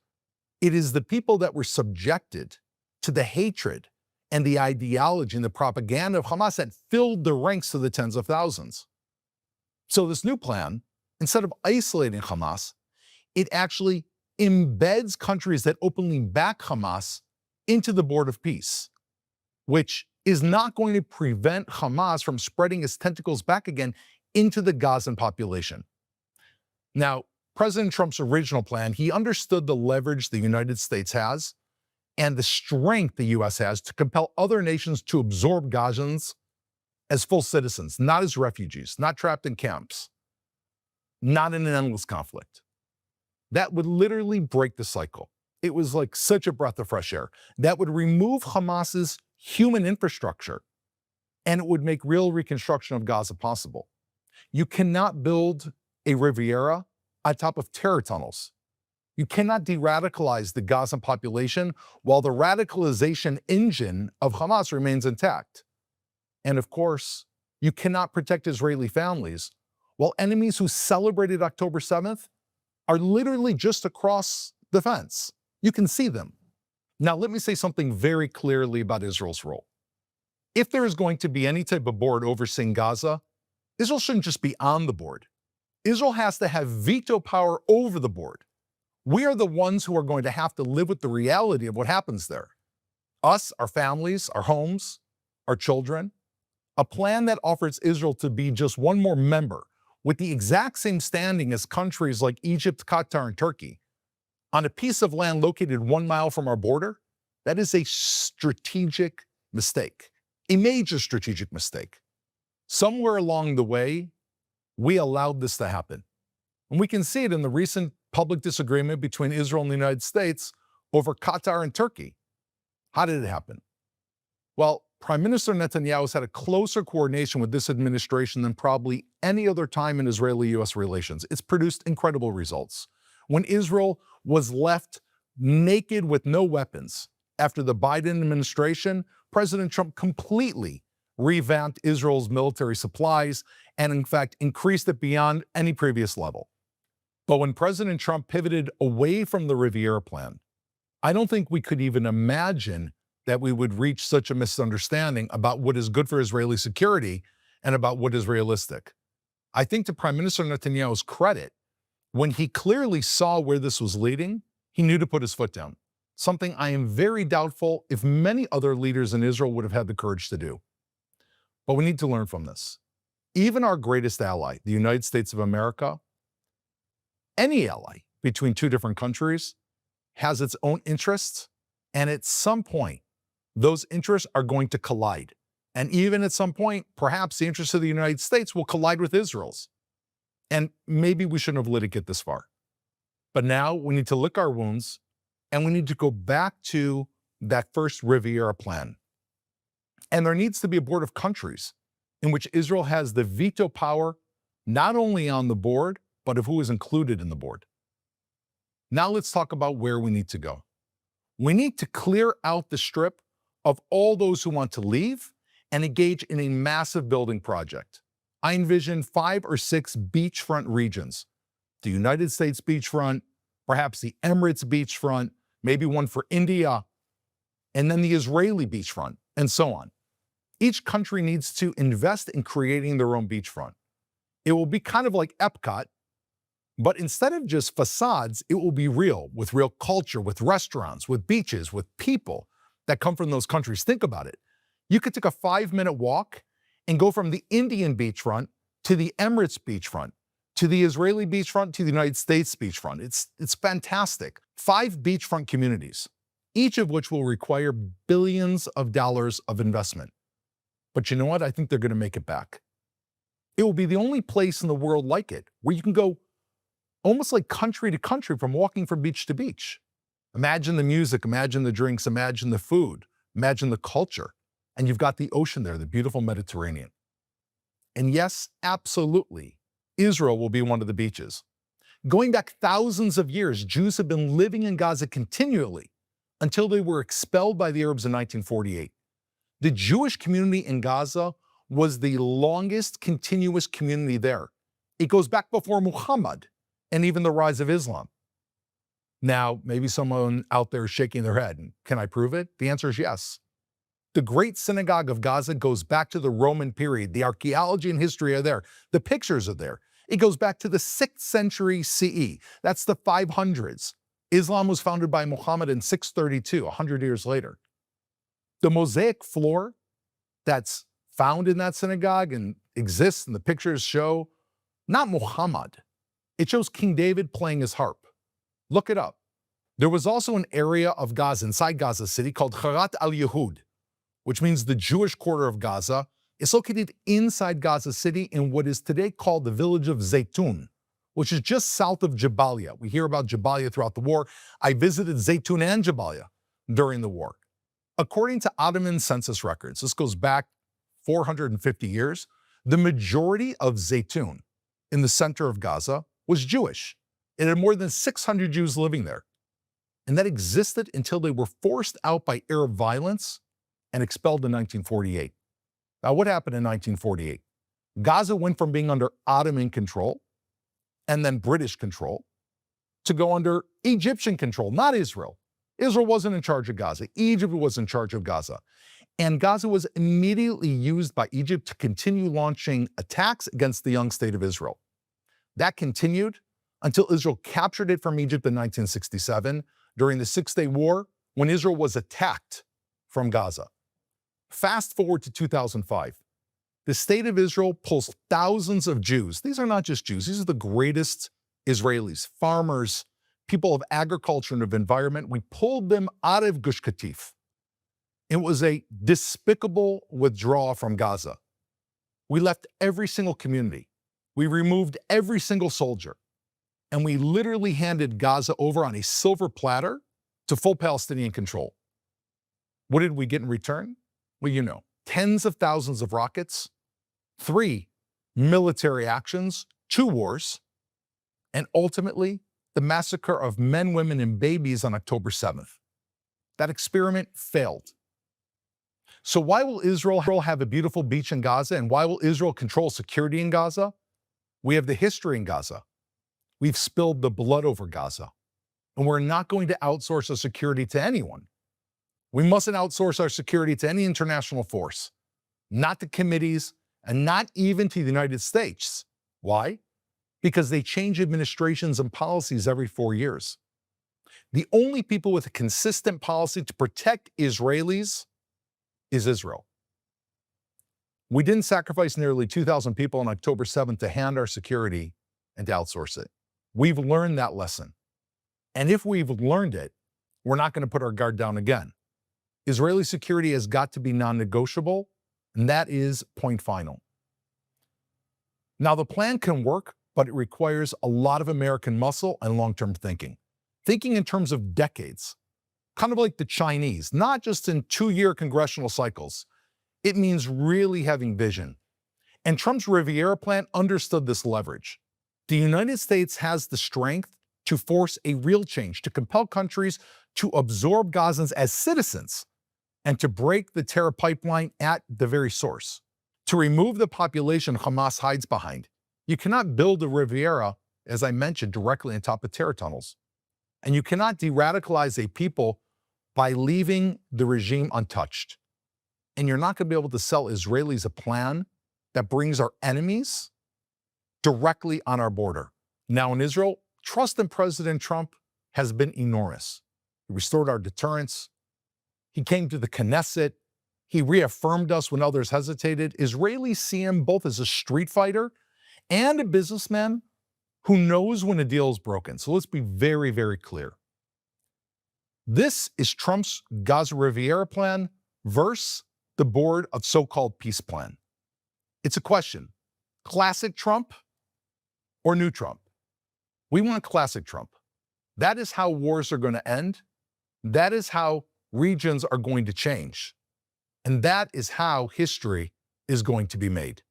It is the people that were subjected to the hatred and the ideology and the propaganda of Hamas that filled the ranks to the tens of thousands. So this new plan, instead of isolating Hamas, it actually embeds countries that openly back Hamas into the board of peace, which is not going to prevent Hamas from spreading its tentacles back again into the Gazan population. Now, President Trump's original plan, he understood the leverage the United States has and the strength the U.S. has to compel other nations to absorb Gazans as full citizens, not as refugees, not trapped in camps, not in an endless conflict. That would literally break the cycle. It was like such a breath of fresh air. That would remove Hamas's human infrastructure, and it would make real reconstruction of Gaza possible. You cannot build a Riviera on top of terror tunnels. You cannot de-radicalize the Gazan population while the radicalization engine of Hamas remains intact. And of course, you cannot protect Israeli families while enemies who celebrated October 7th are literally just across the fence. You can see them. Now, let me say something very clearly about Israel's role. If there is going to be any type of board overseeing Gaza, Israel shouldn't just be on the board. Israel has to have veto power over the board. We are the ones who are going to have to live with the reality of what happens there. Us, our families, our homes, our children. A plan that offers Israel to be just one more member with the exact same standing as countries like Egypt, Qatar, and Turkey on a piece of land located 1 mile from our border, that is a strategic mistake, a major strategic mistake. Somewhere along the way, we allowed this to happen. And we can see it in the recent public disagreement between Israel and the United States over Qatar and Turkey. How did it happen? Well, Prime Minister Netanyahu has had a closer coordination with this administration than probably any other time in Israeli-U.S. relations. It's produced incredible results. When Israel was left naked with no weapons after the Biden administration, President Trump completely revamped Israel's military supplies and, in fact, increased it beyond any previous level. But when President Trump pivoted away from the Riviera plan, I don't think we could even imagine that we would reach such a misunderstanding about what is good for Israeli security and about what is realistic. I think to Prime Minister Netanyahu's credit, when he clearly saw where this was leading, he knew to put his foot down, something I am very doubtful if many other leaders in Israel would have had the courage to do. But we need to learn from this. Even our greatest ally, the United States of America, any ally between two different countries, has its own interests, and at some point, those interests are going to collide. And even at some point, perhaps the interests of the United States will collide with Israel's. And maybe we shouldn't have let it get this far. But now we need to lick our wounds And we need to go back to that first Riviera plan. And there needs to be a board of countries in which Israel has the veto power, not only on the board, but of who is included in the board. Now let's talk about where we need to go. We need to clear out the strip of all those who want to leave and engage in a massive building project. I envision 5 or 6 beachfront regions. The United States beachfront, perhaps the Emirates beachfront, maybe one for India, and then the Israeli beachfront, and so on. Each country needs to invest in creating their own beachfront. It will be kind of like Epcot, but instead of just facades, it will be real, with real culture, with restaurants, with beaches, with people that come from those countries. Think about it. You could take a 5-minute walk and go from the Indian beachfront to the Emirates beachfront, to the Israeli beachfront, to the United States beachfront. It's fantastic. 5 beachfront communities, each of which will require billions of dollars of investment. But you know what? I think they're going to make it back. It will be the only place in the world like it, where you can go almost like country to country, from walking from beach to beach. Imagine the music, imagine the drinks, imagine the food, imagine the culture. And you've got the ocean there, the beautiful Mediterranean. And yes, absolutely, Israel will be one of the beaches. Going back thousands of years, Jews have been living in Gaza continually until they were expelled by the Arabs in 1948. The Jewish community in Gaza was the longest continuous community there. It goes back before Muhammad and even the rise of Islam. Now, maybe someone out there is shaking their head. Can I prove it? The answer is yes. The Great Synagogue of Gaza goes back to the Roman period. The archaeology and history are there. The pictures are there. It goes back to the 6th century CE. That's the 500s. Islam was founded by Muhammad in 632, 100 years later. The mosaic floor that's found in that synagogue and exists, and the pictures show not Muhammad. It shows King David playing his harp. Look it up. There was also an area of Gaza, inside Gaza City, called Harat al-Yehud, which means the Jewish quarter of Gaza. It's located inside Gaza City in what is today called the village of Zaytun, which is just south of Jabalia. We hear about Jabalia throughout the war. I visited Zaytun and Jabalia during the war. According to Ottoman census records, this goes back 450 years, the majority of Zaytun in the center of Gaza was Jewish. It had more than 600 Jews living there. And that existed until they were forced out by Arab violence and expelled in 1948. Now, what happened in 1948? Gaza went from being under Ottoman control and then British control to go under Egyptian control, not Israel. Israel wasn't in charge of Gaza. Egypt was in charge of Gaza. And Gaza was immediately used by Egypt to continue launching attacks against the young state of Israel. That continued until Israel captured it from Egypt in 1967 during the Six-Day War, when Israel was attacked from Gaza. Fast forward to 2005. The state of Israel pulls thousands of Jews. These are not just Jews. These are the greatest Israelis, farmers, people of agriculture and of environment. We pulled them out of Gush Katif. It was a despicable withdrawal from Gaza. We left every single community. We removed every single soldier. And we literally handed Gaza over on a silver platter to full Palestinian control. What did we get in return? Well, you know, tens of thousands of rockets, 3 military actions, 2 wars, and ultimately the massacre of men, women, and babies on October 7th. That experiment failed. So why will Israel have a beautiful beach in Gaza, and why will Israel control security in Gaza? We have the history in Gaza. We've spilled the blood over Gaza, and we're not going to outsource our security to anyone. We mustn't outsource our security to any international force, not to committees, and not even to the United States. Why? Because they change administrations and policies every 4 years. The only people with a consistent policy to protect Israelis is Israel. We didn't sacrifice nearly 2,000 people on October 7th to hand our security and to outsource it. We've learned that lesson. And if we've learned it, we're not going to put our guard down again. Israeli security has got to be non-negotiable, and that is point final. Now, the plan can work, but it requires a lot of American muscle and long-term thinking. Thinking in terms of decades, kind of like the Chinese, not just in 2-year congressional cycles. It means really having vision. And Trump's Riviera plan understood this leverage. The United States has the strength to force a real change, to compel countries to absorb Gazans as citizens and to break the terror pipeline at the very source, to remove the population Hamas hides behind. You cannot build a Riviera, as I mentioned, directly on top of terror tunnels. And you cannot de-radicalize a people by leaving the regime untouched. And you're not going to be able to sell Israelis a plan that brings our enemies directly on our border. Now in Israel, trust in President Trump has been enormous. He restored our deterrence. He came to the Knesset. He reaffirmed us when others hesitated. Israelis see him both as a street fighter and a businessman who knows when a deal is broken. So let's be very, very clear. This is Trump's Gaza Riviera plan versus the board of so-called peace plan. It's a question, classic Trump or new Trump? We want classic Trump. That is how wars are going to end. That is how regions are going to change. And that is how history is going to be made.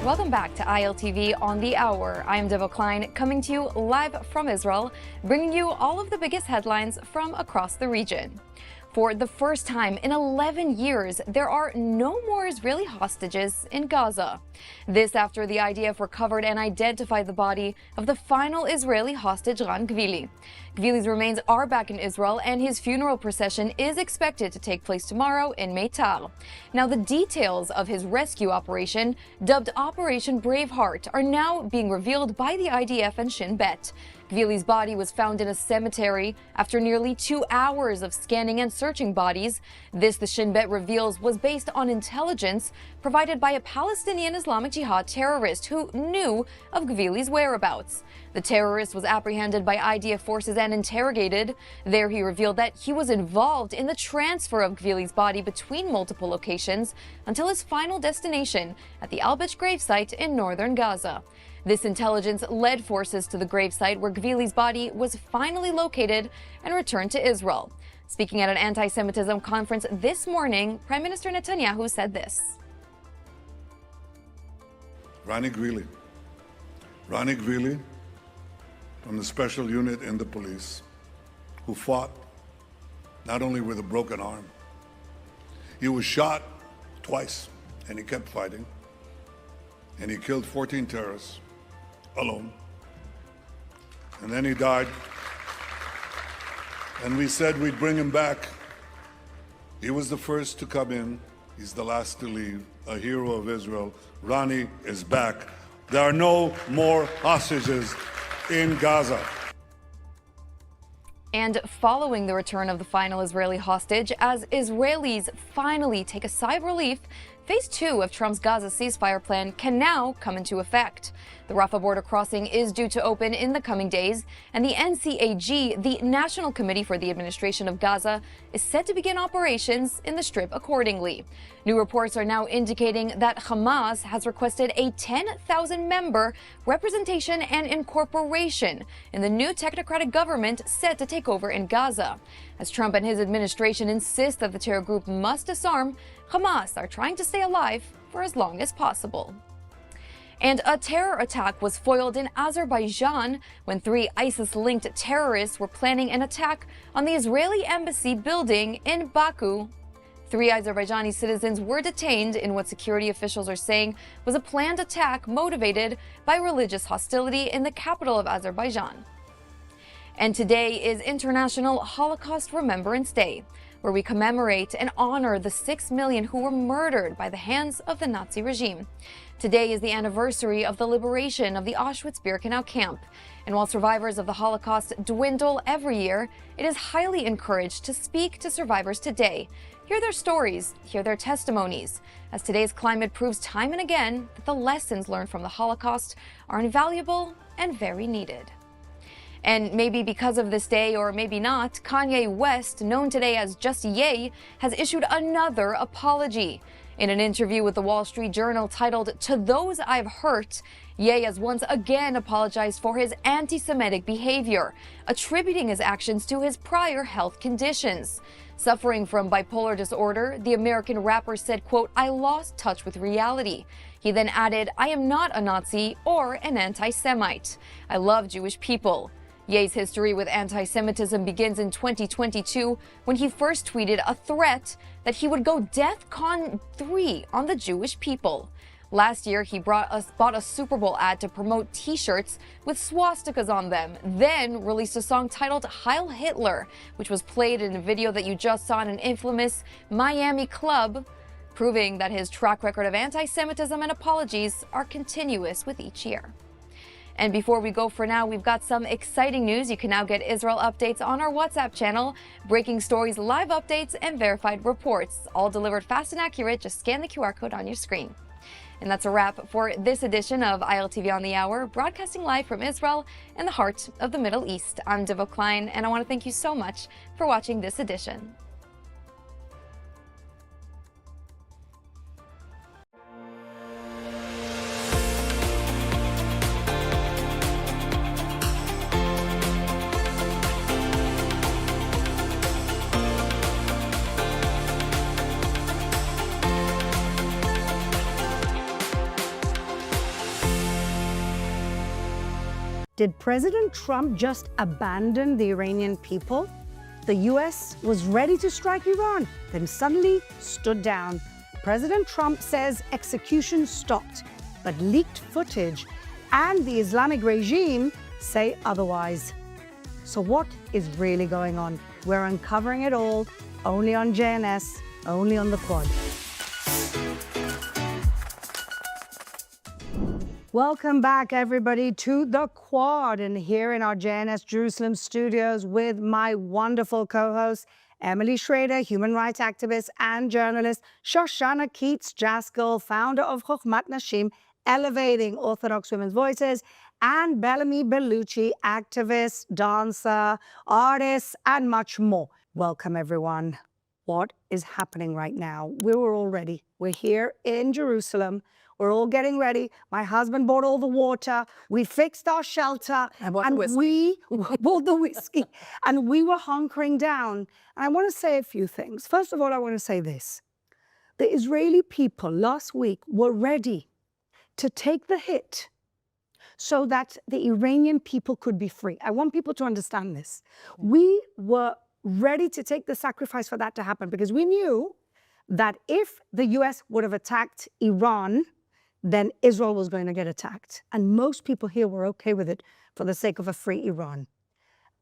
Welcome back to ILTV on the Hour. I am Deva Klein, coming to you live from Israel, bringing you all of the biggest headlines from across the region. For the first time in 11 years, there are no more Israeli hostages in Gaza. This after the IDF recovered and identified the body of the final Israeli hostage, Ran Gvili. Gvili's remains are back in Israel, and his funeral procession is expected to take place tomorrow in Meitar. Now, the details of his rescue operation, dubbed Operation Braveheart, are now being revealed by the IDF and Shin Bet. Gvili's body was found in a cemetery after nearly 2 hours of scanning and searching bodies. This, the Shin Bet reveals, was based on intelligence provided by a Palestinian Islamic Jihad terrorist who knew of Gvili's whereabouts. The terrorist was apprehended by IDF forces and interrogated. There he revealed that he was involved in the transfer of Gvili's body between multiple locations until his final destination at the Al-Bech gravesite in northern Gaza. This intelligence led forces to the gravesite where Gvili's body was finally located and returned to Israel. Speaking at an anti-Semitism conference this morning, Prime Minister Netanyahu said this. Ronnie Gvili from the special unit in the police who fought not only with a broken arm, he was shot twice and he kept fighting, and he killed 14 terrorists alone. And then he died, and we said we'd bring him back. He was the first to come in. He's the last to leave, a hero of Israel. Ronnie is back. There are no more hostages in Gaza. And following the return of the final Israeli hostage, as Israelis finally take a sigh of relief, Phase 2 of Trump's Gaza ceasefire plan can now come into effect. The Rafah border crossing is due to open in the coming days, and the NCAG, the National Committee for the Administration of Gaza, is set to begin operations in the Strip accordingly. New reports are now indicating that Hamas has requested a 10,000-member representation and incorporation in the new technocratic government set to take over in Gaza. As Trump and his administration insist that the terror group must disarm, Hamas are trying to stay alive for as long as possible. And a terror attack was foiled in Azerbaijan when 3 ISIS-linked terrorists were planning an attack on the Israeli embassy building in Baku. 3 Azerbaijani citizens were detained in what security officials are saying was a planned attack motivated by religious hostility in the capital of Azerbaijan. And today is International Holocaust Remembrance Day. where we commemorate and honor the 6 million who were murdered by the hands of the Nazi regime. Today is the anniversary of the liberation of the Auschwitz-Birkenau camp. And while survivors of the Holocaust dwindle every year, it is highly encouraged to speak to survivors today. Hear their stories, hear their testimonies, as today's climate proves time and again that the lessons learned from the Holocaust are invaluable and very needed. And maybe because of this day, or maybe not, Kanye West, known today as just Ye, has issued another apology. In an interview with the Wall Street Journal titled "To Those I've Hurt," Ye has once again apologized for his anti-Semitic behavior, attributing his actions to his prior health conditions. Suffering from bipolar disorder, the American rapper said, quote, "I lost touch with reality." He then added, "I am not a Nazi or an anti-Semite. I love Jewish people." Ye's history with anti-Semitism begins in 2022 when he first tweeted a threat that he would go DEFCON 3 on the Jewish people. Last year, he bought a Super Bowl ad to promote T-shirts with swastikas on them, then released a song titled Heil Hitler, which was played in a video that you just saw in an infamous Miami club, proving that his track record of anti-Semitism and apologies are continuous with each year. And before we go for now, we've got some exciting news. You can now get Israel updates on our WhatsApp channel, breaking stories, live updates, and verified reports, all delivered fast and accurate. Just scan the QR code on your screen. And that's a wrap for this edition of ILTV on the Hour, broadcasting live from Israel in the heart of the Middle East. I'm Diva Klein, and I want to thank you so much for watching this edition. Did President Trump just abandon the Iranian people? The US was ready to strike Iran, then suddenly stood down. President Trump says execution stopped, but leaked footage and the Islamic regime say otherwise. So what is really going on? We're uncovering it all, only on JNS, only on the Quad. Welcome back, everybody, to the Quad, and here in our JNS Jerusalem studios with my wonderful co-host, Emily Schrader, human rights activist and journalist, Shoshana Keats-Jaskell, founder of Chokhmat Nashim, elevating Orthodox women's voices, and Bellamy Bellucci, activist, dancer, artist, and much more. Welcome, everyone. What is happening right now? We're all ready. We're here in Jerusalem. We're all getting ready. My husband bought all the water. We fixed our shelter. I bought and the whiskey. We bought the whiskey. And we were hunkering down. And I want to say a few things. First of all, I want to say this. The Israeli people last week were ready to take the hit so that the Iranian people could be free. I want people to understand this. We were ready to take the sacrifice for that to happen because we knew that if the US would have attacked Iran, then Israel was going to get attacked. And most people here were okay with it for the sake of a free Iran.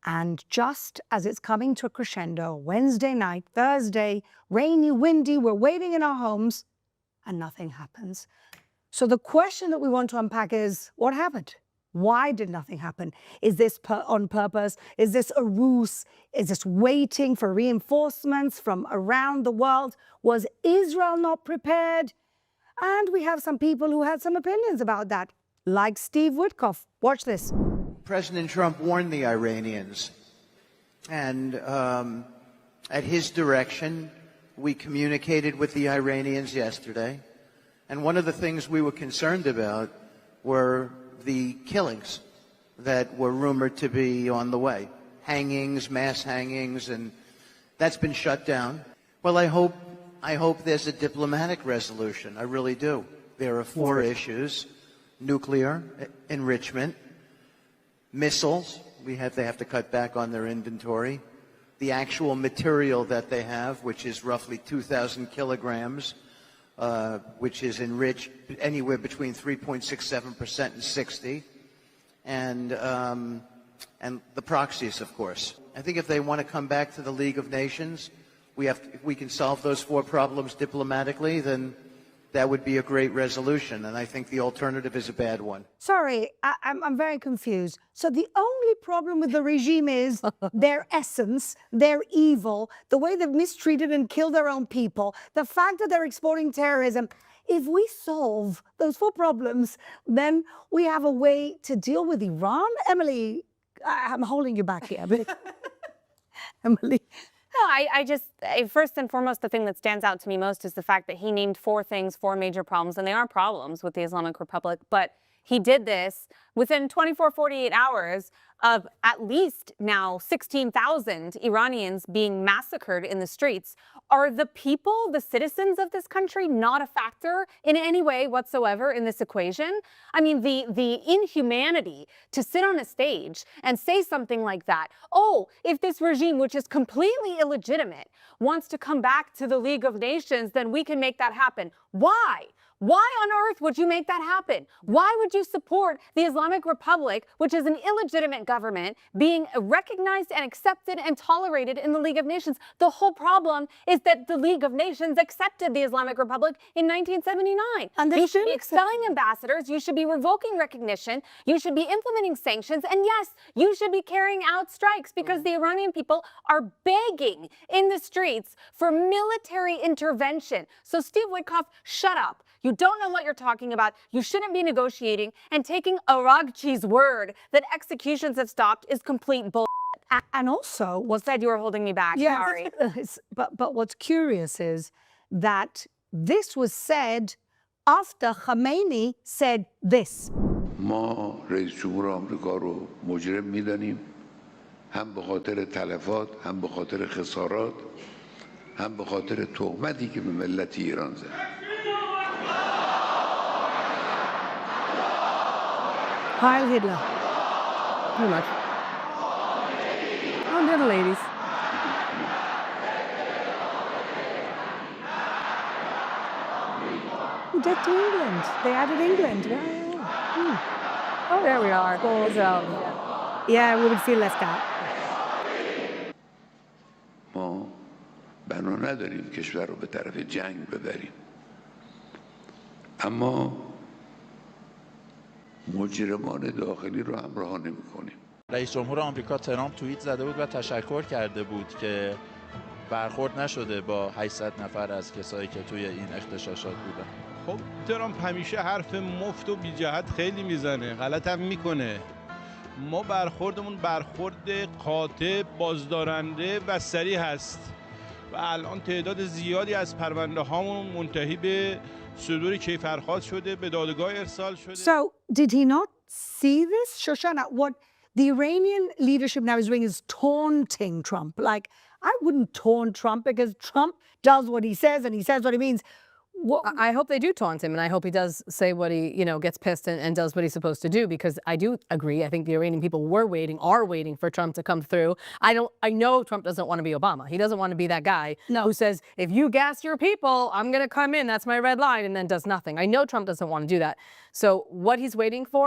And just as it's coming to a crescendo, Wednesday night, Thursday, rainy, windy, we're waiting in our homes, and nothing happens. So the question that we want to unpack is, what happened? Why did nothing happen? Is this on purpose? Is this a ruse? Is this waiting for reinforcements from around the world? Was Israel not prepared? And we have some people who had some opinions about that, like Steve Witkoff. Watch this. President Trump warned the Iranians, and at his direction, we communicated with the Iranians yesterday. And one of the things we were concerned about were the killings that were rumored to be on the way. Hangings, mass hangings, and that's been shut down. Well, I hope there's a diplomatic resolution. I really do. There are 4 issues: nuclear enrichment, missiles. They have to cut back on their inventory. The actual material that they have, which is roughly 2,000 kilograms, which is enriched anywhere between 3.67% and 60%, and the proxies, of course. I think if they want to come back to the League of Nations, If we can solve those 4 problems diplomatically, then that would be a great resolution. And I think the alternative is a bad one. Sorry, I'm very confused. So the only problem with the regime is their essence, their evil, the way they've mistreated and killed their own people, the fact that they're exporting terrorism. If we solve those 4 problems, then we have a way to deal with Iran. Emily, I'm holding you back here. Emily. No, I just, first and foremost, the thing that stands out to me most is the fact that he named 4 things, 4 major problems, and they are problems with the Islamic Republic, but he did this within 24, 48 hours of at least now 16,000 Iranians being massacred in the streets. Are the people, the citizens of this country, not a factor in any way whatsoever in this equation? I mean, the inhumanity to sit on a stage and say something like that. Oh, if this regime, which is completely illegitimate, wants to come back to the League of Nations, then we can make that happen. Why? Why on earth would you make that happen? Why would you support the Islamic Republic, which is an illegitimate government, being recognized and accepted and tolerated in the League of Nations? The whole problem is that the League of Nations accepted the Islamic Republic in 1979. And you should be expelling ambassadors, you should be revoking recognition, you should be implementing sanctions, and yes, you should be carrying out strikes because the Iranian people are begging in the streets for military intervention. So Steve Witkoff, shut up. You don't know what you're talking about. You shouldn't be negotiating, and taking Aragchi's word that executions have stopped is complete bull. And also, was that you were holding me back? Yeah, Sorry. but what's curious is that this was said after Khamenei said this. ما رئیس جمهور آمریکا رو مجرم می‌دانیم، هم به خاطر تلفات، هم به خاطر خسارات، هم به خاطر تهمتی که به ملت ایران زد. Heil Hitler. Pretty much. Oh, they're the ladies. Who did to England? They added England. Yeah. Oh, there we are. Goals out. Yeah, we would feel left out. ما بنا نداریم کشور رو به طرف جنگ ببریم. اما مجرمان داخلی رو همراه نمی‌کنیم. رئیس جمهور آمریکا ترامپ توییت زده بود و تشکر کرده بود که برخورد نشده با 800 نفر از کسایی که توی این اغتشاشات بودن. خب ترامپ همیشه حرف مفت و بی جهت خیلی میزنه، غلط هم میکنه. ما برخوردمون برخورد قاطع، بازدارنده و سریع هست و الان تعداد زیادی از پرونده هامون منتهی به صدور کیفرخواست شده، به دادگاه ارسال شده. So, did he not see this? Shoshana, what the Iranian leadership now is doing is taunting Trump. Like, I wouldn't taunt Trump because Trump does what he says and he says what he means. I hope they do taunt him, and I hope he does say what he, gets pissed and does what he's supposed to do, because I do agree. I think the Iranian people are waiting for Trump to come through. I know Trump doesn't want to be Obama. He doesn't want to be that guy who says, if you gas your people, I'm going to come in, that's my red line, and then does nothing. I know Trump doesn't want to do that. So what he's waiting for,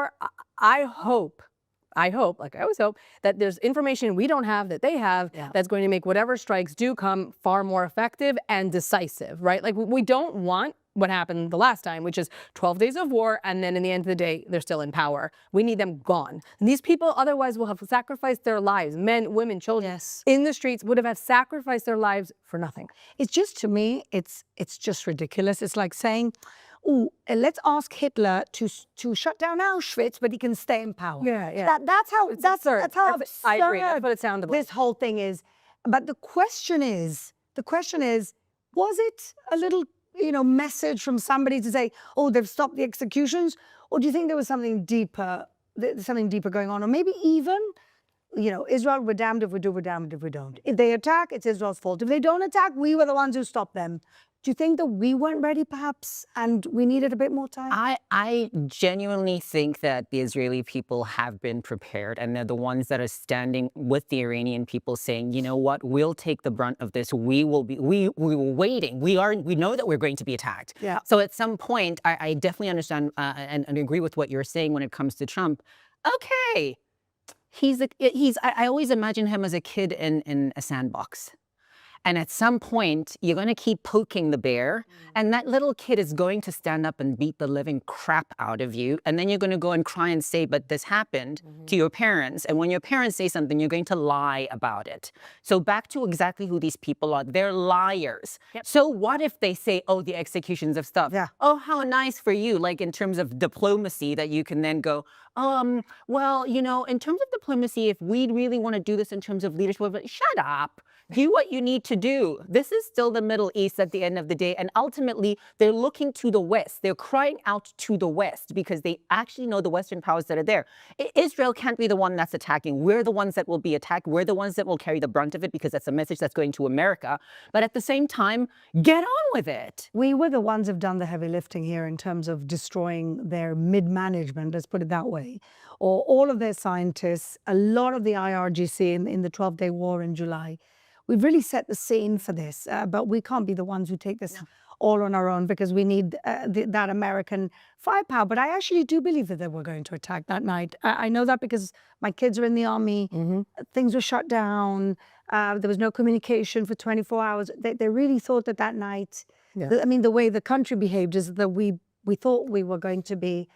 I hope, like I always hope, that there's information we don't have that they have that's going to make whatever strikes do come far more effective and decisive, right? Like, we don't want what happened the last time, which is 12 days of war, and then in the end of the day, they're still in power. We need them gone. And these people otherwise will have sacrificed their lives, men, women, children, in the streets, would have sacrificed their lives for nothing. It's just, to me, it's just ridiculous. It's like saying, let's ask Hitler to shut down Auschwitz, but he can stay in power. Yeah. That's how absurd. I agree. That's what it sounded like. This whole thing is. But the question is, was it a little, message from somebody to say, they've stopped the executions? Or do you think there was something deeper going on? Or maybe even, Israel, we're damned if we do, we're damned if we don't. If they attack, it's Israel's fault. If they don't attack, we were the ones who stopped them. Do you think that we weren't ready, perhaps, and we needed a bit more time? I genuinely think that the Israeli people have been prepared, and they're the ones that are standing with the Iranian people saying, you know what, we'll take the brunt of this. We were waiting. We know that we're going to be attacked. Yeah. So at some point, I definitely understand and agree with what you're saying when it comes to Trump. Okay. I always imagine him as a kid in a sandbox. And at some point, you're going to keep poking the bear, and that little kid is going to stand up and beat the living crap out of you. And then you're going to go and cry and say, but this happened to your parents. And when your parents say something, you're going to lie about it. So back to exactly who these people are. They're liars. So what if they say, oh, the executions of stuff? Oh, how nice for you. Like in terms of diplomacy, that you can then go, well, you know, in terms of diplomacy, if we really want to do this in terms of leadership, shut up. Do what you need to do. This is still the Middle East at the end of the day. And ultimately, they're looking to the West. They're crying out to the West because they actually know the Western powers that are there. Israel can't be the one that's attacking. We're the ones that will be attacked. We're the ones that will carry the brunt of it because that's a message that's going to America. But at the same time, get on with it. We were the ones who've done the heavy lifting here in terms of destroying their mid-management, let's put it that way, or all of their scientists, a lot of the IRGC in the 12-day war in July. We've really set the scene for this, but we can't be the ones who take this all on our own because we need that American firepower. But I actually do believe that they were going to attack that night. I know that because my kids are in the army. Things were shut down. There was no communication for 24 hours. They really thought that that night, I mean, the way the country behaved is that we thought we were going to be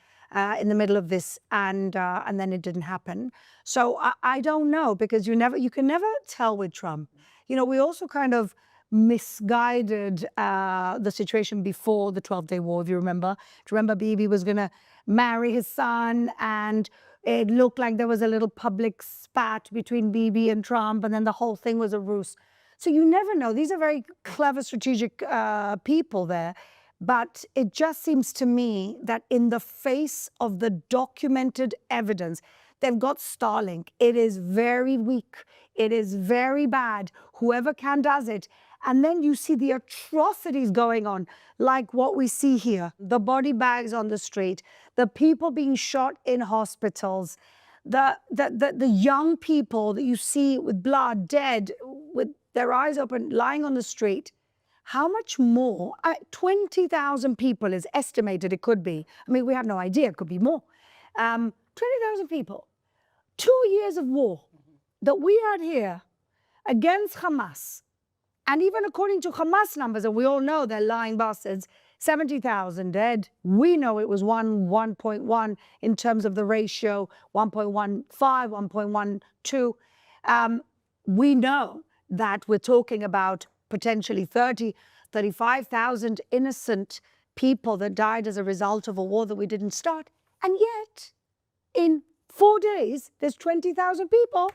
in the middle of this, and then it didn't happen. So I don't know, because you can never tell with Trump. You know, we also kind of misguided the situation before the 12-day war, if you remember. Do you remember Bibi was going to marry his son, and it looked like there was a little public spat between Bibi and Trump, and then the whole thing was a ruse. So you never know. These are very clever, strategic people there. But it just seems to me that in the face of the documented evidence, they've got Starlink. It is very weak. It is very bad. Whoever can does it. And then you see the atrocities going on, like what we see here. The body bags on the street, the people being shot in hospitals, the young people that you see with blood, dead, with their eyes open, lying on the street. How much more? 20,000 people is estimated it could be. I mean, we have no idea. It could be more. 20,000 people. 2 years of war that we had here against Hamas. And even according to Hamas numbers, and we all know they're lying bastards, 70,000 dead. We know it was 1.1 in terms of the ratio, 1.15, 1.12. We know that we're talking about potentially 35,000 innocent people that died as a result of a war that we didn't start. And yet, in 4 days, there's 20,000 people.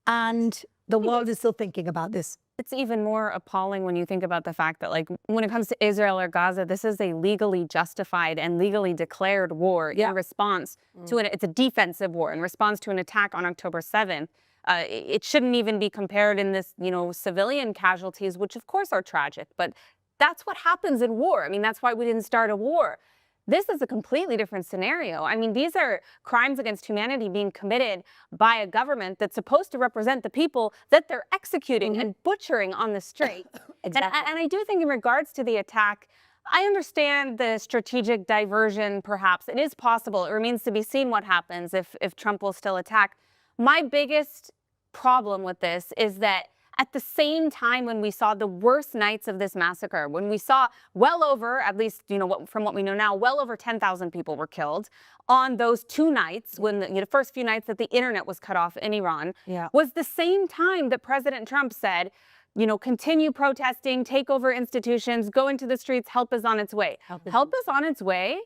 And the world is still thinking about this. It's even more appalling when you think about the fact that, like, when it comes to Israel or Gaza, this is a legally justified and legally declared war in response to it's a defensive war in response to an attack on October 7th. It shouldn't even be compared in this, you know, civilian casualties, which of course are tragic, but that's what happens in war. I mean, that's why we didn't start a war. This is a completely different scenario. I mean, these are crimes against humanity being committed by a government that's supposed to represent the people that they're executing and butchering on the street. Exactly. And I do think in regards to the attack, I understand the strategic diversion, perhaps. It is possible. It remains to be seen what happens if Trump will still attack. My biggest problem with this is that at the same time when we saw the worst nights of this massacre, when we saw well over, at least, you know, from what we know now, well over 10,000 people were killed on those 2 nights, when the first few nights that the internet was cut off in Iran, was the same time that President Trump said, you know, continue protesting, take over institutions, go into the streets, help is on its way. Help is on its way?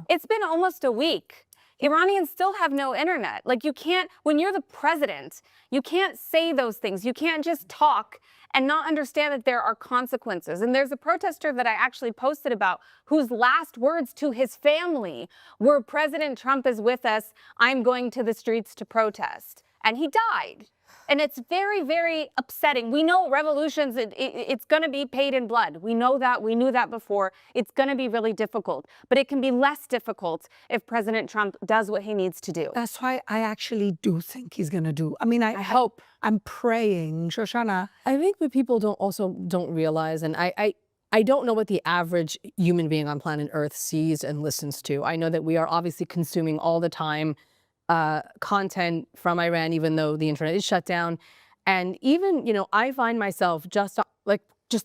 It's been almost a week. Iranians still have no internet. Like, you can't, when you're the president, you can't say those things. You can't just talk and not understand that there are consequences. And there's a protester that I actually posted about whose last words to his family were, President Trump is with us, I'm going to the streets to protest. And he died. And it's very, very upsetting. We know revolutions, it's going to be paid in blood. We know that. We knew that before. It's going to be really difficult. But it can be less difficult if President Trump does what he needs to do. That's why I actually do think he's going to do. I mean, I hope. I'm praying. Shoshana. I think what people don't realize, and I don't know what the average human being on planet Earth sees and listens to. I know that we are obviously consuming all the time content from Iran, even though the internet is shut down. And even, I find myself just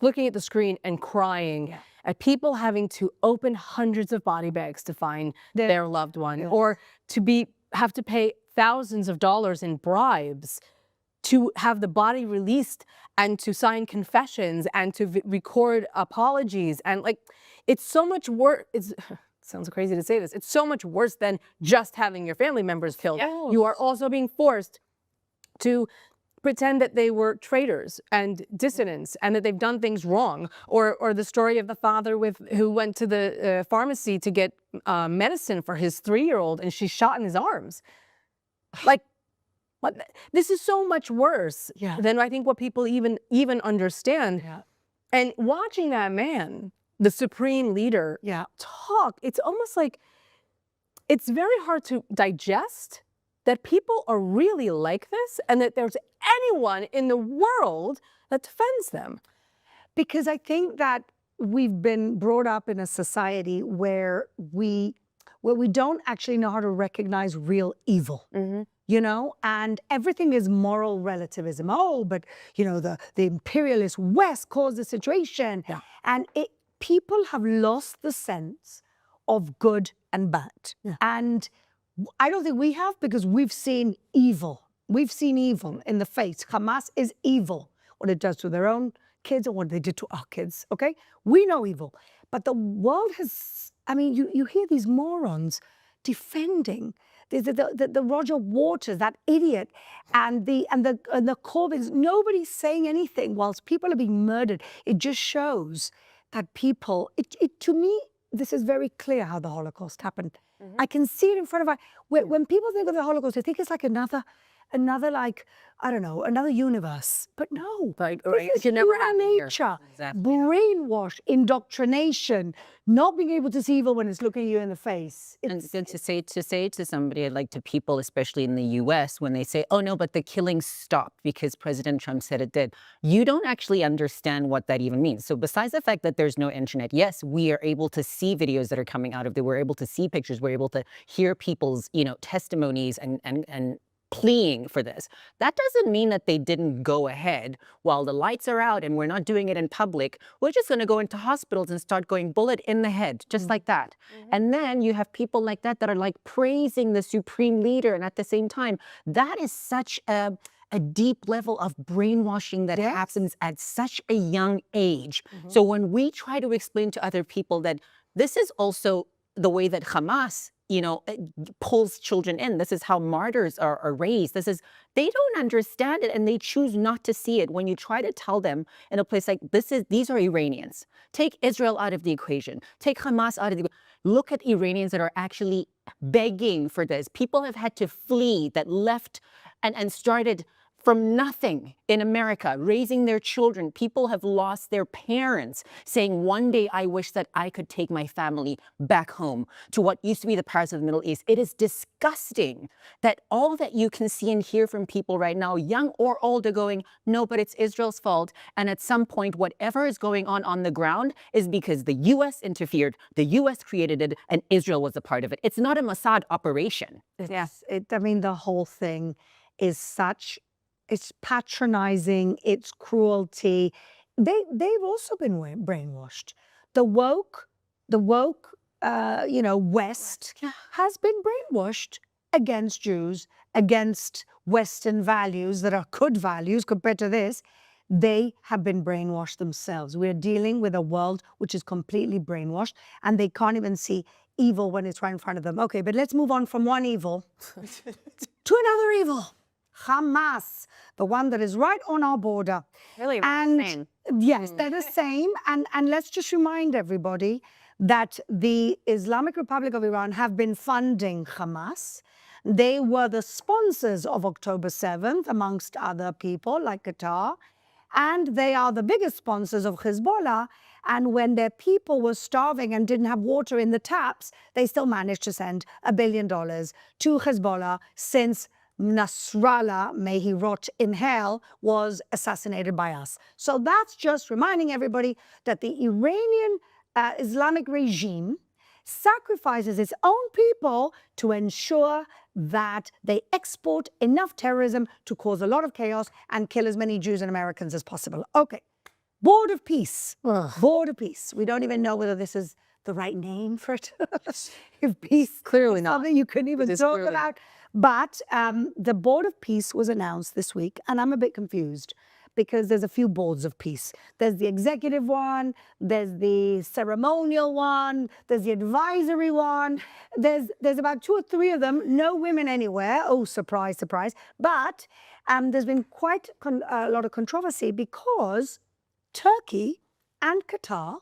looking at the screen and crying at people having to open hundreds of body bags to find their loved one, or to have to pay thousands of dollars in bribes to have the body released and to sign confessions and to record apologies. And it's so much worse. It sounds crazy to say this. It's so much worse than just having your family members killed. Yes. You are also being forced to pretend that they were traitors and dissidents and that they've done things wrong. Or the story of the father who went to the pharmacy to get medicine for his 3-year-old and she's shot in his arms. This is so much worse than I think what people even understand. And watching that man, the supreme leader, talk, it's almost like it's very hard to digest that people are really like this and that there's anyone in the world that defends them. Because I think that we've been brought up in a society where we don't actually know how to recognize real evil. And everything is moral relativism. Oh, but the imperialist West caused the situation. And people have lost the sense of good and bad. And I don't think we have, because we've seen evil. We've seen evil in the face. Hamas is evil. What it does to their own kids and what they did to our kids, okay? We know evil. But the world has, you hear these morons defending the Roger Waters, that idiot, and the Corbyns. Nobody's saying anything whilst people are being murdered. It just shows that people, to me, this is very clear how the Holocaust happened. I can see it in front of us. When people think of the Holocaust, they think it's like another another universe. But no, this is human nature. Exactly. Brainwash, indoctrination, not being able to see evil when it's looking you in the face. And to say to somebody, to people, especially in the U.S., when they say, oh no, but the killing stopped because President Trump said it did. You don't actually understand what that even means. So besides the fact that there's no internet, yes, we are able to see videos that are coming out of there. We're able to see pictures. We're able to hear people's, testimonies and pleading for this. That doesn't mean that they didn't go ahead while the lights are out and we're not doing it in public. We're just going to go into hospitals and start going bullet in the head, just like that. And then you have people like that are praising the supreme leader. And at the same time, that is such a deep level of brainwashing that happens at such a young age. So when we try to explain to other people that this is also the way that Hamas pulls children in. This is how martyrs are raised. They don't understand it and they choose not to see it. When you try to tell them in a place like these are Iranians. Take Israel out of the equation. Take Hamas out of the equation. Look at Iranians that are actually begging for this. People have had to flee, that left and started from nothing in America, raising their children. People have lost their parents, saying, one day I wish that I could take my family back home to what used to be the Paris of the Middle East. It is disgusting that all that you can see and hear from people right now, young or old, are going, no, but it's Israel's fault. And at some point, whatever is going on the ground is because the U.S. interfered, the U.S. created it, and Israel was a part of it. It's not a Mossad operation. The whole thing is it's patronizing, it's cruelty. They've also been brainwashed. The woke, West has been brainwashed against Jews, against Western values that are good values compared to this. They have been brainwashed themselves. We're dealing with a world which is completely brainwashed, and they can't even see evil when it's right in front of them. Okay, but let's move on from one evil to another evil. Hamas, the one that is right on our border. Really, and the same. Yes, they're the same. And let's just remind everybody that the Islamic Republic of Iran have been funding Hamas. They were the sponsors of October 7th, amongst other people like Qatar. And they are the biggest sponsors of Hezbollah. And when their people were starving and didn't have water in the taps, they still managed to send $1 billion to Hezbollah since Nasrallah, may he rot in hell, was assassinated by us. So that's just reminding everybody that the Iranian Islamic regime sacrifices its own people to ensure that they export enough terrorism to cause a lot of chaos and kill as many Jews and Americans as possible. Okay, Board of Peace. Board of Peace. We don't even know whether this is the right name for it. If peace Clearly is not. something you couldn't even It is talk clearly about. But the Board of Peace was announced this week, and I'm a bit confused because there's a few boards of peace. There's the executive one, there's the ceremonial one, there's the advisory one. There's about 2 or 3 of them, no women anywhere. Oh, surprise, surprise. But there's been quite a lot of controversy because Turkey and Qatar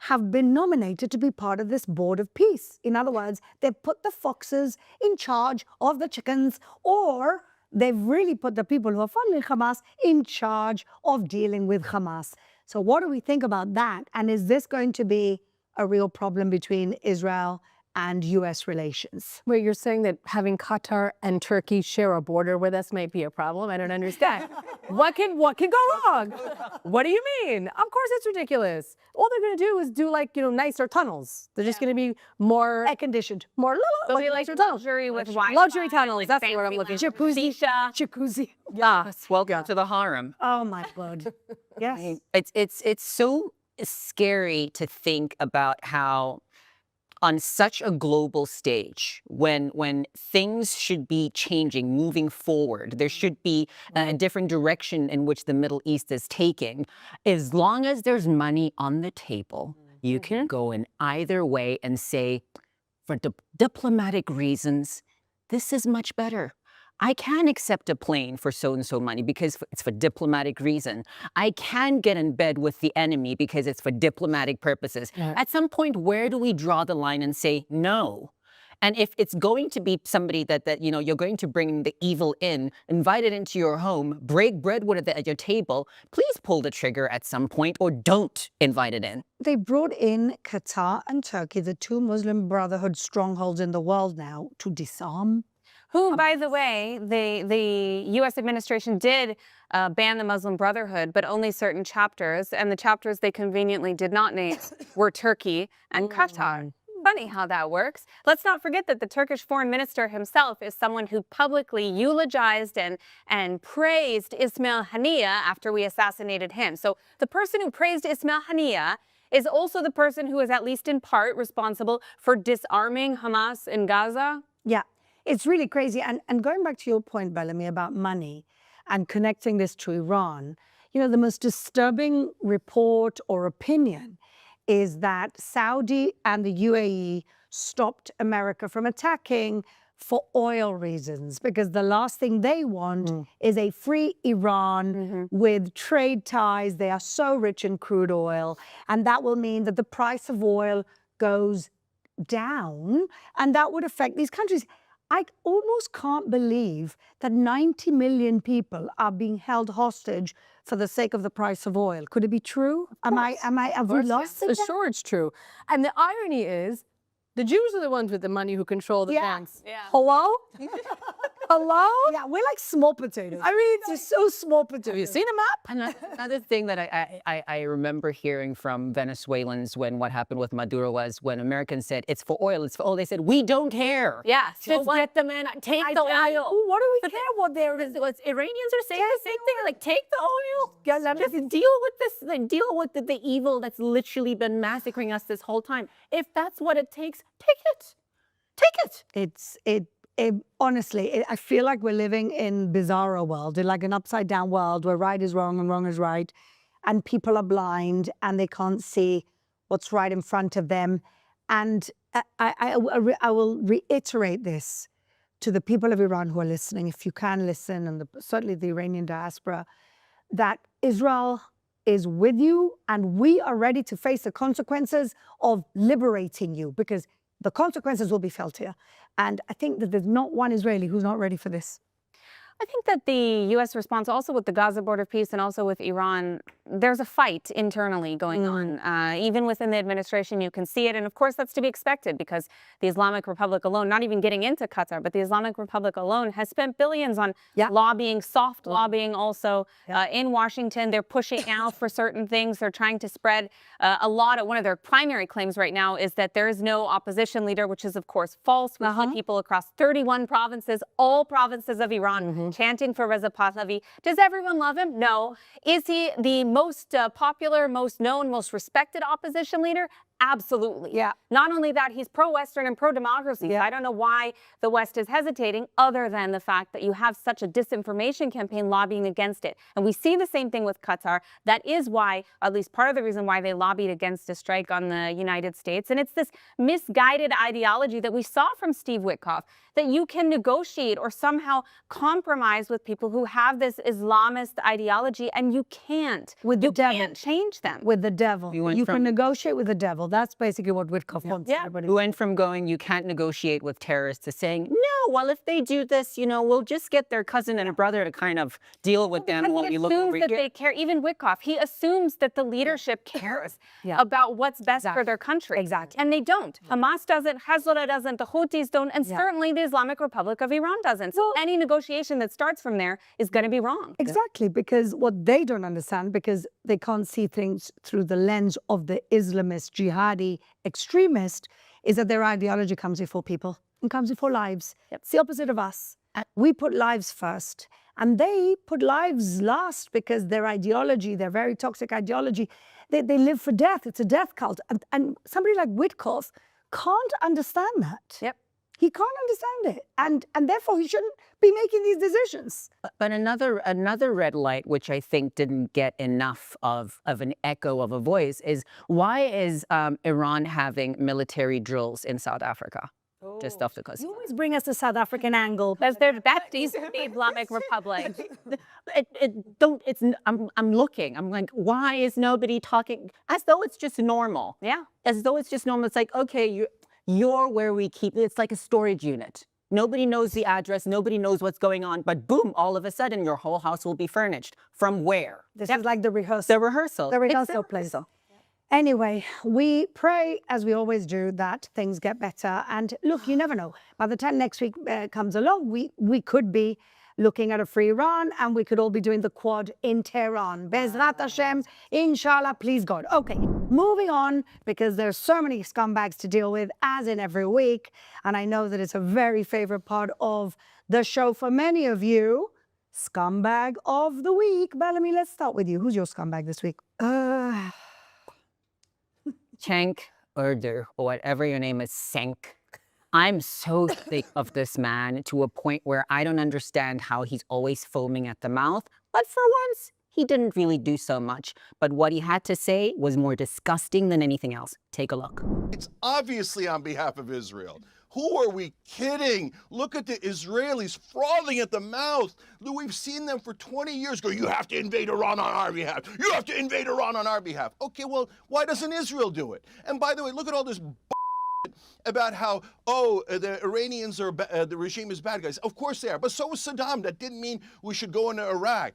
have been nominated to be part of this Board of Peace. In other words, they've put the foxes in charge of the chickens, or they've really put the people who are funding Hamas in charge of dealing with Hamas. So what do we think about that? And is this going to be a real problem between Israel and U.S. relations? Where you're saying that having Qatar and Turkey share a border with us might be a problem? I don't understand. What can go wrong? What do you mean? Of course it's ridiculous. All they're going to do is do nicer tunnels. They're just going to be more air conditioned, more They'll be like luxury with Wi-Fi. luxury tunnels. That's fancy what I'm looking for. Jacuzzi. Jacuzzi. Yes, welcome to the harem. Oh my God. Yes. It's so scary to think about how on such a global stage, when things should be changing, moving forward, there should be a different direction in which the Middle East is taking. As long as there's money on the table, you can go in either way and say, for diplomatic reasons, this is much better. I can accept a plane for so-and-so money because it's for diplomatic reason. I can get in bed with the enemy because it's for diplomatic purposes. Yeah. At some point, where do we draw the line and say no? And if it's going to be somebody that you're going to bring the evil in, invite it into your home, break bread with it at your table, please pull the trigger at some point or don't invite it in. They brought in Qatar and Turkey, the 2 Muslim Brotherhood strongholds in the world now, to disarm. Who, by the way, the U.S. administration did ban the Muslim Brotherhood, but only certain chapters. And the chapters they conveniently did not name were Turkey and Qatar. Funny how that works. Let's not forget that the Turkish foreign minister himself is someone who publicly eulogized and praised Ismail Haniyeh after we assassinated him. So the person who praised Ismail Haniyeh is also the person who is at least in part responsible for disarming Hamas in Gaza. Yeah. It's really crazy. And going back to your point, Bellamy, about money and connecting this to Iran, the most disturbing report or opinion is that Saudi and the UAE stopped America from attacking for oil reasons, because the last thing they want is a free Iran with trade ties. They are so rich in crude oil, and that will mean that the price of oil goes down, and that would affect these countries. I almost can't believe that 90 million people are being held hostage for the sake of the price of oil. Could it be true? Have we lost it? Sure, it's true. And the irony is, the Jews are the ones with the money who control the banks. Yeah. Hello? Hello? Yeah, we're like small potatoes. I mean, they're so small potatoes. have you seen a map? Another thing that I remember hearing from Venezuelans when what happened with Maduro was when Americans said, it's for oil, it's for oil, they said, we don't care. Yeah. Just get them in, take the oil. What do we care what they're... Iranians are saying the same thing, like, take the oil. Yeah, Just deal with this, deal with the evil that's literally been massacring us this whole time. If that's what it takes, take it. Take it. Honestly, I feel like we're living in bizarro world, in like an upside down world where right is wrong and wrong is right, and people are blind and they can't see what's right in front of them. And I will reiterate this to the people of Iran who are listening, if you can listen, and certainly the Iranian diaspora, that Israel is with you and we are ready to face the consequences of liberating you, because the consequences will be felt here. And I think that there's not one Israeli who's not ready for this. I think that the U.S. response, also with the Gaza border peace and also with Iran, there's a fight internally going on. Even within the administration, you can see it. And of course, that's to be expected because the Islamic Republic alone, not even getting into Qatar, but the Islamic Republic alone has spent billions on lobbying, soft lobbying also in Washington. They're pushing out for certain things. They're trying to spread a lot of, one of their primary claims right now is that there is no opposition leader, which is of course false. We see people across 31 provinces, all provinces of Iran, chanting for Reza Pahlavi. Does everyone love him? No. Is he the most popular, most known, most respected opposition leader? Absolutely. Yeah. Not only that, he's pro-Western and pro-democracy. Yeah. I don't know why the West is hesitating other than the fact that you have such a disinformation campaign lobbying against it. And we see the same thing with Qatar. That is why, at least part of the reason why they lobbied against a strike on the United States. And it's this misguided ideology that we saw from Steve Witkoff, that you can negotiate or somehow compromise with people who have this Islamist ideology, and you can't. With the devil. Can't change them. With the devil. You can negotiate with the devil. That's basically what Witkoff wants. We went from going, you can't negotiate with terrorists, to saying, no, well, if they do this, you know, we'll just get their cousin and a brother to kind of deal with them while you look over that they care. Even Witkoff, he assumes that the leadership cares about what's best for their country. Exactly. And they don't. Hamas doesn't, Hezbollah doesn't, the Houthis don't, and certainly the Islamic Republic of Iran doesn't. So any negotiation that starts from there is going to be wrong. Exactly, because what they don't understand, because they can't see things through the lens of the Islamist, jihadi extremist, is that their ideology comes before people and comes before lives. It's the opposite of us. We put lives first, and they put lives last because their ideology, their very toxic ideology, they live for death. It's a death cult. And somebody like Witkoff can't understand that. Yep. He can't understand it, and therefore he shouldn't be making these decisions. But another red light, which I think didn't get enough of an echo of a voice, is why is Iran having military drills in South Africa? Just off the coast. You always bring us the South African angle. Because they're Baptist in the Islamic Republic. I'm looking. I'm like, why is nobody talking? As though it's just normal. Yeah. As though it's just normal. It's like, okay, you're where we keep, it's like a storage unit. Nobody knows the address, nobody knows what's going on, but boom, all of a sudden your whole house will be furnished. From where? This is like the rehearsal. The rehearsal. The rehearsal place. Anyway, we pray, as we always do, that things get better. And look, you never know. By the time next week comes along, we could be looking at a free Iran, and we could all be doing the quad in Tehran. Bezrat Hashem, inshallah, please God. Okay, moving on, because there's so many scumbags to deal with, as in every week, and I know that it's a very favorite part of the show for many of you. Scumbag of the week. Bellamy, let's start with you. Who's your scumbag this week? Cenk Uygur, or whatever your name is, Cenk. I'm so sick of this man to a point where I don't understand how he's always foaming at the mouth. But for once, he didn't really do so much. But what he had to say was more disgusting than anything else. Take a look. It's obviously on behalf of Israel. Who are we kidding? Look at the Israelis frothing at the mouth. We've seen them for 20 years go, you have to invade Iran on our behalf. You have to invade Iran on our behalf. Okay, well, why doesn't Israel do it? And by the way, look at all this about how, the Iranians are, the regime is bad guys. Of course they are, but so was Saddam. That didn't mean we should go into Iraq.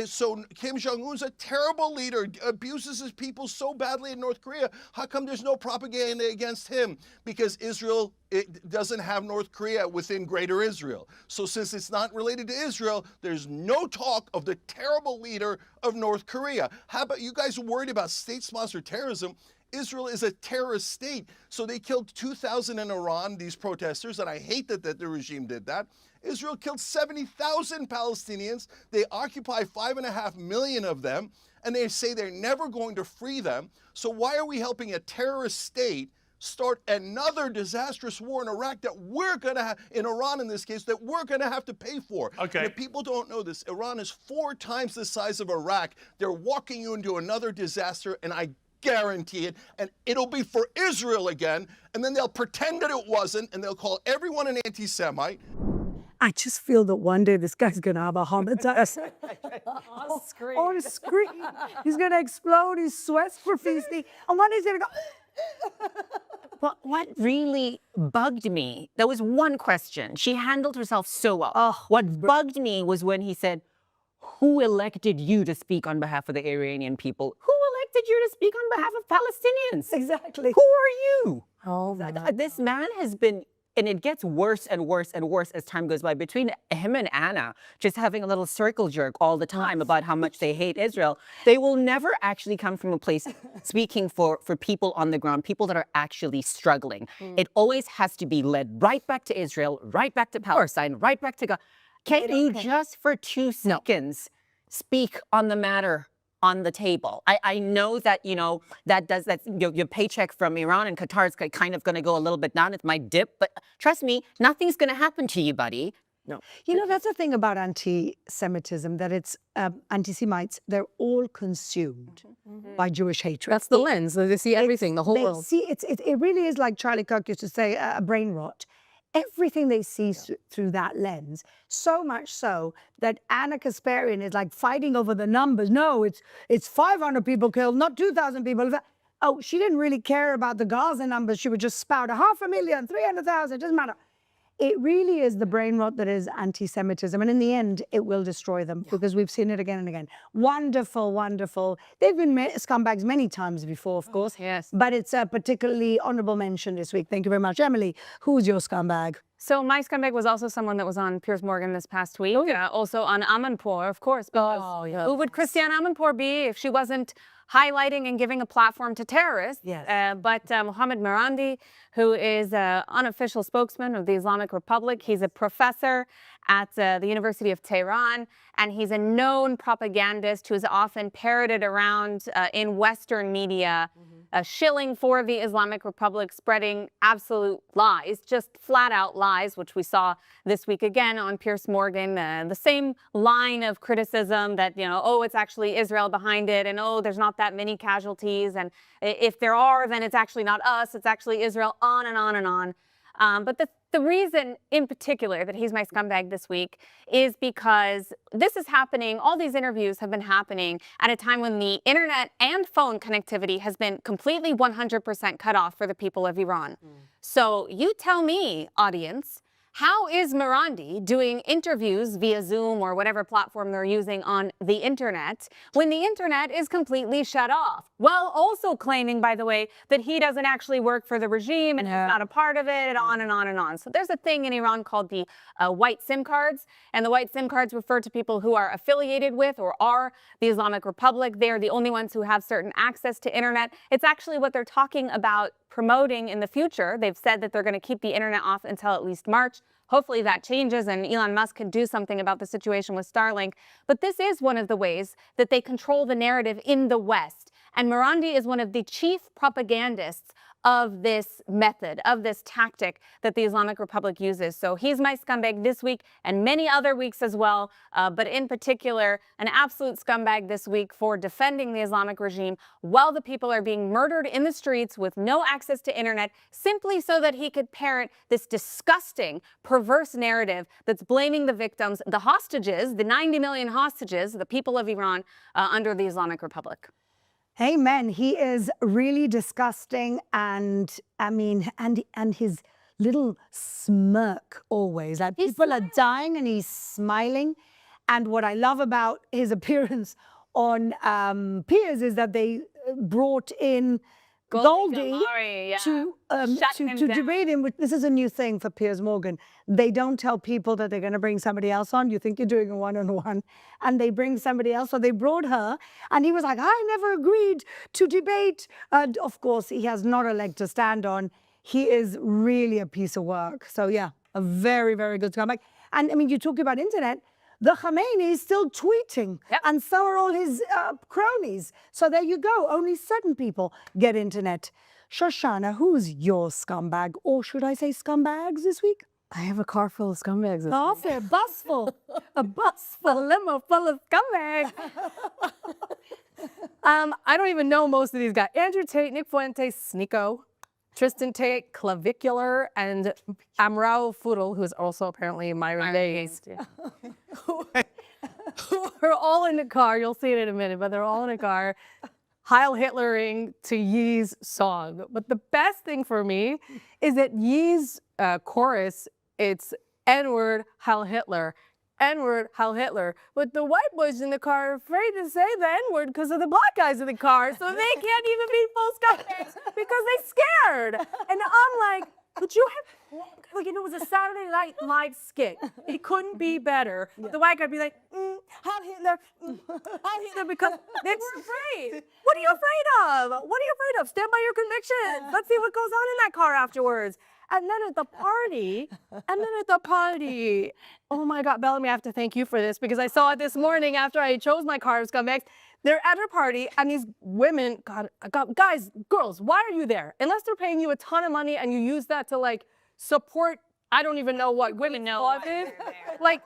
So Kim Jong-un's a terrible leader, abuses his people so badly in North Korea. How come there's no propaganda against him? Because Israel, it doesn't have North Korea within Greater Israel. So since it's not related to Israel, there's no talk of the terrible leader of North Korea. How about you guys are worried about state-sponsored terrorism? Israel is a terrorist state. So they killed 2,000 in Iran, these protesters, and I hate that the regime did that. Israel killed 70,000 Palestinians. They occupy 5.5 million of them, and they say they're never going to free them. So why are we helping a terrorist state start another disastrous war in Iraq that we're going to have, in Iran in this case, that we're going to have to pay for? Okay. And if people don't know this, Iran is 4 times the size of Iraq. They're walking you into another disaster, and I guarantee it, and it'll be for Israel again, and then they'll pretend that it wasn't, and they'll call everyone an anti-Semite. I just feel that one day this guy's going to have a heart attack. On screen. On screen. He's going to explode. He sweats profusely. And one day he's going to go... what really bugged me, there was one question. She handled herself so well. What bugged me was when he said, who elected you to speak on behalf of the Iranian people? Who elected you to speak on behalf of Palestinians? Exactly. Who are you? Oh, This man has been, and it gets worse and worse and worse as time goes by. Between him and Anna, just having a little circle jerk all the time about how much they hate Israel, they will never actually come from a place speaking for people on the ground, people that are actually struggling. It always has to be led right back to Israel, right back to Palestine, right back to God. Can't you just for 2 seconds speak on the matter on the table? I know that, you know, that's your paycheck from Iran and Qatar is kind of going to go a little bit down. It might dip, but trust me, nothing's going to happen to you, buddy. No. You know, that's the thing about anti-Semitism, that it's anti-Semites, they're all consumed by Jewish hatred. That's the lens. They see everything, the whole world. See, it really is like Charlie Kirk used to say, a brain rot. Everything they see through that lens, so much so that Anna Kasparian is like fighting over the numbers. No, it's 500 people killed, not 2,000 people. Oh, she didn't really care about the Gaza numbers. She would just spout 500,000, 300,000, it doesn't matter. It really is the brain rot that is anti-Semitism. And in the end, it will destroy them because we've seen it again and again. Wonderful, wonderful. They've been scumbags many times before, of course. Yes. But it's a particularly honorable mention this week. Thank you very much. Emily, who's your scumbag? So my scumbag was also someone that was on Piers Morgan this past week. Also on Amanpour, of course. Because who would Christiane Amanpour be if she wasn't highlighting and giving a platform to terrorists? Yes. But Mohammed Marandi, who is an unofficial spokesman of the Islamic Republic, he's a professor at the University of Tehran, and he's a known propagandist who is often parroted around in Western media, shilling for the Islamic Republic, spreading absolute lies, just flat out lies, which we saw this week again on Piers Morgan. The same line of criticism that, you know, oh, it's actually Israel behind it, and oh, there's not that many casualties, and if there are, then it's actually not us, it's actually Israel, on and on and on. But the reason in particular that he's my scumbag this week is because this is happening, all these interviews have been happening at a time when the internet and phone connectivity has been completely 100% cut off for the people of Iran. So you tell me, audience, how is Marandi doing interviews via Zoom or whatever platform they're using on the internet when the internet is completely shut off? While also claiming, by the way, that he doesn't actually work for the regime and he's not a part of it, and on and on and on. So there's a thing in Iran called the white SIM cards, and the white SIM cards refer to people who are affiliated with or are the Islamic Republic. They are the only ones who have certain access to internet. It's actually what they're talking about promoting in the future. They've said that they're going to keep the internet off until at least March. Hopefully that changes and Elon Musk can do something about the situation with Starlink. But this is one of the ways that they control the narrative in the West. And Marandi is one of the chief propagandists of this method, of this tactic that the Islamic Republic uses. So he's my scumbag this week and many other weeks as well, but in particular, an absolute scumbag this week for defending the Islamic regime while the people are being murdered in the streets with no access to internet, simply so that he could parrot this disgusting, perverse narrative that's blaming the victims, the hostages, the 90 million hostages, the people of Iran under the Islamic Republic. Amen. He is really disgusting, and I mean, and his little smirk always. Like people are dying and he's smiling. And what I love about his appearance on Piers is that they brought in Goldie to debate him. This is a new thing for Piers Morgan. They don't tell people that they're going to bring somebody else on. You think you're doing a one-on-one, and they bring somebody else. So they brought her, and he was like, I never agreed to debate. And of course, he has not a leg to stand on. He is really a piece of work. So yeah, a very, very good comeback. And I mean, you talk about internet. The Khamenei is still tweeting, and so are all his cronies. So there you go. Only certain people get internet. Shoshana, who's your scumbag? Or should I say scumbags this week? I have a car full of scumbags. A bus full. A bus full. A limo full of scumbags. I don't even know most of these guys. Andrew Tate, Nick Fuentes, Sneeko, Tristan Tate, Clavicular, and Amrao Fudel, who is also apparently Myron Days. Who are all in the car. You'll see it in a minute, but they're all in a car Heil Hitlering to Ye's song. But the best thing for me is that Ye's chorus, it's N-word, Heil Hitler. N-word, Heil Hitler. But the white boys in the car are afraid to say the N-word because of the black guys in the car. So they can't even be full scumbags because they're scared. And I'm like, but you have, like, it was a Saturday Night Live skit. It couldn't be better. The white guy would be like, Heil Hitler, Heil Hitler, because they were afraid. What are you afraid of? What are you afraid of? Stand by your convictions. Let's see what goes on in that car afterwards. And then at the party, oh my God, Bellamy, I have to thank you for this because I saw it this morning after I chose my car of scumbags. They're at her party and these women, guys, girls, why are you there? Unless they're paying you a ton of money and you use that to like support, I don't even know what women cause it. Like,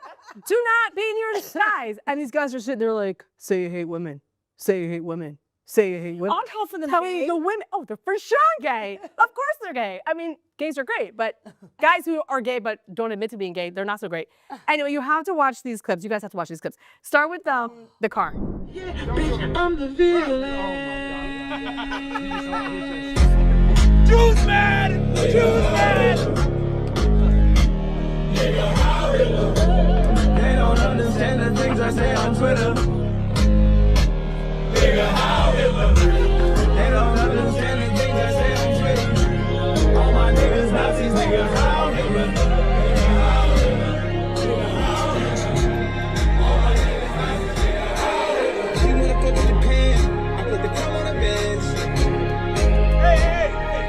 do not be in your disguise. And these guys are sitting there like, say you hate women, say you hate women. Say you hate women. On top of them, telling the women, oh, they're for sure gay. Of course they're gay. I mean, gays are great, but guys who are gay but don't admit to being gay, they're not so great. Anyway, you have to watch these clips. You guys have to watch these clips. Start with the car. Yeah, bitch, I'm the villain. Juice man! Juice man! They don't understand the things I say on Twitter. Nigga, how Hitler? They don't understand the things I say on Twitter. All my niggas Nazis, nigga, how Hitler? She wanna cook in the pan, I put the crumb on the bench. Hey,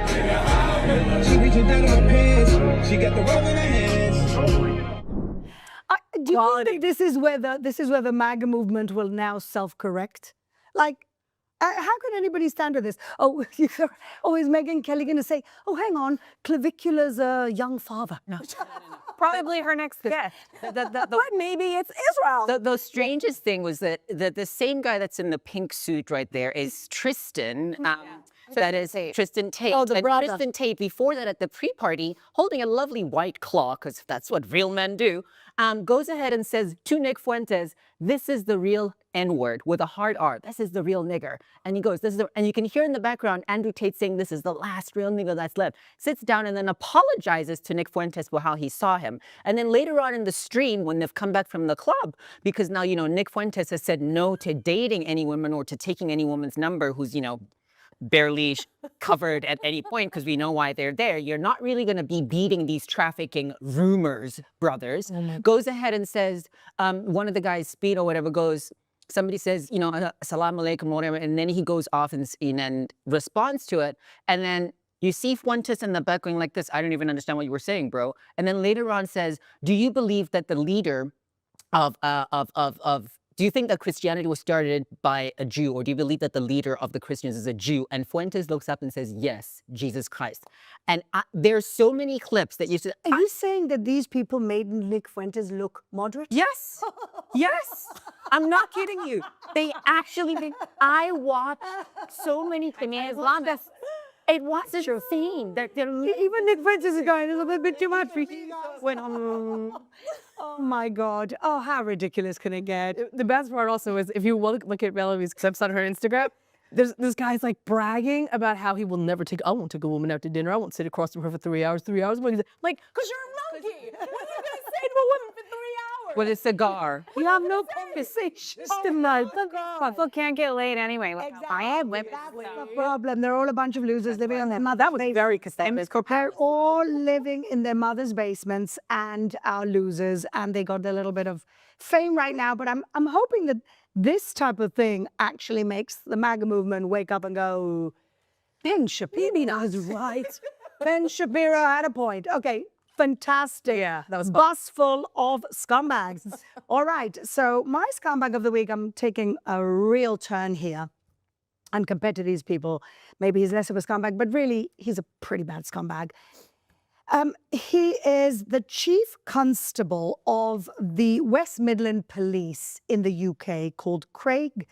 nigga, how Hitler? She reaching down in my pants, she got the rope in her hands. Do you think that this is where the MAGA movement will now self-correct? Like, how can anybody stand with this? Oh, is Megyn Kelly going to say, oh, hang on, Clavicula's a young father? No. Probably her next guest. But maybe it's Israel. The strangest thing was that the same guy that's in the pink suit right there is Tristan. That is Tristan Tate. Oh, the brother. Tristan Tate, before that at the pre-party, holding a lovely white claw, because that's what real men do, goes ahead and says to Nick Fuentes, this is the real N-word with a hard R. This is the real nigger. And he goes, and you can hear in the background Andrew Tate saying, this is the last real nigger that's left. Sits down and then apologizes to Nick Fuentes for how he saw him. And then later on in the stream, when they've come back from the club, because now, Nick Fuentes has said no to dating any woman or to taking any woman's number who's, barely covered at any point because we know why they're there. You're not really going to be beating these trafficking rumors, brothers. Goes ahead and says, one of the guys, Speed or whatever, somebody says, assalamu alaikum, whatever, and then he goes off and responds to it. And then you see Fuentes in the back going like this, I don't even understand what you were saying, bro. And then later on says, do you believe that the leader do you think that Christianity was started by a Jew, or do you believe that the leader of the Christians is a Jew? And Fuentes looks up and says, yes, Jesus Christ. And there's so many clips that you said. Are you saying that these people made Nick Fuentes look moderate? Yes. Yes. I'm not kidding you. They actually did. I watched so many things. It wasn't your thing. Even Nick Fuentes is going a little bit too much. Oh my God. Oh, how ridiculous can it get? The best part also is if you look at Bellamy's clips on her Instagram, there's this guy's like bragging about how he will never I won't take a woman out to dinner. I won't sit across from her for 3 hours. But he's like, because you're a monkey. What are you going to say to a woman for 3 hours? With a cigar. You have no conversation tonight. People can't get laid anyway. I have women. That's the problem. They're all a bunch of losers living on their mother's That was very cathartic. They're all living in their mother's basements and are losers, and they got a little bit of fame right now. But I'm hoping that this type of thing actually makes the MAGA movement wake up and go, Ben Shapiro is right. Ben Shapiro had a point. Okay, fantastic. Yeah, that was bus full of scumbags. All right, so my scumbag of the week, I'm taking a real turn here. And compared to these people, maybe he's less of a scumbag, but really, he's a pretty bad scumbag. He is the chief constable of the West Midland Police in the UK called Craig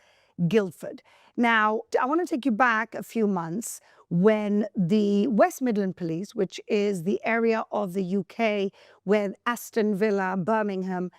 Guildford. Now, I want to take you back a few months when the West Midland Police, which is the area of the UK where Aston Villa, Birmingham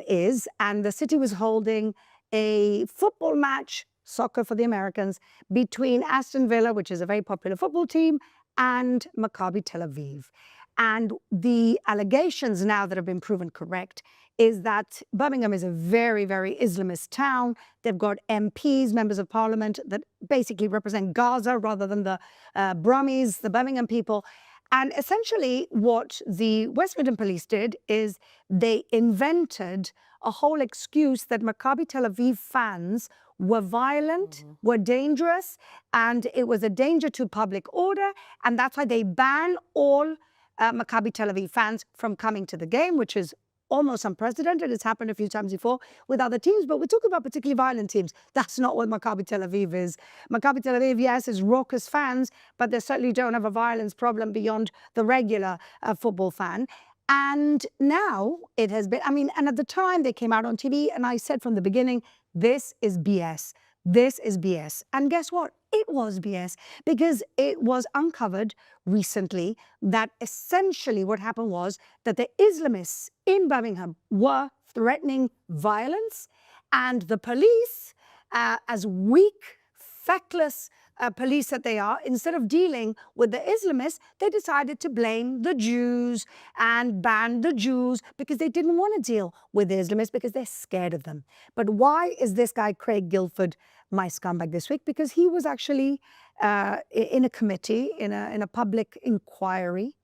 is, and the city was holding a football match soccer for the Americans, between Aston Villa, which is a very popular football team, and Maccabi Tel Aviv. And the allegations now that have been proven correct is that Birmingham is a very, very Islamist town. They've got MPs, members of parliament, that basically represent Gaza rather than the Brummies, the Birmingham people. And essentially what the West Midland police did is they invented a whole excuse that Maccabi Tel Aviv fans were violent, were dangerous, and it was a danger to public order. And that's why they ban all Maccabi Tel Aviv fans from coming to the game, which is almost unprecedented. It's happened a few times before with other teams, but we're talking about particularly violent teams. That's not what Maccabi Tel Aviv is. Maccabi Tel Aviv, yes, is raucous fans, but they certainly don't have a violence problem beyond the regular football fan. And now it has been, I mean, and at the time they came out on TV and I said from the beginning, this is BS. This is BS. And guess what? It was BS because it was uncovered recently that essentially what happened was that the Islamists in Birmingham were threatening violence, and the police, as weak, feckless police that they are, instead of dealing with the Islamists, they decided to blame the Jews and ban the Jews because they didn't want to deal with the Islamists because they're scared of them. But why is this guy, Craig Guilford, my scumbag this week? Because he was actually in a committee, in a public inquiry,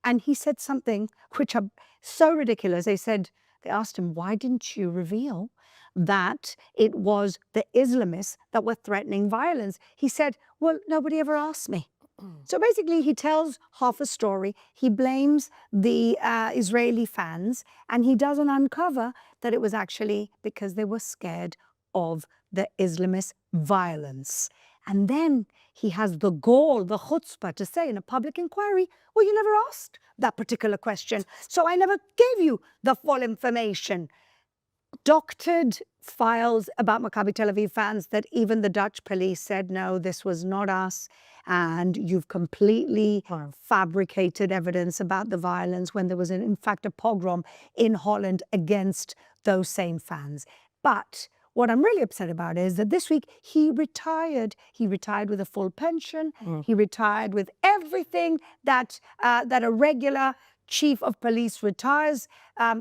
and he said something which are so ridiculous. They asked him, why didn't you reveal that it was the Islamists that were threatening violence? He said, well, nobody ever asked me. So basically, he tells half a story. He blames the Israeli fans, and he doesn't uncover that it was actually because they were scared of the Islamist violence. And then he has the gall, the chutzpah to say in a public inquiry, well, you never asked that particular question, so I never gave you the full information. Doctored files about Maccabi Tel Aviv fans that even the Dutch police said, no, this was not us. And you've completely fabricated evidence about the violence when there was, in fact, a pogrom in Holland against those same fans. But what I'm really upset about is that this week he retired. He retired with a full pension. He retired with everything that a regular chief of police retires.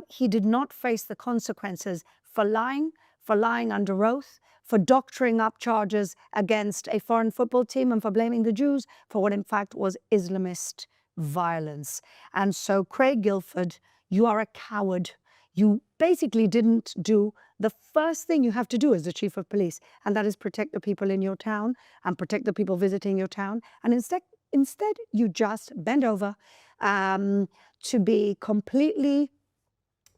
He did not face the consequences for lying under oath, for doctoring up charges against a foreign football team, and for blaming the Jews for what in fact was Islamist violence. And so, Craig Guilford, you are a coward. You basically didn't do the first thing you have to do as the chief of police, and that is protect the people in your town and protect the people visiting your town. And instead you just bend over to be completely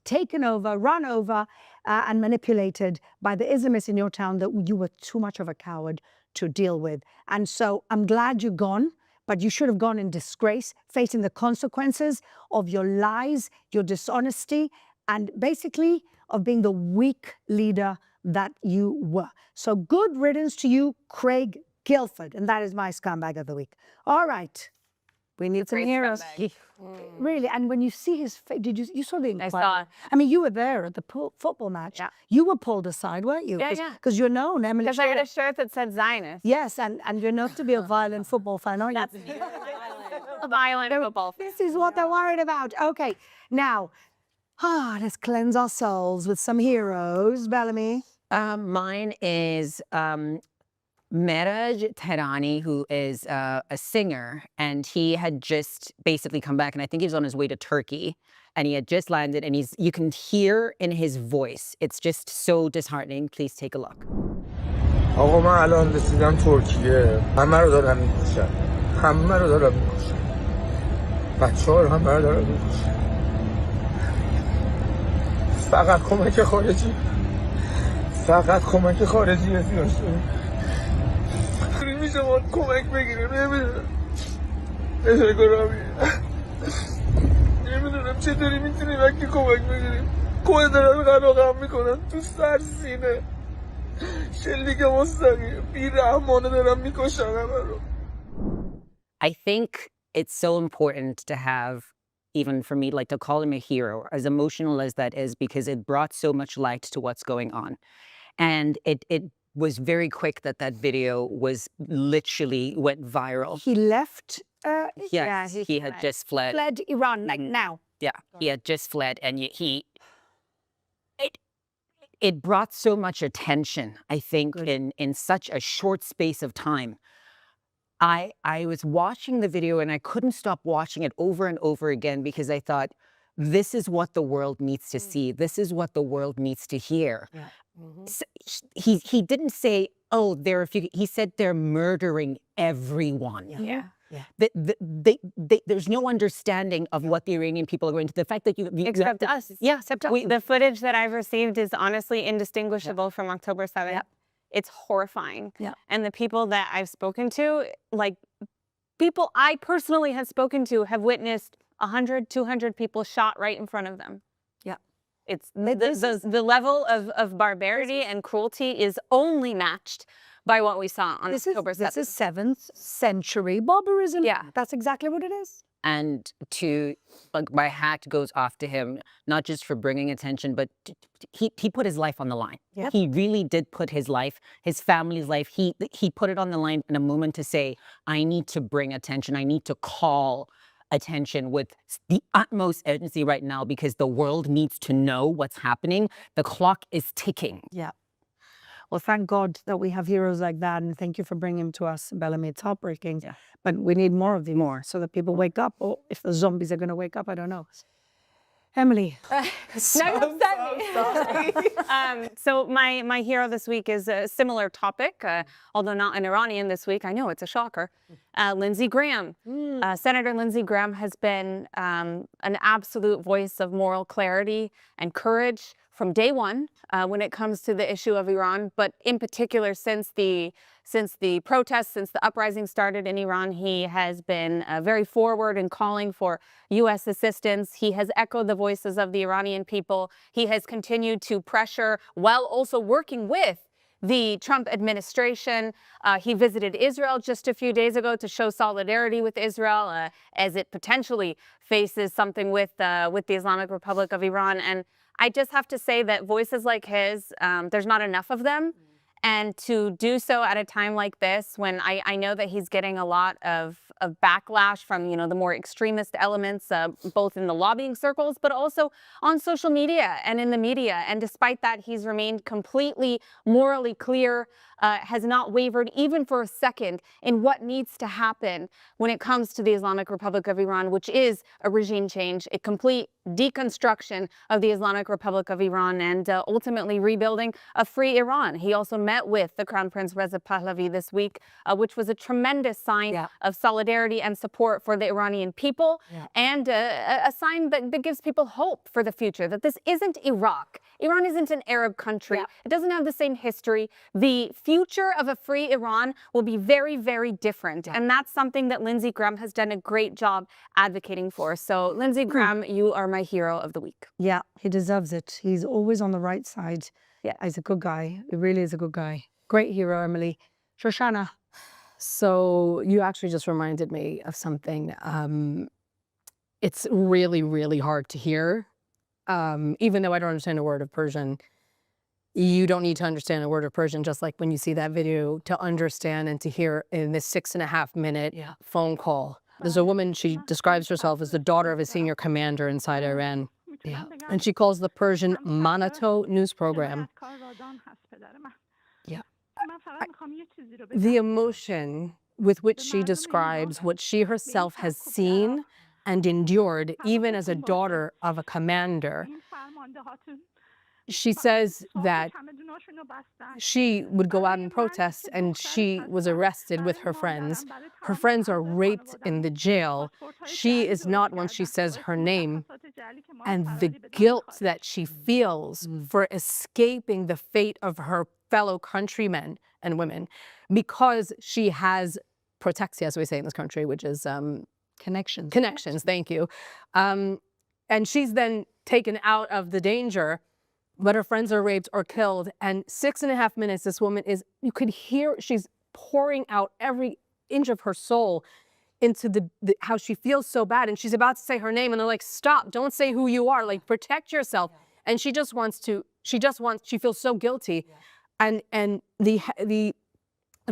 taken over, run over, and manipulated by the Islamists in your town that you were too much of a coward to deal with. And so I'm glad you're gone, but you should have gone in disgrace, facing the consequences of your lies, your dishonesty, and basically of being the weak leader that you were. So good riddance to you, Craig Guilford. And that is my scumbag of the week. All right. We need some heroes. Really, and when you see his face, you saw the inquiry? I saw. I mean, you were there at the football match. Yeah. You were pulled aside, weren't you? Yeah. Because you're known, Emily. Because I had a shirt that said Zionist. Yes, and you're known to be a violent football fan, aren't you? That's me. A violent football fan. This is what they're worried about. Okay, now, let's cleanse our souls with some heroes. Bellamy. Mine is Meraj Tehrani, who is a singer, and he had just basically come back, and I think he was on his way to Turkey, and he had just landed, and you can hear in his voice, it's just so disheartening. Please take a look. آقا من الان رسیدم ترکیه. همه رو دارم میکشن. همه رو دارم میکشن. بچه‌ها رو همه رو دارم میکشن. فقط کمک خارجی. فقط کمک خارجی احتیاج داریم. میشه ما کمک بگیریم. نمیدونم چطوری میتونیم وقتی کمک بگیریم. خود دارن غرقم میکنن تو سر سینه. شلیک مستقیم بی‌رحمانه دارن میکشن همه رو. I think it's so important to have, even for me, like to call him a hero, as emotional as that is, because it brought so much light to what's going on. And it was very quick that that video was literally went viral. He left. Yes, he had just fled. Fled Iran, like now. Yeah, he had just fled, and it brought so much attention, I think, in such a short space of time. I was watching the video and I couldn't stop watching it over and over again because I thought, this is what the world needs to see. This is what the world needs to hear. Yeah. So he didn't say, oh, there are a few. He said they're murdering everyone. Yeah. There's no understanding of what the Iranian people are going to. The fact that you Except us. Yeah, except us. The footage that I've received is honestly indistinguishable from October 7th. Yeah. It's horrifying. Yeah. And the people that I've spoken to, like people I personally have spoken to, have witnessed 100, 200 people shot right in front of them. Yeah. It's the level of barbarity and cruelty is only matched by what we saw on October 7th. This is 7th century barbarism. Yeah. That's exactly what it is. And my hat goes off to him, not just for bringing attention, but he put his life on the line. Yep. He really did put his life, his family's life, he put it on the line in a moment to say, I need to bring attention. I need to call attention with the utmost urgency right now because the world needs to know what's happening. The clock is ticking. Yeah. Well, thank God that we have heroes like that, and thank you for bringing them to us, Bellamy. It's heartbreaking, but we need more of them, so that people wake up, or if the zombies are going to wake up, I don't know. Emily. So my hero this week is a similar topic, although not an Iranian this week. I know, it's a shocker. Lindsey Graham. Senator Lindsey Graham has been an absolute voice of moral clarity and courage from day one when it comes to the issue of Iran, but in particular since the protests, since the uprising started in Iran, he has been very forward in calling for U.S. assistance. He has echoed the voices of the Iranian people. He has continued to pressure while also working with the Trump administration. He visited Israel just a few days ago to show solidarity with Israel as it potentially faces something with the Islamic Republic of Iran. And I just have to say that voices like his, there's not enough of them. And to do so at a time like this, when I know that he's getting a lot of backlash from, the more extremist elements, both in the lobbying circles, but also on social media and in the media. And despite that, he's remained completely morally clear, has not wavered even for a second in what needs to happen when it comes to the Islamic Republic of Iran, which is a regime change, a complete deconstruction of the Islamic Republic of Iran, and ultimately rebuilding a free Iran. He also met with the Crown Prince Reza Pahlavi this week, which was a tremendous sign of solidarity and support for the Iranian people, and a sign that gives people hope for the future, that this isn't Iraq. Iran isn't an Arab country. It doesn't have the same history. The future of a free Iran will be very, very different. And that's something that Lindsey Graham has done a great job advocating for. So Lindsey Graham, you are my hero of the week. Yeah, he deserves it. He's always on the right side. Yeah, he's a good guy. He really is a good guy. Great hero, Emily. Shoshana. So you actually just reminded me of something. It's really, really hard to hear. Even though I don't understand a word of Persian, you don't need to understand a word of Persian, just like when you see that video, to understand and to hear in this 6.5-minute phone call. There's a woman, she describes herself as the daughter of a senior commander inside Iran. Yeah. And she calls the Persian Manato news program. Yeah. The emotion with which she describes what she herself has seen and endured, even as a daughter of a commander. She says that she would go out and protest, and she was arrested with her friends. Her friends are raped in the jail. She is not when she says her name. And the guilt that she feels for escaping the fate of her fellow countrymen and women, because she has protexia, as we say in this country, which is Connections, thank you. And she's then taken out of the danger, but her friends are raped or killed. And 6.5 minutes, this woman is, you could hear she's pouring out every inch of her soul into how she feels so bad. And she's about to say her name, and they're like, stop, don't say who you are, like, protect yourself. And she feels so guilty. and the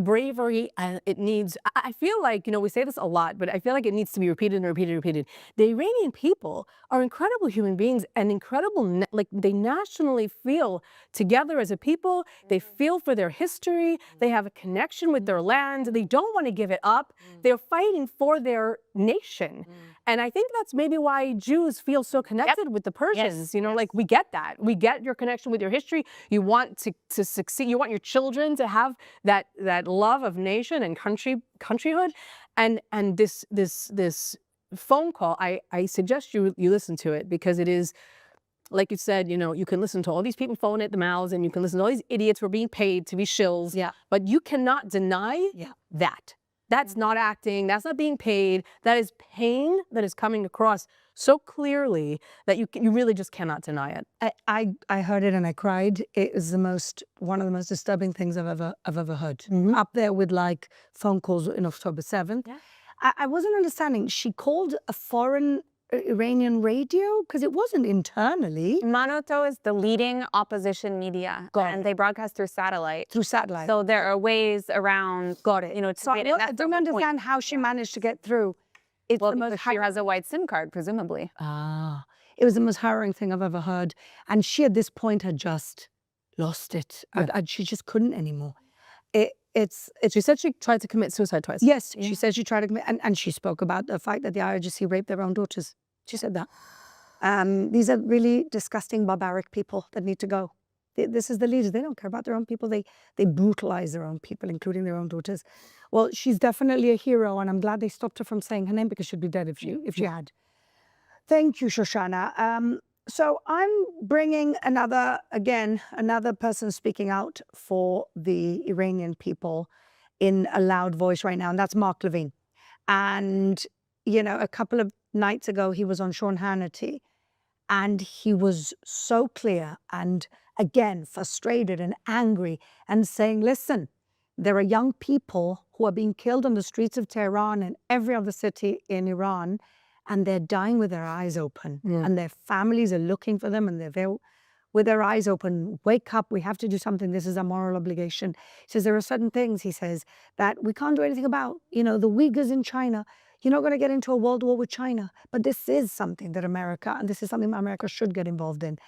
bravery, and it needs, I feel like, we say this a lot, but I feel like it needs to be repeated and repeated and repeated. The Iranian people are incredible human beings and incredible, like they nationally feel together as a people. They feel for their history. They have a connection with their land. They don't want to give it up. They're fighting for their nation. And I think that's maybe why Jews feel so connected with the Persians. Like we get that. We get your connection with your history. You want to succeed. You want your children to have that love of nation and countryhood. And this phone call, I suggest you listen to it, because it is, like you said, you can listen to all these people foaming at the mouths, and you can listen to all these idiots who are being paid to be shills. Yeah. But you cannot deny that. That's not acting. That's not being paid. That is pain that is coming across so clearly that you really just cannot deny it. I heard it and I cried. It was one of the most disturbing things I've ever heard. Up there with like phone calls in October 7th. Yeah. I wasn't understanding. She called a foreign Iranian radio, because it wasn't internally. Manoto is the leading opposition media, and they broadcast through satellite. So there are ways around. Got it. So I don't understand how she managed to get through. It's because she has a white SIM card, presumably. It was the most harrowing thing I've ever heard, and she at this point had just lost it. And she just couldn't anymore. She said she tried to commit suicide twice. Yes, she said she tried to commit, and she spoke about the fact that the IRGC raped their own daughters. She said that. These are really disgusting, barbaric people that need to go. This is the leaders. They don't care about their own people. They brutalize their own people, including their own daughters. Well, she's definitely a hero, and I'm glad they stopped her from saying her name, because she'd be dead if she had. Thank you, Shoshana. So I'm bringing another person speaking out for the Iranian people in a loud voice right now, and that's Mark Levine. And, a couple of nights ago, he was on Sean Hannity, and he was so clear and, again, frustrated and angry, and saying, listen, there are young people who are being killed on the streets of Tehran and every other city in Iran, and they're dying with their eyes open, and their families are looking for them, and they're there with their eyes open. Wake up, we have to do something. This is a moral obligation. He says there are certain things, he says, that we can't do anything about. The Uyghurs in China, you're not going to get into a world war with China, but this is something that America should get involved in.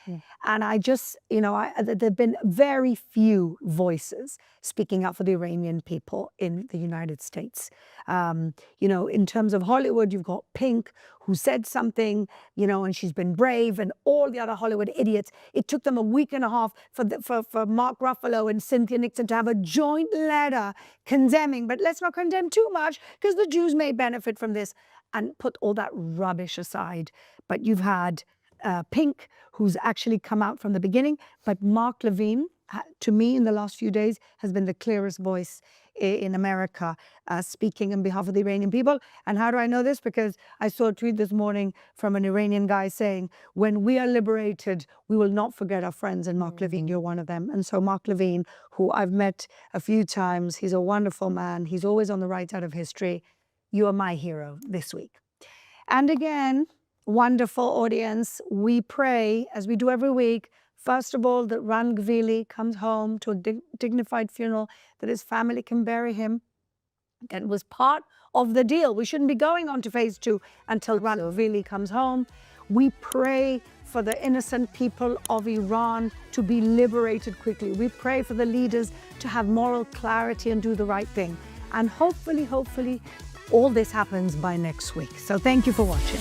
And I just, there have been very few voices speaking out for the Iranian people in the United States. In terms of Hollywood, you've got Pink, who said something, and she's been brave, and all the other Hollywood idiots. It took them a week and a half for Mark Ruffalo and Cynthia Nixon to have a joint letter condemning, but let's not condemn too much, because the Jews may benefit from this, and put all that rubbish aside. But you've had Pink, who's actually come out from the beginning, but Mark Levine, to me in the last few days, has been the clearest voice in America, speaking on behalf of the Iranian people. And how do I know this? Because I saw a tweet this morning from an Iranian guy saying, when we are liberated, we will not forget our friends. And Mark Levine, you're one of them. And so Mark Levine, who I've met a few times, he's a wonderful man. He's always on the right side of history. You are my hero this week. And again, wonderful audience, we pray, as we do every week, first of all, that Ran Gvili comes home to a dignified funeral, that his family can bury him. That was part of the deal. We shouldn't be going on to phase 2 until Ran Gvili comes home. We pray for the innocent people of Iran to be liberated quickly. We pray for the leaders to have moral clarity and do the right thing. And hopefully, all this happens by next week. So thank you for watching.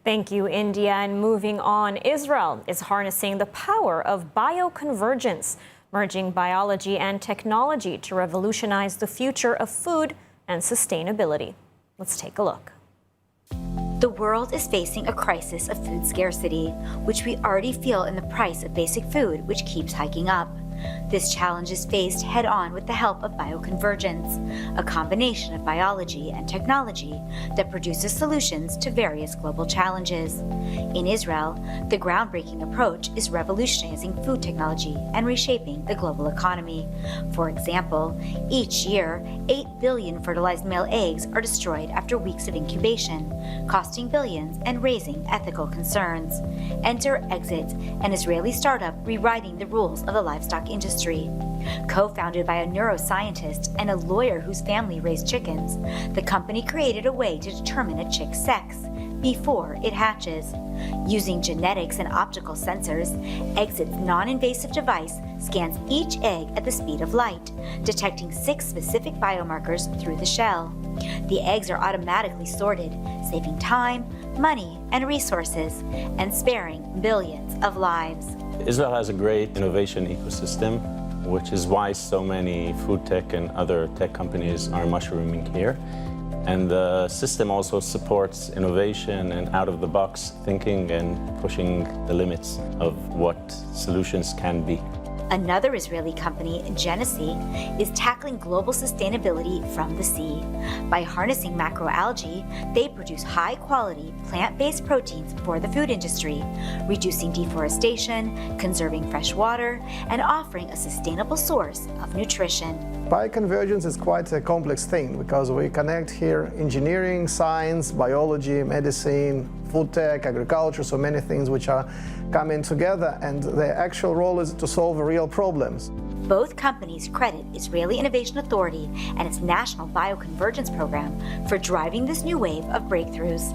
Thank you, India. And moving on, Israel is harnessing the power of bioconvergence, merging biology and technology to revolutionize the future of food and sustainability. Let's take a look. The world is facing a crisis of food scarcity, which we already feel in the price of basic food, which keeps hiking up. This challenge is faced head-on with the help of bioconvergence, a combination of biology and technology that produces solutions to various global challenges. In Israel, the groundbreaking approach is revolutionizing food technology and reshaping the global economy. For example, each year, 8 billion fertilized male eggs are destroyed after weeks of incubation, costing billions and raising ethical concerns. Enter Exit, an Israeli startup rewriting the rules of the livestock industry. Co-founded by a neuroscientist and a lawyer whose family raised chickens, the company created a way to determine a chick's sex before it hatches. Using genetics and optical sensors, Exit's non-invasive device scans each egg at the speed of light, detecting 6 specific biomarkers through the shell. The eggs are automatically sorted, saving time, money, and resources, and sparing billions of lives. Israel has a great innovation ecosystem, which is why so many food tech and other tech companies are mushrooming here. And the system also supports innovation and out-of-the-box thinking and pushing the limits of what solutions can be. Another Israeli company, Genesee, is tackling global sustainability from the sea. By harnessing macroalgae, they produce high-quality plant-based proteins for the food industry, reducing deforestation, conserving fresh water, and offering a sustainable source of nutrition. Bioconvergence is quite a complex thing because we connect here engineering, science, biology, medicine, food tech, agriculture, so many things which are coming together, and the actual role is to solve real problems. Both companies credit Israeli Innovation Authority and its National Bioconvergence Program for driving this new wave of breakthroughs.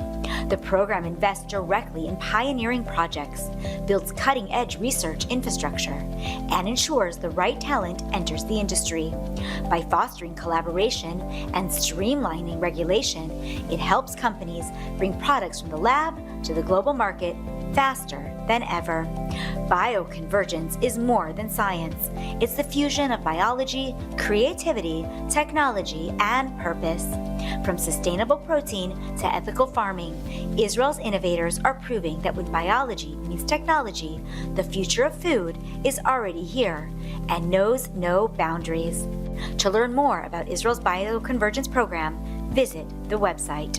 The program invests directly in pioneering projects, builds cutting-edge research infrastructure, and ensures the right talent enters the industry. By fostering collaboration and streamlining regulation, it helps companies bring products from the lab to the global market faster than ever. Bioconvergence is more than science. It's the fusion of biology, creativity, technology, and purpose. From sustainable protein to ethical farming, Israel's innovators are proving that when biology meets technology, the future of food is already here and knows no boundaries. To learn more about Israel's Bioconvergence program, visit the website.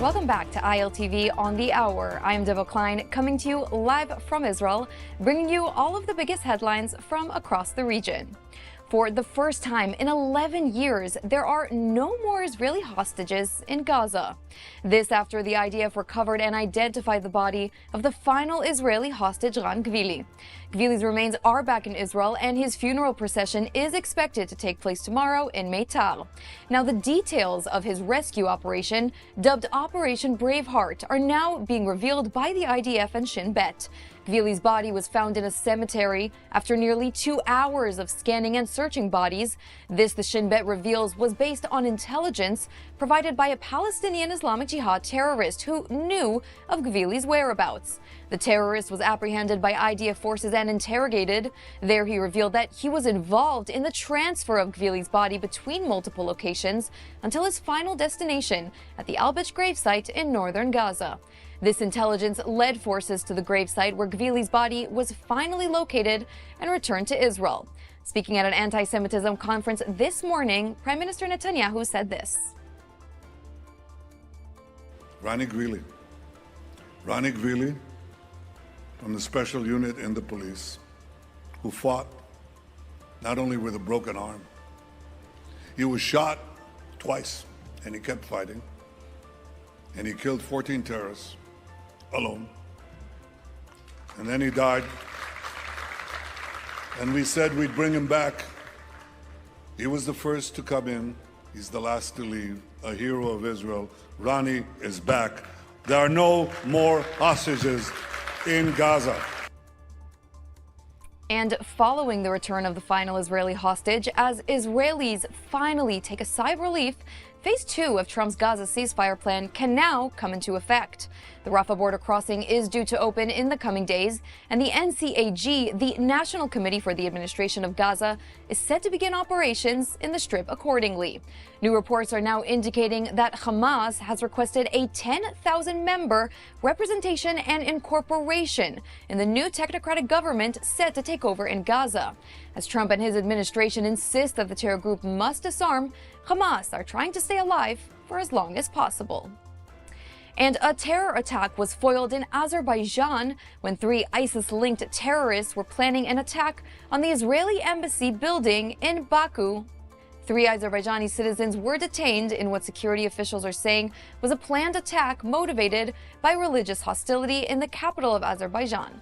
Welcome back to ILTV on the Hour. I am Deva Klein, coming to you live from Israel, bringing you all of the biggest headlines from across the region. For the first time in 11 years, there are no more Israeli hostages in Gaza. This after the IDF recovered and identified the body of the final Israeli hostage, Ran Gvili. Gvili's remains are back in Israel, and his funeral procession is expected to take place tomorrow in Meitar. Now, the details of his rescue operation, dubbed Operation Braveheart, are now being revealed by the IDF and Shin Bet. Gvili's body was found in a cemetery after nearly 2 hours of scanning and searching bodies. This, the Shin Bet reveals, was based on intelligence provided by a Palestinian Islamic Jihad terrorist who knew of Gvili's whereabouts. The terrorist was apprehended by IDF forces and interrogated. There he revealed that he was involved in the transfer of Gvili's body between multiple locations until his final destination at the Al-Bech gravesite in northern Gaza. This intelligence led forces to the gravesite where Gvili's body was finally located and returned to Israel. Speaking at an anti-Semitism conference this morning, Prime Minister Netanyahu said this. Ronnie Gvili from the special unit in the police who fought not only with a broken arm, he was shot twice and he kept fighting, and he killed 14 terrorists alone. And then he died, and we said we'd bring him back. He was the first to come in. He's the last to leave, a hero of Israel. Ronnie is back. There are no more hostages in Gaza. And following the return of the final Israeli hostage, as Israelis finally take a sigh of relief, Phase 2 of Trump's Gaza ceasefire plan can now come into effect. The Rafah border crossing is due to open in the coming days, and the NCAG, the National Committee for the Administration of Gaza, is set to begin operations in the Strip accordingly. New reports are now indicating that Hamas has requested a 10,000-member representation and incorporation in the new technocratic government set to take over in Gaza. As Trump and his administration insist that the terror group must disarm, Hamas are trying to stay alive for as long as possible. And a terror attack was foiled in Azerbaijan when 3 ISIS-linked terrorists were planning an attack on the Israeli embassy building in Baku. 3 Azerbaijani citizens were detained in what security officials are saying was a planned attack motivated by religious hostility in the capital of Azerbaijan.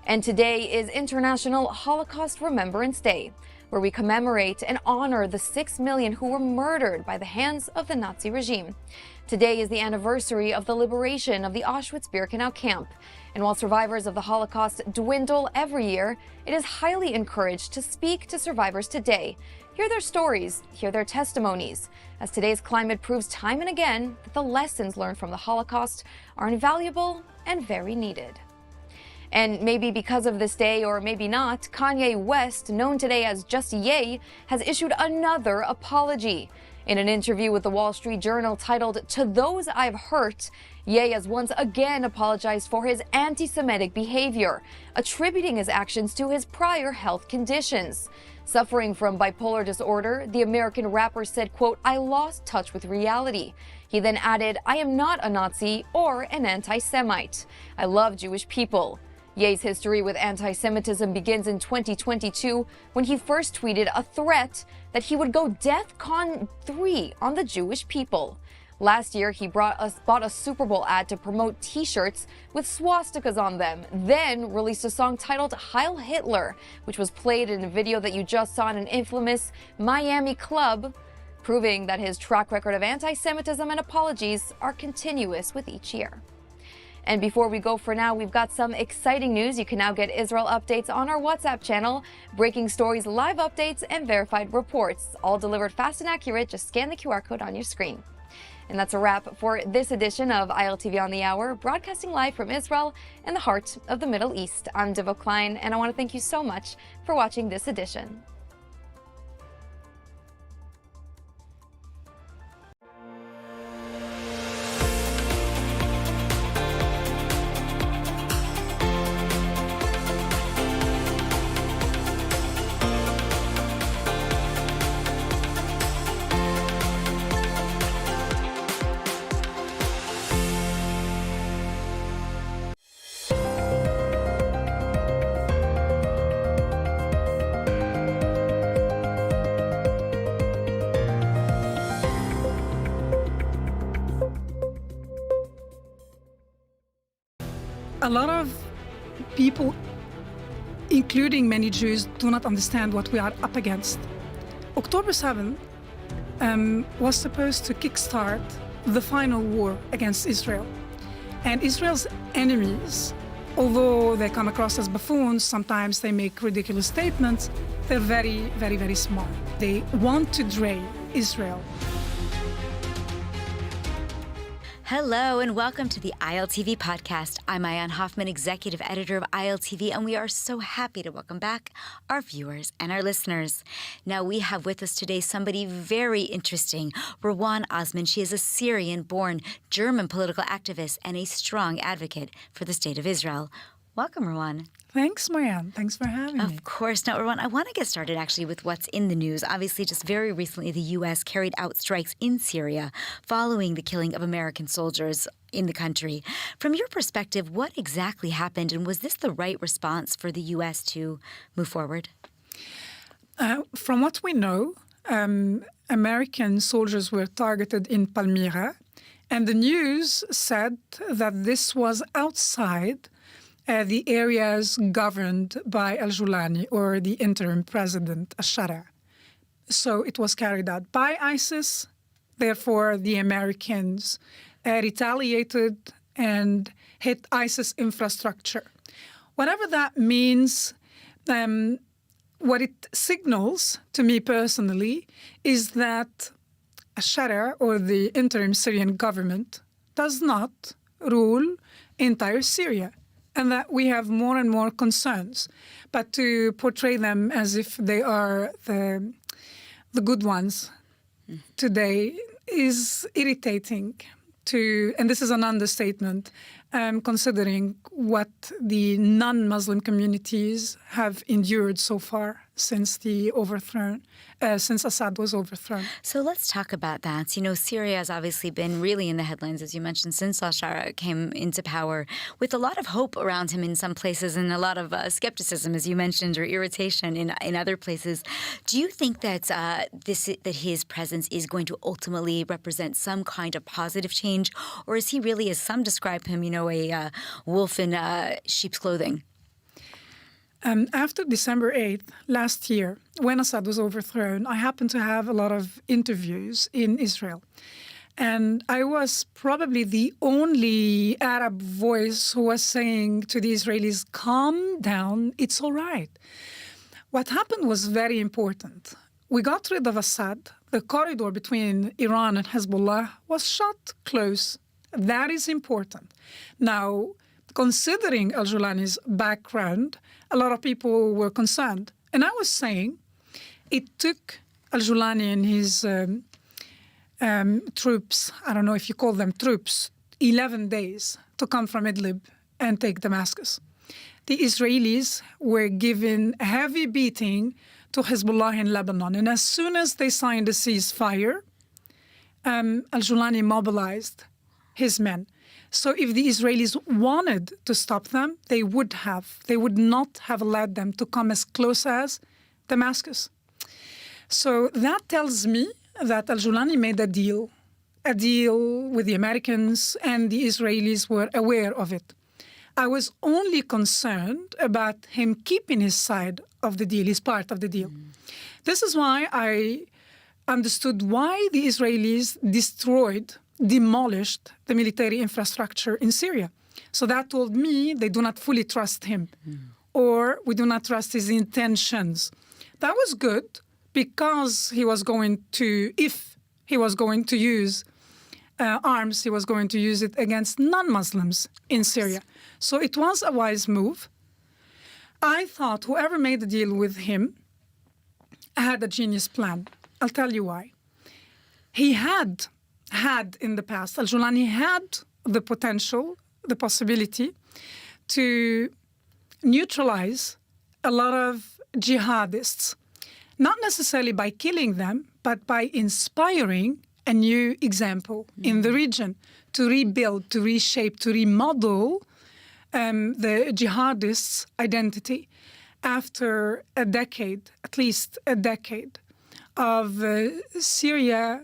And today is International Holocaust Remembrance Day, where we commemorate and honor the 6 million who were murdered by the hands of the Nazi regime. Today is the anniversary of the liberation of the Auschwitz-Birkenau camp. And while survivors of the Holocaust dwindle every year, it is highly encouraged to speak to survivors today, hear their stories, hear their testimonies, as today's climate proves time and again that the lessons learned from the Holocaust are invaluable and very needed. And maybe because of this day, or maybe not, Kanye West, known today as Just Ye, has issued another apology. In an interview with the Wall Street Journal titled "To Those I've Hurt," Ye has once again apologized for his anti-Semitic behavior, attributing his actions to his prior health conditions. Suffering from bipolar disorder, the American rapper said, quote, "I lost touch with reality." He then added, "I am not a Nazi or an anti-Semite. I love Jewish people." Ye's history with anti-Semitism begins in 2022 when he first tweeted a threat that he would go DEFCON 3 on the Jewish people. Last year, he bought a Super Bowl ad to promote T-shirts with swastikas on them, then released a song titled Heil Hitler, which was played in a video that you just saw in an infamous Miami club, proving that his track record of anti-Semitism and apologies are continuous with each year. And before we go for now, we've got some exciting news. You can now get Israel updates on our WhatsApp channel, breaking stories, live updates, and verified reports, all delivered fast and accurate. Just scan the QR code on your screen. And that's a wrap for this edition of ILTV on the Hour, broadcasting live from Israel in the heart of the Middle East. I'm Diva Klein, and I want to thank you so much for watching this edition. A lot of people, including many Jews, do not understand what we are up against. October 7th was supposed to kickstart the final war against Israel. And Israel's enemies, although they come across as buffoons, sometimes they make ridiculous statements, they're very, very, very smart. They want to drain Israel. Hello and welcome to the ILTV podcast. I'm Ayan Hoffman, executive editor of ILTV, and we are so happy to welcome back our viewers and our listeners. Now, we have with us today somebody very interesting, Rawan Osman. She is a Syrian-born German political activist and a strong advocate for the State of Israel. Welcome, Rawan. Thanks, Marianne. Thanks for having me. Of course. Now, Rawan, I want to get started actually with what's in the news. Obviously, just very recently, the U.S. carried out strikes in Syria following the killing of American soldiers in the country. From your perspective, what exactly happened, and was this the right response for the U.S. to move forward? From what we know, American soldiers were targeted in Palmyra, and the news said that this was outside the areas governed by al-Julani, or the interim president, al-Shara. So it was carried out by ISIS. Therefore, the Americans retaliated and hit ISIS infrastructure. Whatever that means, what it signals to me personally is that Sharia, or the interim Syrian government, does not rule entire Syria, and that we have more and more concerns. But to portray them as if they are the good ones today is irritating and this is an understatement, considering what the non-Muslim communities have endured so far since since Assad was overthrown. So let's talk about that. You know, Syria has obviously been really in the headlines, as you mentioned, since al-Shara came into power, with a lot of hope around him in some places and a lot of skepticism, as you mentioned, or irritation in other places. Do you think that that his presence is going to ultimately represent some kind of positive change, or is he really, as some describe him, you know, a wolf in sheep's clothing? After December 8th last year, when Assad was overthrown, I happened to have a lot of interviews in Israel. And I was probably the only Arab voice who was saying to the Israelis, calm down, it's all right. What happened was very important. We got rid of Assad. The corridor between Iran and Hezbollah was shut close. That is important. Now, considering al-Julani's background, a lot of people were concerned. And I was saying it took al-Julani and his troops, I don't know if you call them troops, 11 days to come from Idlib and take Damascus. The Israelis were given a heavy beating to Hezbollah in Lebanon. And as soon as they signed a ceasefire, al-Julani mobilized his men. So if the Israelis wanted to stop them, they would have. They would not have allowed them to come as close as Damascus. So that tells me that al-Julani made a deal with the Americans, and the Israelis were aware of it. I was only concerned about him keeping his side of the deal, his part of the deal. This is why I understood why the Israelis demolished the military infrastructure in Syria. So that told me they do not fully trust him, or we do not trust his intentions. That was good, because he was going to, if he was going to use arms, he was going to use it against non-Muslims in Syria. So it was a wise move. I thought whoever made the deal with him had a genius plan. I'll tell you why. He had in the past, al-Julani had the potential, the possibility to neutralize a lot of jihadists, not necessarily by killing them, but by inspiring a new example in the region to rebuild, to reshape, to remodel the jihadists' identity after a decade, at least a decade, of Syria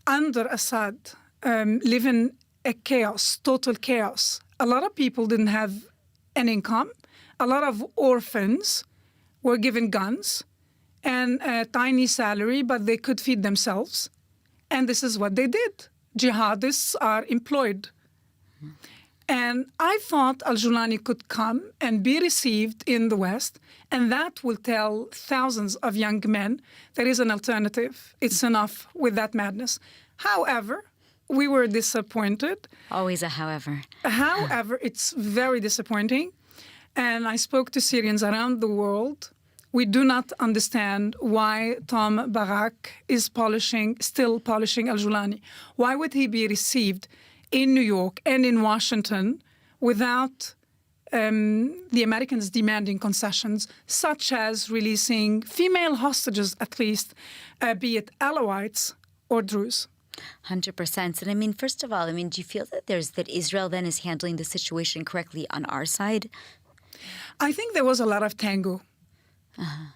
under Assad, living a chaos, total chaos. A lot of people didn't have an income. A lot of orphans were given guns and a tiny salary, but they could feed themselves. And this is what they did. Jihadists are employed. And I thought al-Julani could come and be received in the West, and that will tell thousands of young men there is an alternative. It's enough with that madness. However, we were disappointed. Always a however. However, it's very disappointing. And I spoke to Syrians around the world. We do not understand why Tom Barak is still polishing al-Julani. Why would he be received in New York and in Washington without the Americans demanding concessions, such as releasing female hostages, at least, be it Alawites or Druze? 100%. And I mean, first of all, do you feel that Israel then is handling the situation correctly on our side? I think there was a lot of tango.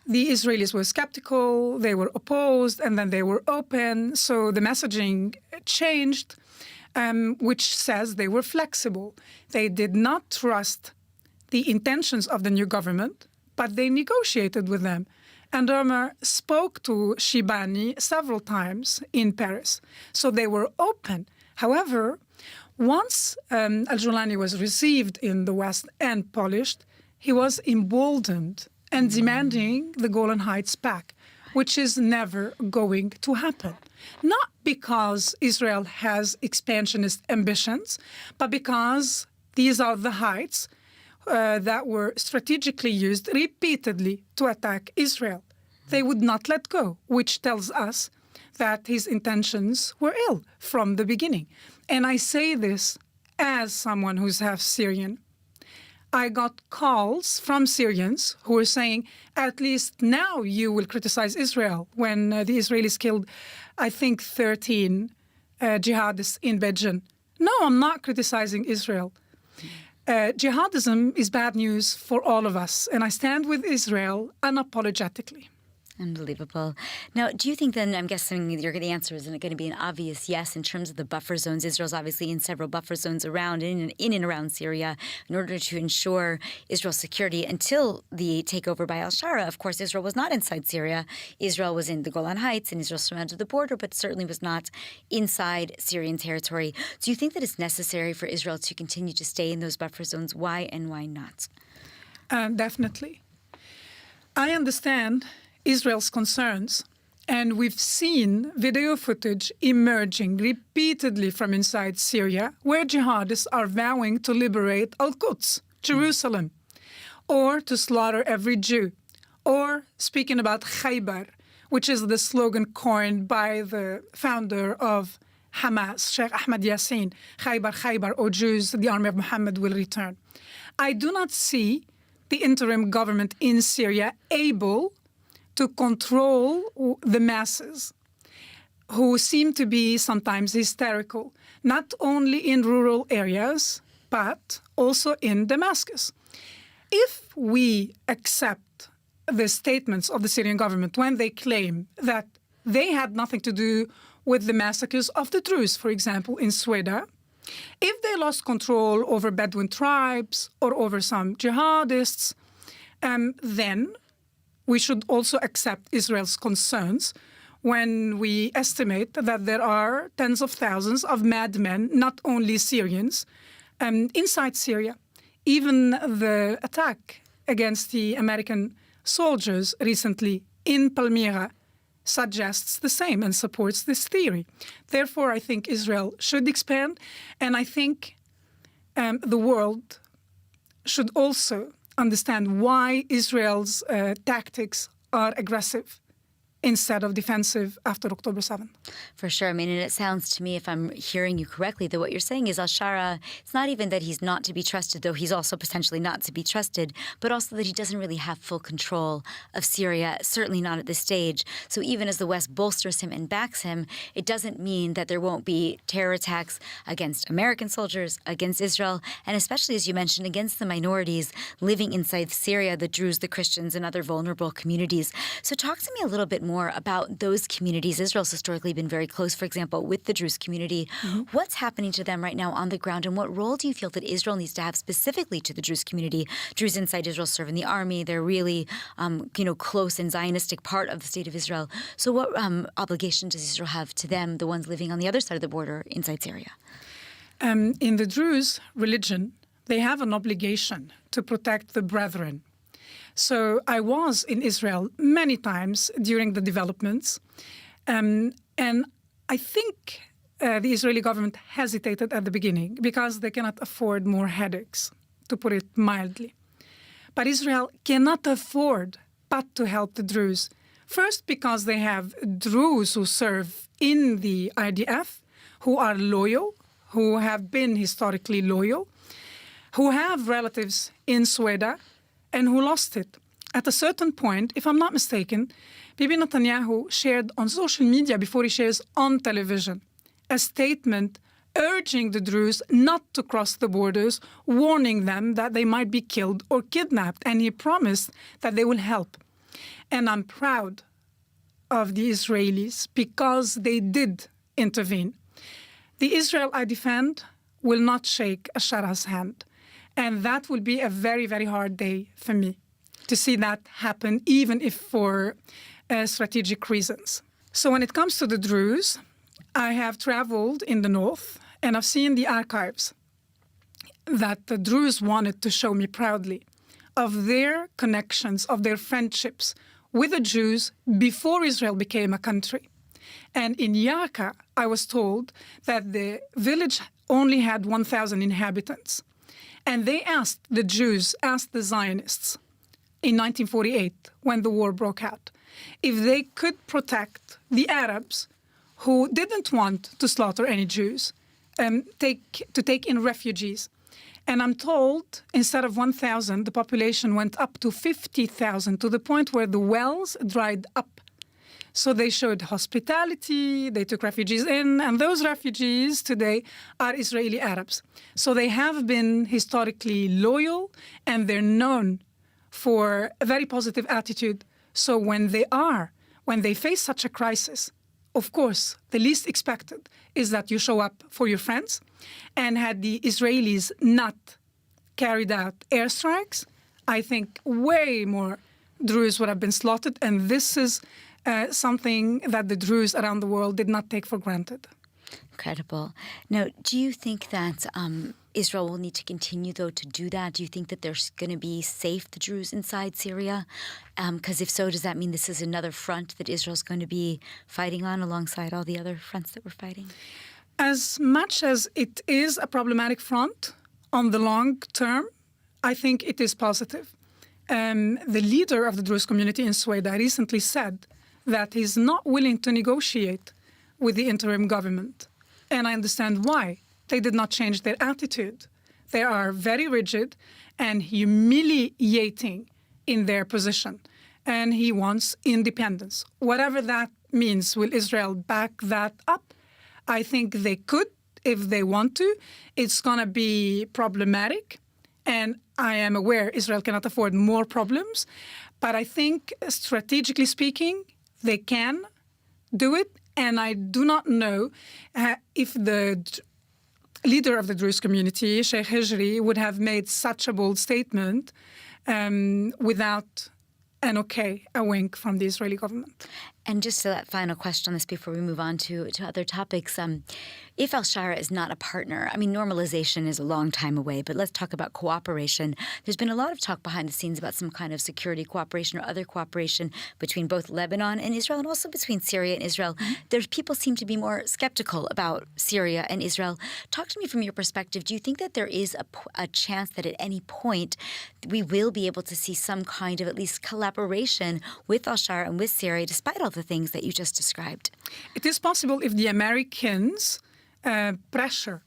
The Israelis were skeptical, they were opposed, and then they were open. So the messaging changed, which says they were flexible. They did not trust the intentions of the new government, but they negotiated with them. And Omar spoke to Shibani several times in Paris. So they were open. However, Once al-Julani was received in the West and polished, he was emboldened and demanding the Golan Heights back, which is never going to happen. Not because Israel has expansionist ambitions, but because these are the heights that were strategically used repeatedly to attack Israel. They would not let go, which tells us that his intentions were ill from the beginning. And I say this as someone who's half Syrian. I got calls from Syrians who were saying, at least now you will criticize Israel, when the Israelis killed, I think, 13 jihadists in Beijing. No, I'm not criticizing Israel. Jihadism is bad news for all of us, and I stand with Israel unapologetically. Unbelievable. Now, do you think then, I'm guessing the answer isn't going to be an obvious yes in terms of the buffer zones? Israel's obviously in several buffer zones around, in and around Syria, in order to ensure Israel's security until the takeover by al-Shara. Of course, Israel was not inside Syria. Israel was in the Golan Heights, and Israel surrounded the border, but certainly was not inside Syrian territory. Do you think that it's necessary for Israel to continue to stay in those buffer zones? Why and why not? Definitely. I understand Israel's concerns, and we've seen video footage emerging repeatedly from inside Syria where jihadists are vowing to liberate Al-Quds, Jerusalem, or to slaughter every Jew, or speaking about Khaybar, which is the slogan coined by the founder of Hamas, Sheikh Ahmed Yassin, Khaybar, Khaybar, O Jews, the army of Muhammad will return. I do not see the interim government in Syria able to control the masses, who seem to be sometimes hysterical, not only in rural areas, but also in Damascus. If we accept the statements of the Syrian government when they claim that they had nothing to do with the massacres of the Druze, for example, in Sweda, if they lost control over Bedouin tribes or over some jihadists, then we should also accept Israel's concerns when we estimate that there are tens of thousands of madmen, not only Syrians, inside Syria. Even the attack against the American soldiers recently in Palmyra suggests the same and supports this theory. Therefore, I think Israel should expand, and I think the world should also understand why Israel's tactics are aggressive instead of defensive after October 7th. For sure. I mean, and it sounds to me, if I'm hearing you correctly, that what you're saying is al-Shara, it's not even that he's not to be trusted, though he's also potentially not to be trusted, but also that he doesn't really have full control of Syria, certainly not at this stage. So even as the West bolsters him and backs him, it doesn't mean that there won't be terror attacks against American soldiers, against Israel, and especially, as you mentioned, against the minorities living inside Syria, the Druze, the Christians, and other vulnerable communities. So talk to me a little bit more about those communities. Israel's historically been very close, for example, with the Druze community. What's happening to them right now on the ground, and what role do you feel that Israel needs to have specifically to the Druze community? Druze inside Israel serve in the army. They're really, close and Zionistic part of the state of Israel. So what obligation does Israel have to them, the ones living on the other side of the border inside Syria? In the Druze religion, they have an obligation to protect the brethren. So I was in Israel many times during the developments, and I think the Israeli government hesitated at the beginning because they cannot afford more headaches, to put it mildly. But Israel cannot afford but to help the Druze. First, because they have Druze who serve in the IDF, who are loyal, who have been historically loyal, who have relatives in Sweda, and who lost it. At a certain point, if I'm not mistaken, Bibi Netanyahu shared on social media before he shares on television a statement urging the Druze not to cross the borders, warning them that they might be killed or kidnapped, and he promised that they will help. And I'm proud of the Israelis because they did intervene. The Israel I defend will not shake al-Shara's hand. And that will be a very, very hard day for me to see that happen, even if for strategic reasons. So when it comes to the Druze, I have traveled in the north And I've seen the archives that the Druze wanted to show me proudly of their connections, of their friendships with the Jews before Israel became a country. And in Yaka, I was told that the village only had 1,000 inhabitants. And they asked the Jews, asked the Zionists in 1948, when the war broke out, if they could protect the Arabs who didn't want to slaughter any Jews, to take in refugees. And I'm told instead of 1,000, the population went up to 50,000, to the point where the wells dried up. So they showed hospitality, they took refugees in, and those refugees today are Israeli Arabs. So they have been historically loyal, and they're known for a very positive attitude. So when they face such a crisis, of course, the least expected is that you show up for your friends. And had the Israelis not carried out airstrikes, I think way more Druze would have been slaughtered. And this is something that the Druze around the world did not take for granted. Incredible. Now, do you think that Israel will need to continue, though, to do that? Do you think that there's going to be safe, the Druze inside Syria? Because if so, does that mean this is another front that Israel's going to be fighting on alongside all the other fronts that we're fighting? As much as it is a problematic front on the long term, I think it is positive. The leader of the Druze community in Sweden recently said that he's not willing to negotiate with the interim government. And I understand why. They did not change their attitude. They are very rigid and humiliating in their position. And he wants independence. Whatever that means, will Israel back that up? I think they could if they want to. It's going to be problematic. And I am aware Israel cannot afford more problems. But I think, strategically speaking, they can do it. And I do not know if the leader of the Druze community, Sheikh Hijri, would have made such a bold statement without a wink from the Israeli government. And just a final question on this before we move on to other topics. If al-Shara is not a partner, I mean, normalization is a long time away, but let's talk about cooperation. There's been a lot of talk behind the scenes about some kind of security cooperation or other cooperation between both Lebanon and Israel, and also between Syria and Israel. People seem to be more skeptical about Syria and Israel. Talk to me from your perspective. Do you think that there is a chance that at any point we will be able to see some kind of at least collaboration with al-Shara and with Syria, despite all the things that you just described? It is possible if the Americans pressure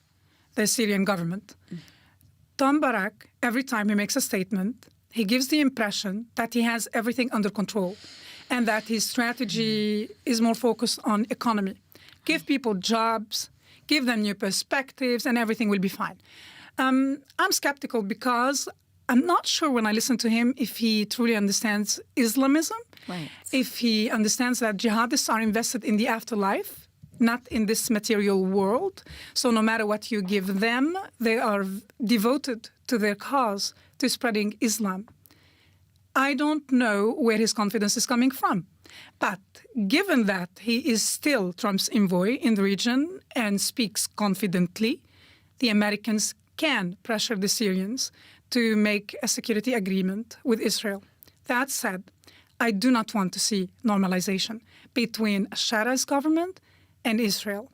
the Syrian government. Tom Barak, every time he makes a statement, he gives the impression that he has everything under control and that his strategy is more focused on economy. Give people jobs, give them new perspectives, and everything will be fine. I'm skeptical because I'm not sure when I listen to him if he truly understands Islamism, if he understands that jihadists are invested in the afterlife, not in this material world. So no matter what you give them, they are devoted to their cause, to spreading Islam. I don't know where his confidence is coming from. But given that he is still Trump's envoy in the region and speaks confidently, the Americans can pressure the Syrians to make a security agreement with Israel. That said, I do not want to see normalization between al-Shara's government and Israel.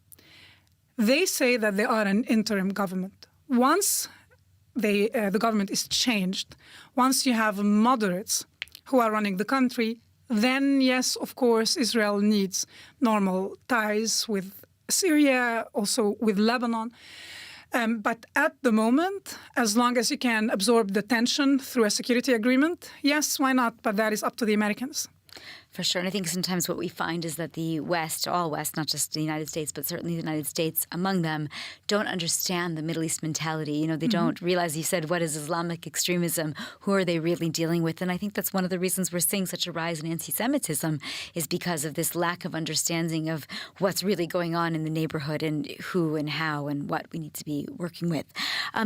They say that they are an interim government. Once the government is changed, once you have moderates who are running the country, then yes, of course, Israel needs normal ties with Syria, also with Lebanon. But at the moment, as long as you can absorb the tension through a security agreement, yes, why not? But that is up to the Americans. For sure. And I think sometimes what we find is that the West, all West, not just the United States, but certainly the United States among them, don't understand the Middle East mentality. You know, they don't realize, you said, what is Islamic extremism? Who are they really dealing with? And I think that's one of the reasons we're seeing such a rise in anti-Semitism is because of this lack of understanding of what's really going on in the neighborhood and who and how and what we need to be working with.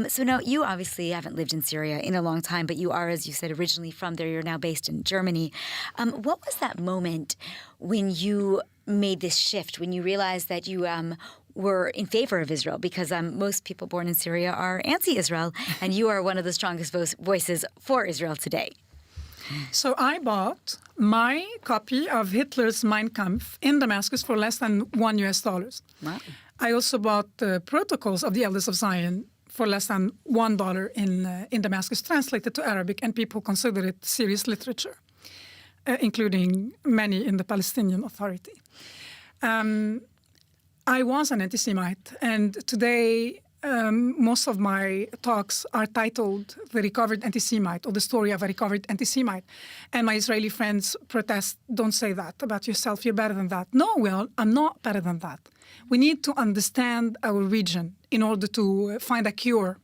So now you obviously haven't lived in Syria in a long time, but you are, as you said, originally from there. You're now based in Germany. What was that moment when you made this shift, when you realized that you were in favor of Israel, because most people born in Syria are anti-Israel, and you are one of the strongest voices for Israel today. So I bought my copy of Hitler's Mein Kampf in Damascus for less than $1. Wow. I also bought the Protocols of the Elders of Zion for less than $1 in Damascus, translated to Arabic, and people consider it serious literature, including many in the Palestinian Authority. I was an anti-Semite, and today most of my talks are titled The Recovered Anti-Semite, or The Story of a Recovered Anti-Semite. And my Israeli friends protest, don't say that about yourself, you're better than that. No, well, I'm not better than that. We need to understand our region in order to find a cure.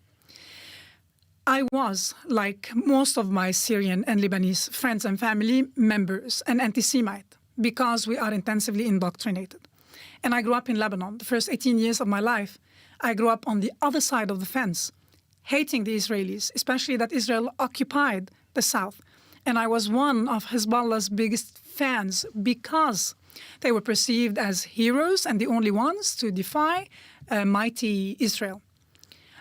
I was, like most of my Syrian and Lebanese friends and family members, an anti-Semite because we are intensively indoctrinated. And I grew up in Lebanon. The first 18 years of my life, I grew up on the other side of the fence, hating the Israelis, especially that Israel occupied the south. And I was one of Hezbollah's biggest fans because they were perceived as heroes and the only ones to defy mighty Israel.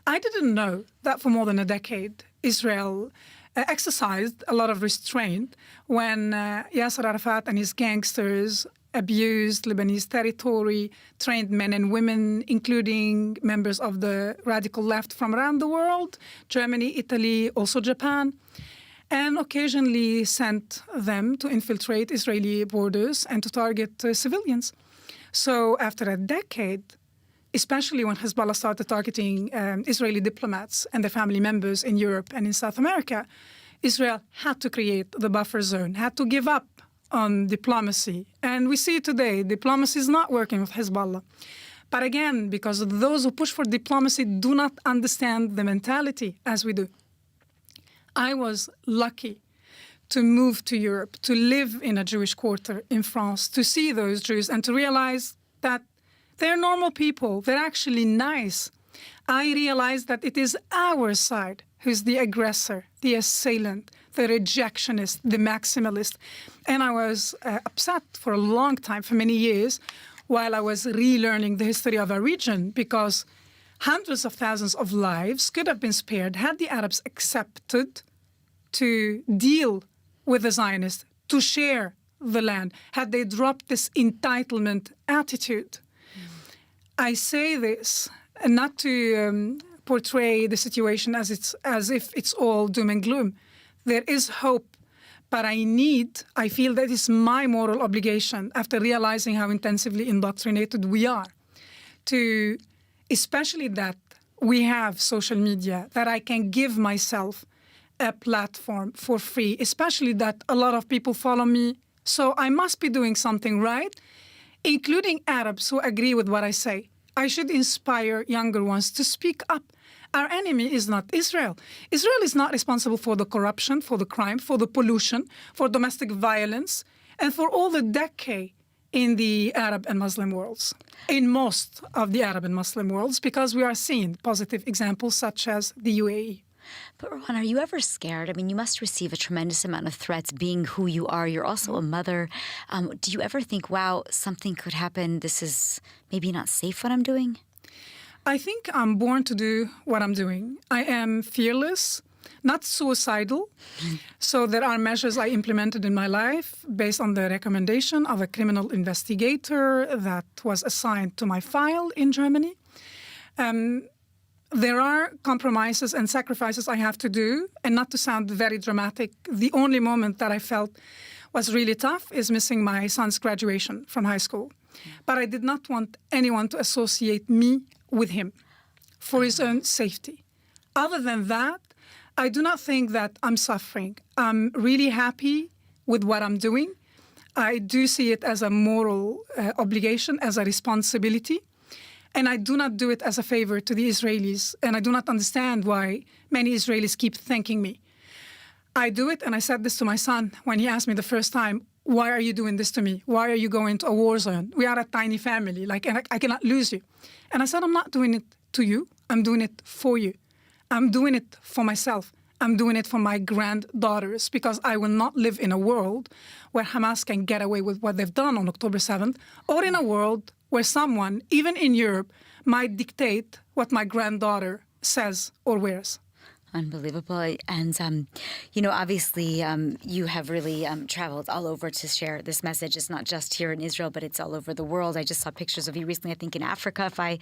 I didn't know that for more than a decade, Israel exercised a lot of restraint when Yasser Arafat and his gangsters abused Lebanese territory, trained men and women, including members of the radical left from around the world, Germany, Italy, also Japan, and occasionally sent them to infiltrate Israeli borders and to target civilians. So after a decade, especially when Hezbollah started targeting Israeli diplomats and their family members in Europe and in South America, Israel had to create the buffer zone, had to give up on diplomacy. And we see today, diplomacy is not working with Hezbollah. But again, because those who push for diplomacy do not understand the mentality as we do. I was lucky to move to Europe, to live in a Jewish quarter in France, to see those Jews and to realize that they're normal people. They're actually nice. I realized that it is our side who's the aggressor, the assailant, the rejectionist, the maximalist. And I was upset for a long time, for many years, while I was relearning the history of our region, because hundreds of thousands of lives could have been spared had the Arabs accepted to deal with the Zionists, to share the land, had they dropped this entitlement attitude. I say this not to portray the situation as if it's all doom and gloom. There is hope, but I feel that it's my moral obligation, after realizing how intensively indoctrinated we are, to, especially that we have social media, that I can give myself a platform for free, especially that a lot of people follow me. So I must be doing something right, including Arabs who agree with what I say. I should inspire younger ones to speak up. Our enemy is not Israel. Israel is not responsible for the corruption, for the crime, for the pollution, for domestic violence, and for all the decay in the Arab and Muslim worlds, in most of the Arab and Muslim worlds, because we are seeing positive examples such as the UAE. But Rowan, are you ever scared? I mean, you must receive a tremendous amount of threats being who you are. You're also a mother. Do you ever think, wow, something could happen, this is maybe not safe what I'm doing? I think I'm born to do what I'm doing. I am fearless, not suicidal. So there are measures I implemented in my life based on the recommendation of a criminal investigator that was assigned to my file in Germany. There are compromises and sacrifices I have to do, and not to sound very dramatic, the only moment that I felt was really tough is missing my son's graduation from high school. But I did not want anyone to associate me with him for his own safety. Other than that, I do not think that I'm suffering. I'm really happy with what I'm doing. I do see it as a moral obligation, as a responsibility. And I do not do it as a favor to the Israelis. And I do not understand why many Israelis keep thanking me. I do it, and I said this to my son when he asked me the first time, why are you doing this to me? Why are you going to a war zone? We are a tiny family, and I cannot lose you. And I said, I'm not doing it to you. I'm doing it for you. I'm doing it for myself. I'm doing it for my granddaughters, because I will not live in a world where Hamas can get away with what they've done on October 7th, or in a world where someone, even in Europe, might dictate what my granddaughter says or wears. Unbelievable. And, obviously you have really traveled all over to share this message. It's not just here in Israel, but it's all over the world. I just saw pictures of you recently, I think in Africa, if I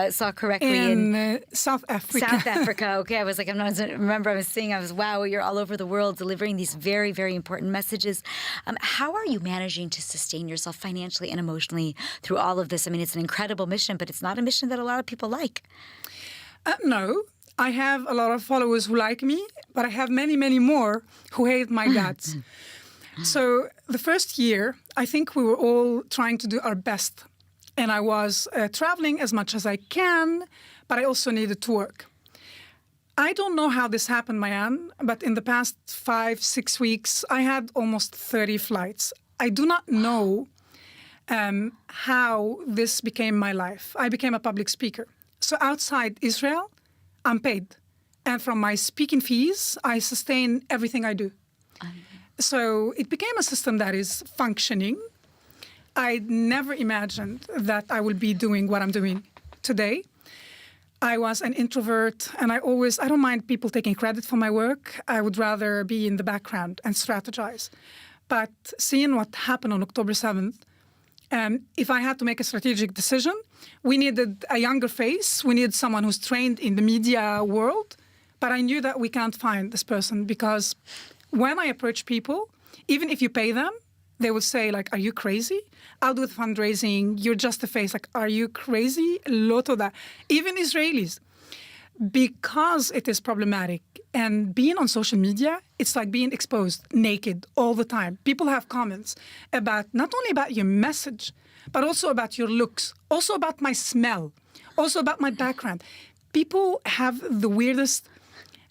saw correctly. In South Africa. South Africa. Okay. I was like, wow, you're all over the world delivering these very, very important messages. How are you managing to sustain yourself financially and emotionally through all of this? I mean, it's an incredible mission, but it's not a mission that a lot of people like. No. I have a lot of followers who like me, but I have many, many more who hate my guts. So the first year, I think we were all trying to do our best. And I was traveling as much as I can, but I also needed to work. I don't know how this happened, Mayan, but in the past 5-6 weeks, I had almost 30 flights. I do not know how this became my life. I became a public speaker. So outside Israel, I'm paid. And from my speaking fees, I sustain everything I do. So it became a system that is functioning. I never imagined that I would be doing what I'm doing today. I was an introvert, and I don't mind people taking credit for my work. I would rather be in the background and strategize. But seeing what happened on October 7th, if I had to make a strategic decision, we needed a younger face. We needed someone who's trained in the media world. But I knew that we can't find this person because when I approach people, even if you pay them, they would say, like, are you crazy? I'll do the fundraising. You're just a face. Like, are you crazy? Lotoda. Even Israelis. Because it is problematic. And being on social media, it's like being exposed naked all the time. People have comments about not only about your message, but also about your looks, also about my smell, also about my background. People have the weirdest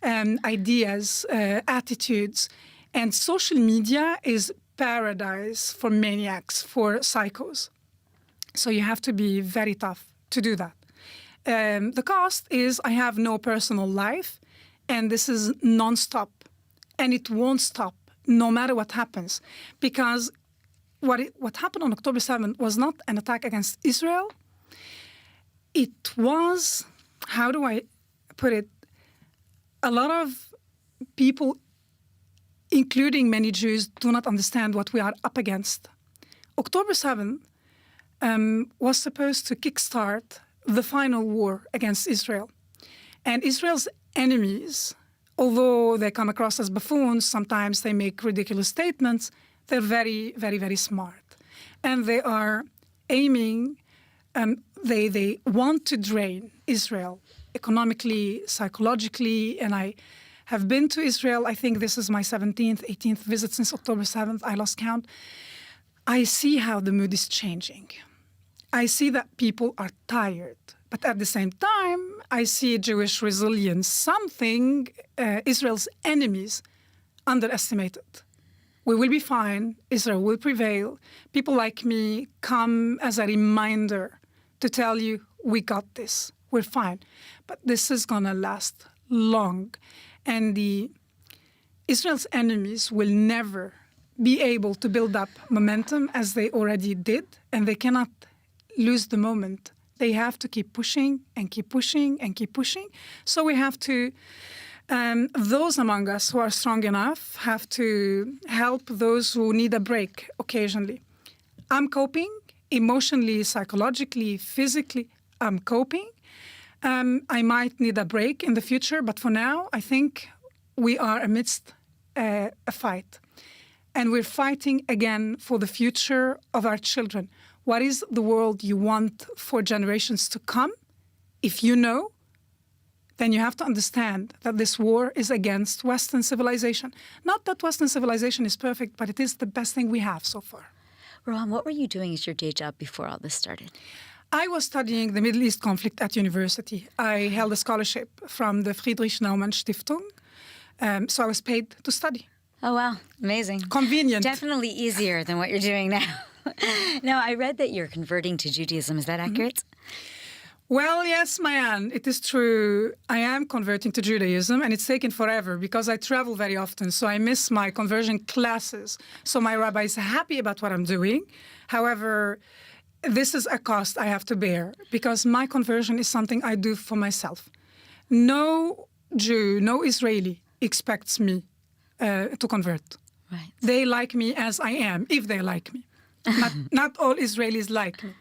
ideas, attitudes, and social media is paradise for maniacs, for psychos. So you have to be very tough to do that. The cost is I have no personal life, and this is nonstop, and it won't stop no matter what happens, because what happened on October 7th was not an attack against Israel. It was, how do I put it, a lot of people, including many Jews, do not understand what we are up against. October 7th was supposed to kickstart the final war against Israel. And Israel's enemies, although they come across as buffoons, sometimes they make ridiculous statements, they're very, very, very smart. And they are aiming, they want to drain Israel economically, psychologically, and I have been to Israel. I think this is my 17th, 18th visit since October 7th. I lost count. I see how the mood is changing. I see that people are tired. But at the same time, I see Jewish resilience, something Israel's enemies underestimated. We will be fine. Israel will prevail. People like me come as a reminder to tell you, we got this. We're fine. But this is going to last long. And Israel's enemies will never be able to build up momentum as they already did, and they cannot lose the moment. They have to keep pushing and keep pushing and keep pushing. So we have to, those among us who are strong enough have to help those who need a break occasionally. I'm coping emotionally, psychologically, physically. I'm coping. I might need a break in the future, but for now, I think we are amidst a fight. And we're fighting again for the future of our children. What is the world you want for generations to come? If you know, then you have to understand that this war is against Western civilization. Not that Western civilization is perfect, but it is the best thing we have so far. Rohan, what were you doing as your day job before all this started? I was studying the Middle East conflict at university. I held a scholarship from the Friedrich Naumann Stiftung, so I was paid to study. Oh, wow. Amazing. Convenient. Definitely easier than what you're doing now. Now, I read that you're converting to Judaism. Is that accurate? Well, yes, Mayan, it is true. I am converting to Judaism, and it's taken forever because I travel very often, so I miss my conversion classes. So my rabbi is happy about what I'm doing. However, this is a cost I have to bear because my conversion is something I do for myself. No Jew, no Israeli expects me to convert. Right. They like me as I am, if they like me. Not all Israelis like me.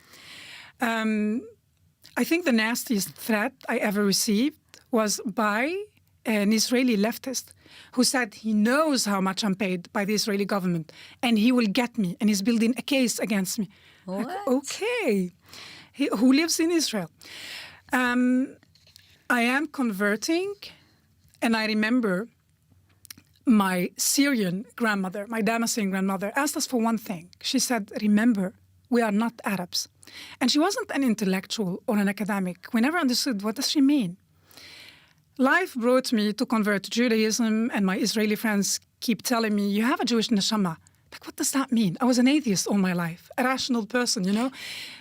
I think the nastiest threat I ever received was by an Israeli leftist who said he knows how much I'm paid by the Israeli government and he will get me and he's building a case against me. What? Like, okay. Who lives in Israel? I am converting, and I remember my Syrian grandmother, my Damascene grandmother, asked us for one thing. She said, remember, we are not Arabs. And she wasn't an intellectual or an academic. We never understood, what does she mean? Life brought me to convert to Judaism, and my Israeli friends keep telling me, you have a Jewish neshama. Like, what does that mean? I was an atheist all my life, a rational person, you know?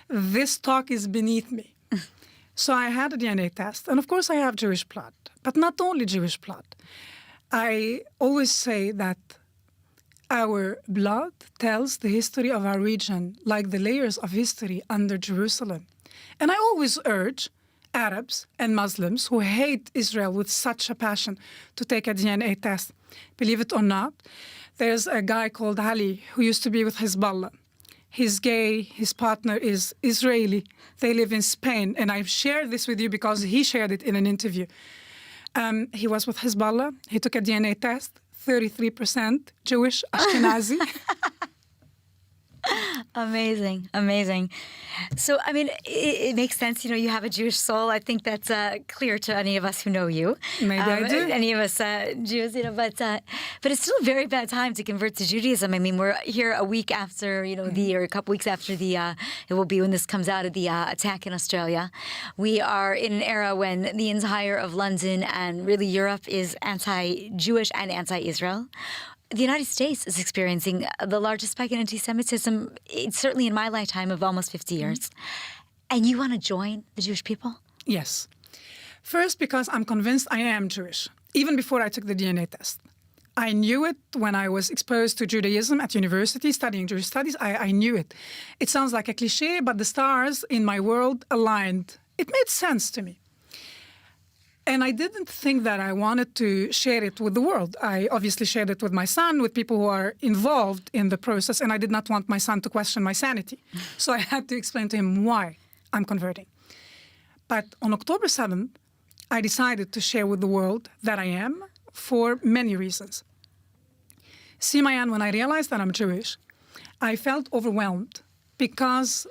This talk is beneath me. So I had a DNA test, and of course I have Jewish blood, but not only Jewish blood. I always say that our blood tells the history of our region like the layers of history under Jerusalem. And I always urge Arabs and Muslims who hate Israel with such a passion to take a DNA test. Believe it or not, there's a guy called Ali who used to be with Hezbollah. He's gay, his partner is Israeli. They live in Spain, and I've shared this with you because he shared it in an interview. He was with Hezbollah. He took a DNA test, 33% Jewish, Ashkenazi. Amazing, amazing. So, I mean, it makes sense. You know, you have a Jewish soul. I think that's clear to any of us who know you. Maybe I do. Any of us Jews, you know, but it's still a very bad time to convert to Judaism. I mean, we're here a week after, you know, or a couple weeks after it will be when this comes out of the attack in Australia. We are in an era when the entire of London and really Europe is anti-Jewish and anti-Israel. The United States is experiencing the largest spike in anti-Semitism, certainly in my lifetime of almost 50 years. And you want to join the Jewish people? Yes. First, because I'm convinced I am Jewish, even before I took the DNA test. I knew it when I was exposed to Judaism at university, studying Jewish studies. I knew it. It sounds like a cliche, but the stars in my world aligned. It made sense to me. And I didn't think that I wanted to share it with the world. I obviously shared it with my son, with people who are involved in the process, and I did not want my son to question my sanity. So I had to explain to him why I'm converting. But on October 7th, I decided to share with the world that I am for many reasons. Simayan, when I realized that I'm Jewish, I felt overwhelmed because,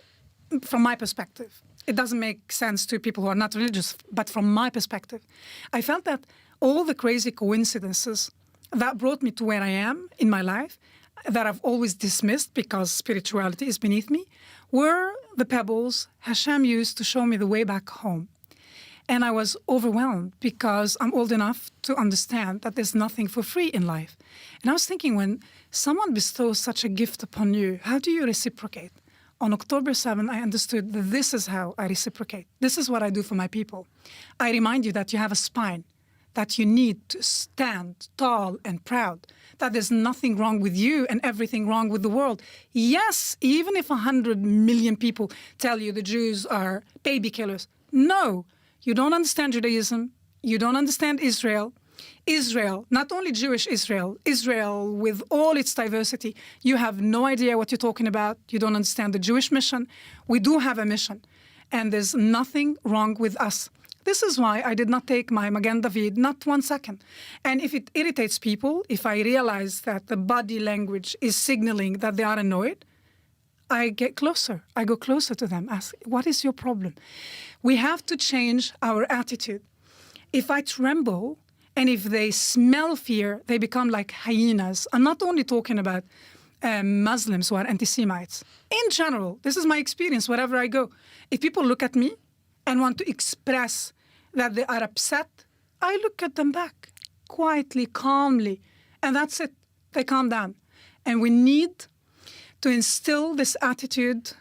from my perspective, it doesn't make sense to people who are not religious, but from my perspective, I felt that all the crazy coincidences that brought me to where I am in my life, that I've always dismissed because spirituality is beneath me, were the pebbles Hashem used to show me the way back home. And I was overwhelmed because I'm old enough to understand that there's nothing for free in life. And I was thinking, when someone bestows such a gift upon you, how do you reciprocate? On October 7th, I understood that this is how I reciprocate. This is what I do for my people. I remind you that you have a spine, that you need to stand tall and proud, that there's nothing wrong with you and everything wrong with the world. Yes, even if 100 million people tell you the Jews are baby killers. No, you don't understand Judaism. You don't understand Israel. Israel, not only Jewish Israel, Israel with all its diversity, you have no idea what you're talking about. You don't understand the Jewish mission. We do have a mission, and there's nothing wrong with us. This is why I did not take my Magen David, not 1 second. And if it irritates people, if I realize that the body language is signaling that they are annoyed, I get closer. I go closer to them, ask, what is your problem? We have to change our attitude. If I tremble, and if they smell fear, they become like hyenas. I'm not only talking about Muslims who are anti-Semites. In general, this is my experience wherever I go. If people look at me and want to express that they are upset, I look at them back quietly, calmly, and that's it. They calm down. And we need to instill this attitude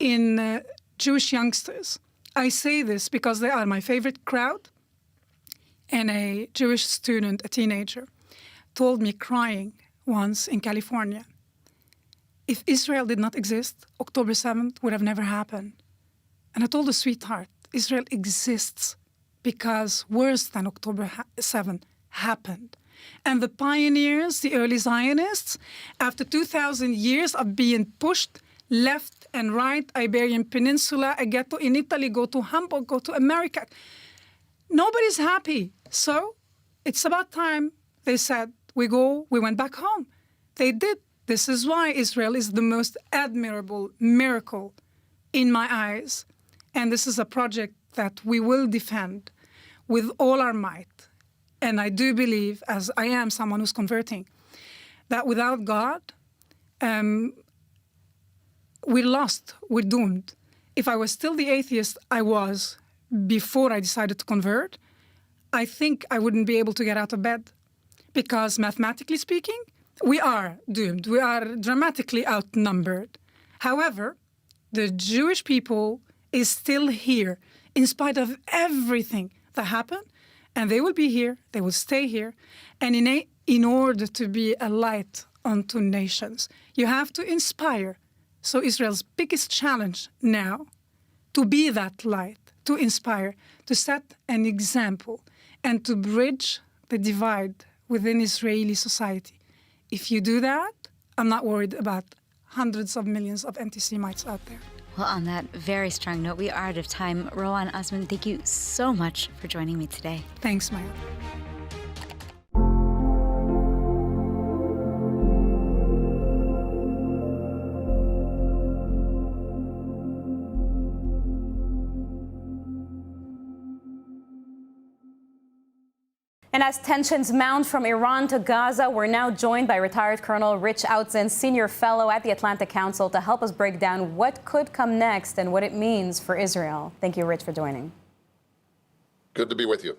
in Jewish youngsters. I say this because they are my favorite crowd. And a Jewish student, a teenager, told me crying once in California, if Israel did not exist, October 7th would have never happened. And I told the sweetheart, Israel exists because worse than October 7th happened. And the pioneers, the early Zionists, after 2,000 years of being pushed left and right, Iberian Peninsula, a ghetto in Italy, go to Hamburg, go to America. Nobody's happy. So it's about time they said, we went back home. They did. This is why Israel is the most admirable miracle in my eyes. And this is a project that we will defend with all our might. And I do believe, as I am someone who's converting, that without God, we're lost, we're doomed. If I was still the atheist I was before I decided to convert, I think I wouldn't be able to get out of bed. Because mathematically speaking, we are doomed. We are dramatically outnumbered. However, the Jewish people is still here in spite of everything that happened. And they will be here, they will stay here. And in order to be a light unto nations, you have to inspire. So Israel's biggest challenge now, to be that light, to inspire, to set an example, and to bridge the divide within Israeli society. If you do that, I'm not worried about hundreds of millions of anti-Semites out there. Well, on that very strong note, we are out of time. Rowan Osman, thank you so much for joining me today. Thanks, Maya. And as tensions mount from Iran to Gaza, we're now joined by retired Colonel Rich Outzen, Senior Fellow at the Atlantic Council, to help us break down what could come next and what it means for Israel. Thank you, Rich, for joining. Good to be with you.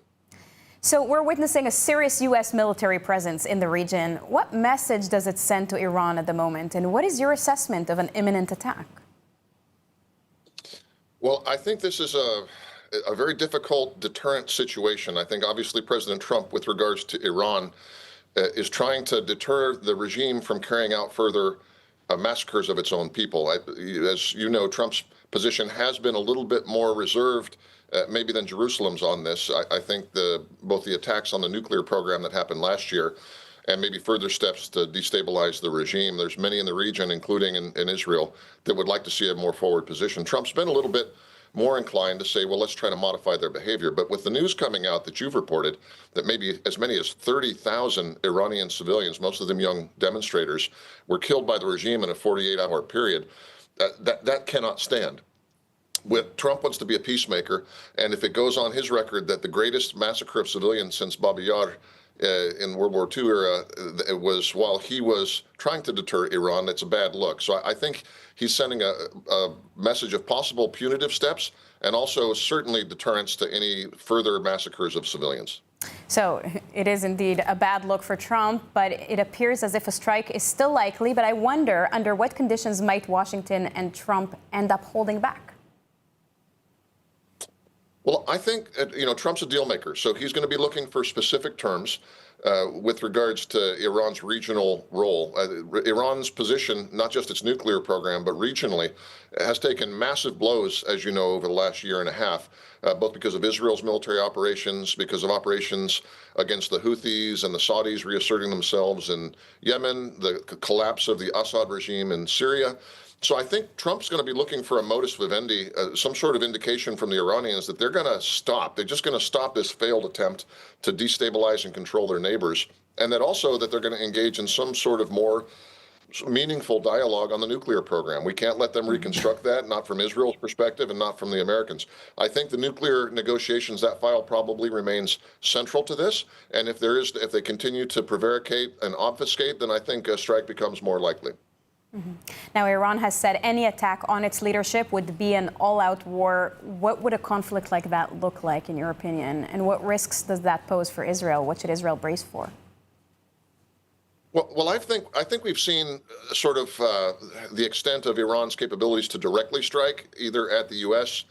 So we're witnessing a serious U.S. military presence in the region. What message does it send to Iran at the moment, and what is your assessment of an imminent attack? Well, I think this is a very difficult deterrent situation. I think obviously President Trump, with regards to Iran, is trying to deter the regime from carrying out further massacres of its own people. As you know, Trump's position has been a little bit more reserved maybe than Jerusalem's on this. I think both the attacks on the nuclear program that happened last year and maybe further steps to destabilize the regime. There's many in the region, including in Israel, that would like to see a more forward position. Trump's been a little bit more inclined to say, well, let's try to modify their behavior. But with the news coming out that you've reported that maybe as many as 30,000 Iranian civilians, most of them young demonstrators, were killed by the regime in a 48-hour period, that cannot stand. Trump wants to be a peacemaker, and if it goes on his record that the greatest massacre of civilians since Babi Yar in World War II era, it was while he was trying to deter Iran, that's a bad look. So I think he's sending a message of possible punitive steps and also certainly deterrence to any further massacres of civilians. So it is indeed a bad look for Trump, but it appears as if a strike is still likely. But I wonder, under what conditions might Washington and Trump end up holding back? Well, I think, Trump's a deal maker, so he's going to be looking for specific terms with regards to Iran's regional role. Iran's position, not just its nuclear program, but regionally, has taken massive blows, as you know, over the last year and a half, both because of Israel's military operations, because of operations against the Houthis and the Saudis reasserting themselves in Yemen, the collapse of the Assad regime in Syria. So I think Trump's going to be looking for a modus vivendi, some sort of indication from the Iranians that they're going to stop. They're just going to stop this failed attempt to destabilize and control their neighbors, and that also that they're going to engage in some sort of more meaningful dialogue on the nuclear program. We can't let them reconstruct that, not from Israel's perspective and not from the Americans. I think the nuclear negotiations, that file probably remains central to this. And if they continue to prevaricate and obfuscate, then I think a strike becomes more likely. Mm-hmm. Now, Iran has said any attack on its leadership would be an all-out war. What would a conflict like that look like, in your opinion? And what risks does that pose for Israel? What should Israel brace for? Well, I think we've seen sort of the extent of Iran's capabilities to directly strike, either at the U.S.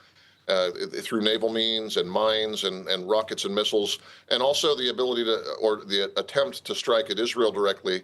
Through naval means and mines and rockets and missiles, and also the ability to, or the attempt to strike at Israel directly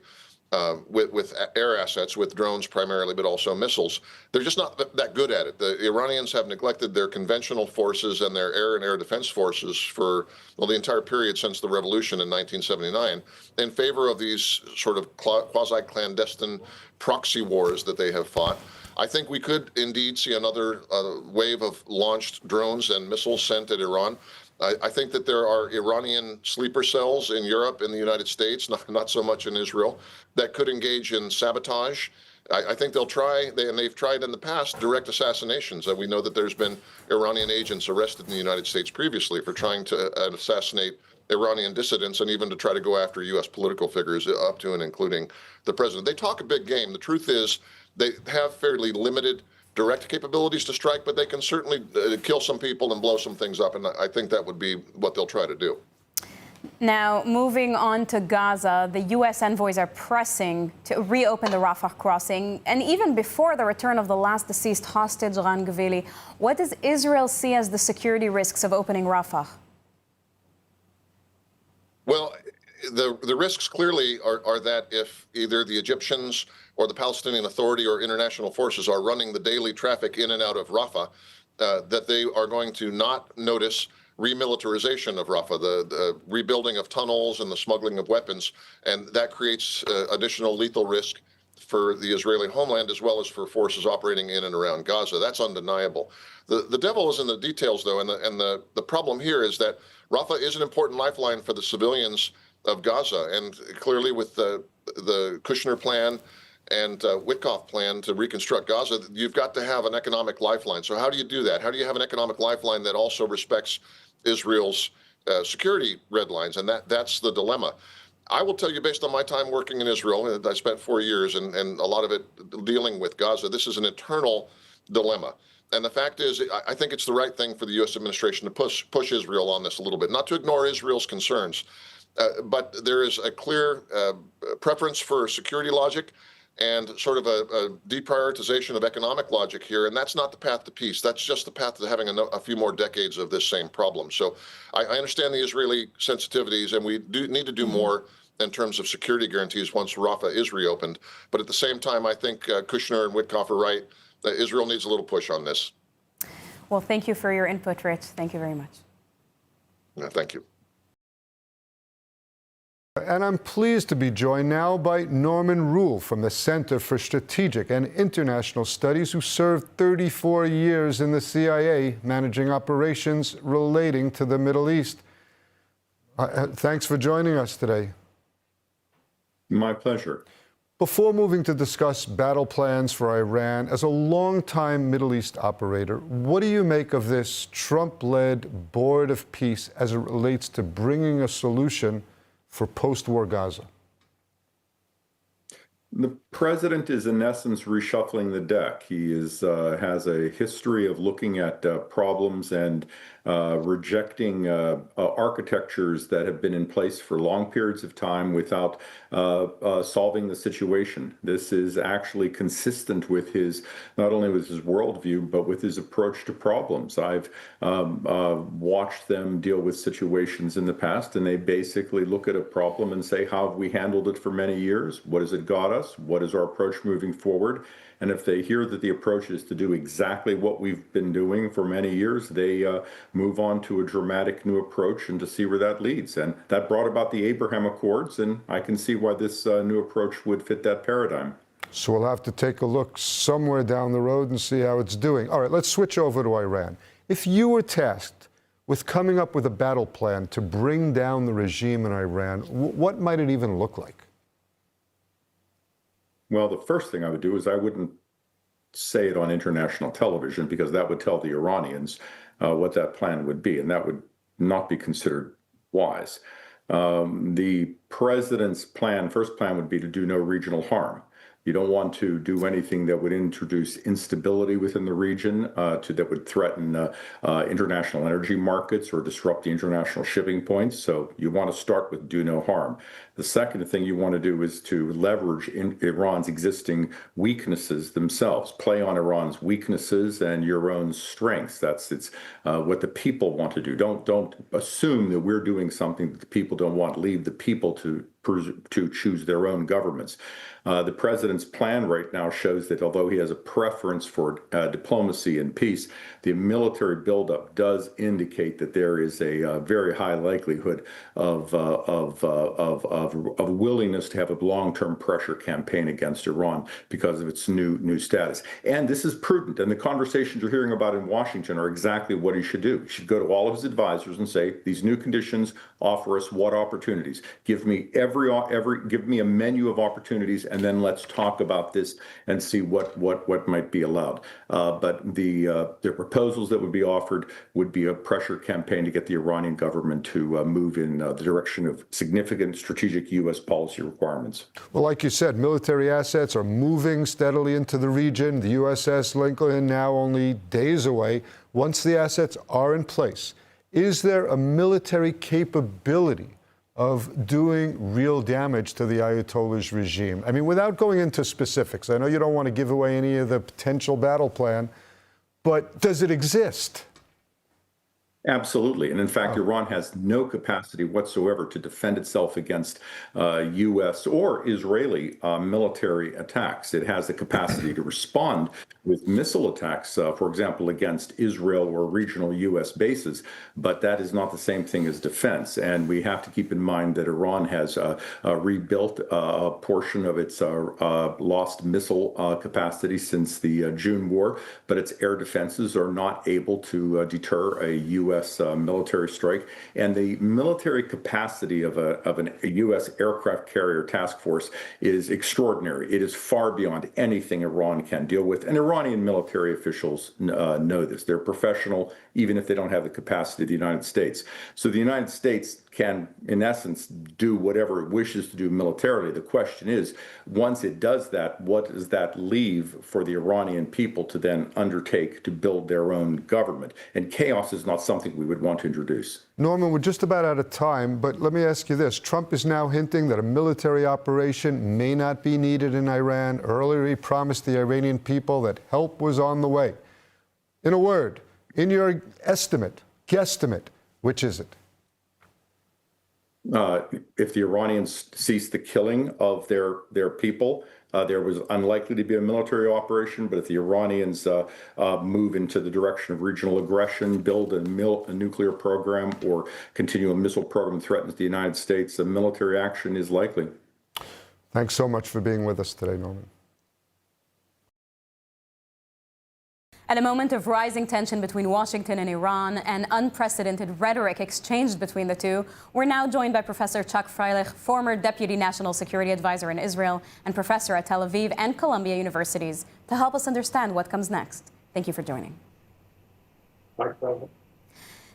with air assets, with drones primarily, but also missiles. They're just not that good at it. The Iranians have neglected their conventional forces and their air and air defense forces for, well, the entire period since the revolution in 1979 in favor of these sort of quasi-clandestine proxy wars that they have fought. I think we could indeed see another wave of launched drones and missiles sent at Iran. I think that there are Iranian sleeper cells in Europe and the United States, not so much in Israel, that could engage in sabotage. I think they'll try, and they've tried in the past, direct assassinations. We know that there's been Iranian agents arrested in the United States previously for trying to assassinate Iranian dissidents and even to try to go after U.S. political figures up to and including the president. They talk a big game. The truth is they have fairly limited direct capabilities to strike, but they can certainly kill some people and blow some things up, and I think that would be what they'll try to do. Now, moving on to Gaza, the U.S. envoys are pressing to reopen the Rafah crossing. And even before the return of the last deceased hostage, Ran Gvili, what does Israel see as the security risks of opening Rafah? Well, the risks clearly are that if either the Egyptians or the Palestinian Authority or international forces are running the daily traffic in and out of Rafah, that they are going to not notice remilitarization of Rafah, the rebuilding of tunnels and the smuggling of weapons, and that creates additional lethal risk for the Israeli homeland as well as for forces operating in and around Gaza. That's undeniable. The devil is in the details, though, and the problem here is that Rafah is an important lifeline for the civilians of Gaza, and clearly with the Kushner plan and Witkoff plan to reconstruct Gaza, you've got to have an economic lifeline. So how do you do that? How do you have an economic lifeline that also respects Israel's security red lines? And that's the dilemma. I will tell you, based on my time working in Israel, I spent 4 years and a lot of it dealing with Gaza, this is an eternal dilemma. And the fact is, I think it's the right thing for the U.S. administration to push Israel on this a little bit, not to ignore Israel's concerns, but there is a clear preference for security logic and sort of a deprioritization of economic logic here. And that's not the path to peace. That's just the path to having a few more decades of this same problem. So I understand the Israeli sensitivities, and we do need to do more in terms of security guarantees once Rafah is reopened. But at the same time, I think Kushner and Witkoff are right. Israel needs a little push on this. Well, thank you for your input, Rich. Thank you very much. Thank you. And I'm pleased to be joined now by Norman Rule from the Center for Strategic and International Studies, who served 34 years in the CIA managing operations relating to the Middle East. Thanks for joining us today. My pleasure. Before moving to discuss battle plans for Iran, as a longtime Middle East operator, what do you make of this Trump-led Board of Peace as it relates to bringing a solution for post-war Gaza? The president is, in essence, reshuffling the deck. He has a history of looking at problems and rejecting architectures that have been in place for long periods of time without solving the situation. This is actually consistent with not only with his worldview, but with his approach to problems. I've watched them deal with situations in the past, and they basically look at a problem and say, how have we handled it for many years? What has it got us? What is our approach moving forward? And if they hear that the approach is to do exactly what we've been doing for many years, they move on to a dramatic new approach and to see where that leads. And that brought about the Abraham Accords, and I can see why this new approach would fit that paradigm. So we'll have to take a look somewhere down the road and see how it's doing. All right, let's switch over to Iran. If you were tasked with coming up with a battle plan to bring down the regime in Iran, what might it even look like? Well, the first thing I would do is I wouldn't say it on international television, because that would tell the Iranians what that plan would be, and that would not be considered wise. The president's first plan would be to do no regional harm. You don't want to do anything that would introduce instability within the region, that would threaten international energy markets or disrupt the international shipping points. So you want to start with do no harm. The second thing you want to do is to leverage Iran's existing weaknesses themselves, play on Iran's weaknesses and your own strengths. It's what the people want to do. Don't assume that we're doing something that the people don't want. Leave the people to choose their own governments. The president's plan right now shows that although he has a preference for diplomacy and peace, the military buildup does indicate that there is a very high likelihood of willingness to have a long-term pressure campaign against Iran because of its new status. And this is prudent. And the conversations you're hearing about in Washington are exactly what he should do. He should go to all of his advisors and say, these new conditions offer us what opportunities? Give me give me a menu of opportunities, and then let's talk about this and see what might be allowed. But the proposals that would be offered would be a pressure campaign to get the Iranian government to move in the direction of significant strategic U.S. policy requirements. Well, like you said, military assets are moving steadily into the region. The USS Lincoln now only days away. Once the assets are in place, is there a military capability of doing real damage to the Ayatollah's regime? I mean, without going into specifics, I know you don't want to give away any of the potential battle plan, but does it exist? Absolutely. And in fact, Iran has no capacity whatsoever to defend itself against U.S. or Israeli military attacks. It has the capacity to respond with missile attacks, for example, against Israel or regional U.S. bases. But that is not the same thing as defense. And we have to keep in mind that Iran has rebuilt a portion of its lost missile capacity since the June war. But its air defenses are not able to deter a U.S. Military strike, and the military capacity of a U.S. aircraft carrier task force is extraordinary. It is far beyond anything Iran can deal with, and Iranian military officials know this. They're professional, even if they don't have the capacity of the United States. So the United States can, in essence, do whatever it wishes to do militarily. The question is, once it does that, what does that leave for the Iranian people to then undertake to build their own government? And chaos is not something we would want to introduce. Norman, we're just about out of time, but let me ask you this. Trump is now hinting that a military operation may not be needed in Iran. Earlier, he promised the Iranian people that help was on the way. In a word, in your guesstimate, which is it? If the Iranians cease the killing of their people, there was unlikely to be a military operation. But if the Iranians move into the direction of regional aggression, build a nuclear program, or continue a missile program that threatens the United States, a military action is likely. Thanks so much for being with us today, Norman. At a moment of rising tension between Washington and Iran and unprecedented rhetoric exchanged between the two, we're now joined by Professor Chuck Freilich, former Deputy National Security Advisor in Israel and professor at Tel Aviv and Columbia Universities, to help us understand what comes next. Thank you for joining. My pleasure.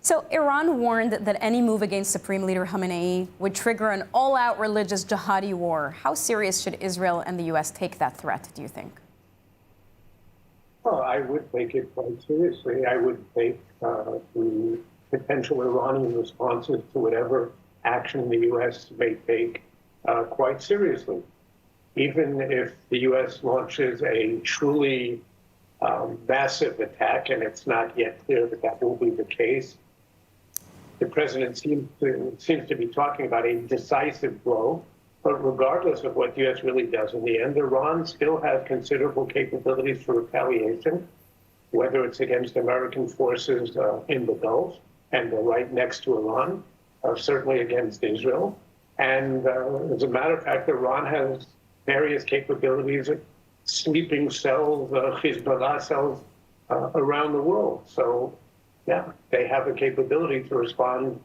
So Iran warned that any move against Supreme Leader Khamenei would trigger an all-out religious jihadi war. How serious should Israel and the U.S. take that threat, do you think? Well, I would take it quite seriously. I would take the potential Iranian responses to whatever action the U.S. may take quite seriously. Even if the U.S. launches a truly massive attack, and it's not yet clear that that will be the case, the president seems to be talking about a decisive blow. But regardless of what the U.S. really does in the end, Iran still has considerable capabilities for retaliation, whether it's against American forces in the Gulf, and they're right next to Iran, certainly against Israel. And as a matter of fact, Iran has various capabilities, sleeping cells, Hezbollah cells around the world. So, yeah, they have a capability to respond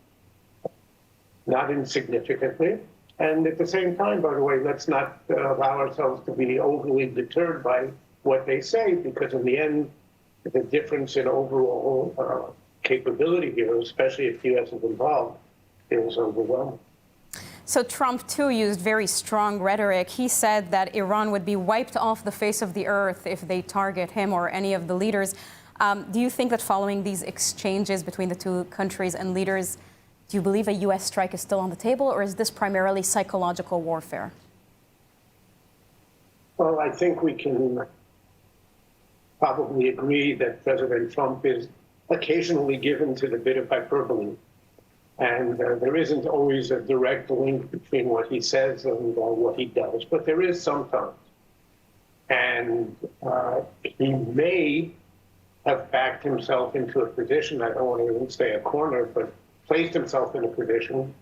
not insignificantly. And at the same time, by the way, let's not allow ourselves to be overly deterred by what they say, because in the end, the difference in overall capability here, especially if the U.S. is involved, is overwhelming. So Trump, too, used very strong rhetoric. He said that Iran would be wiped off the face of the earth if they target him or any of the leaders. Do you think that following these exchanges between the two countries and leaders, Do you believe a U.S. strike is still on the table, or is this primarily psychological warfare? Well, I think we can probably agree that President Trump is occasionally given to the bit of hyperbole. And there isn't always a direct link between what he says and what he does, but there is sometimes. And he may have backed himself into a position, I don't want to even say a corner, but placed himself in a position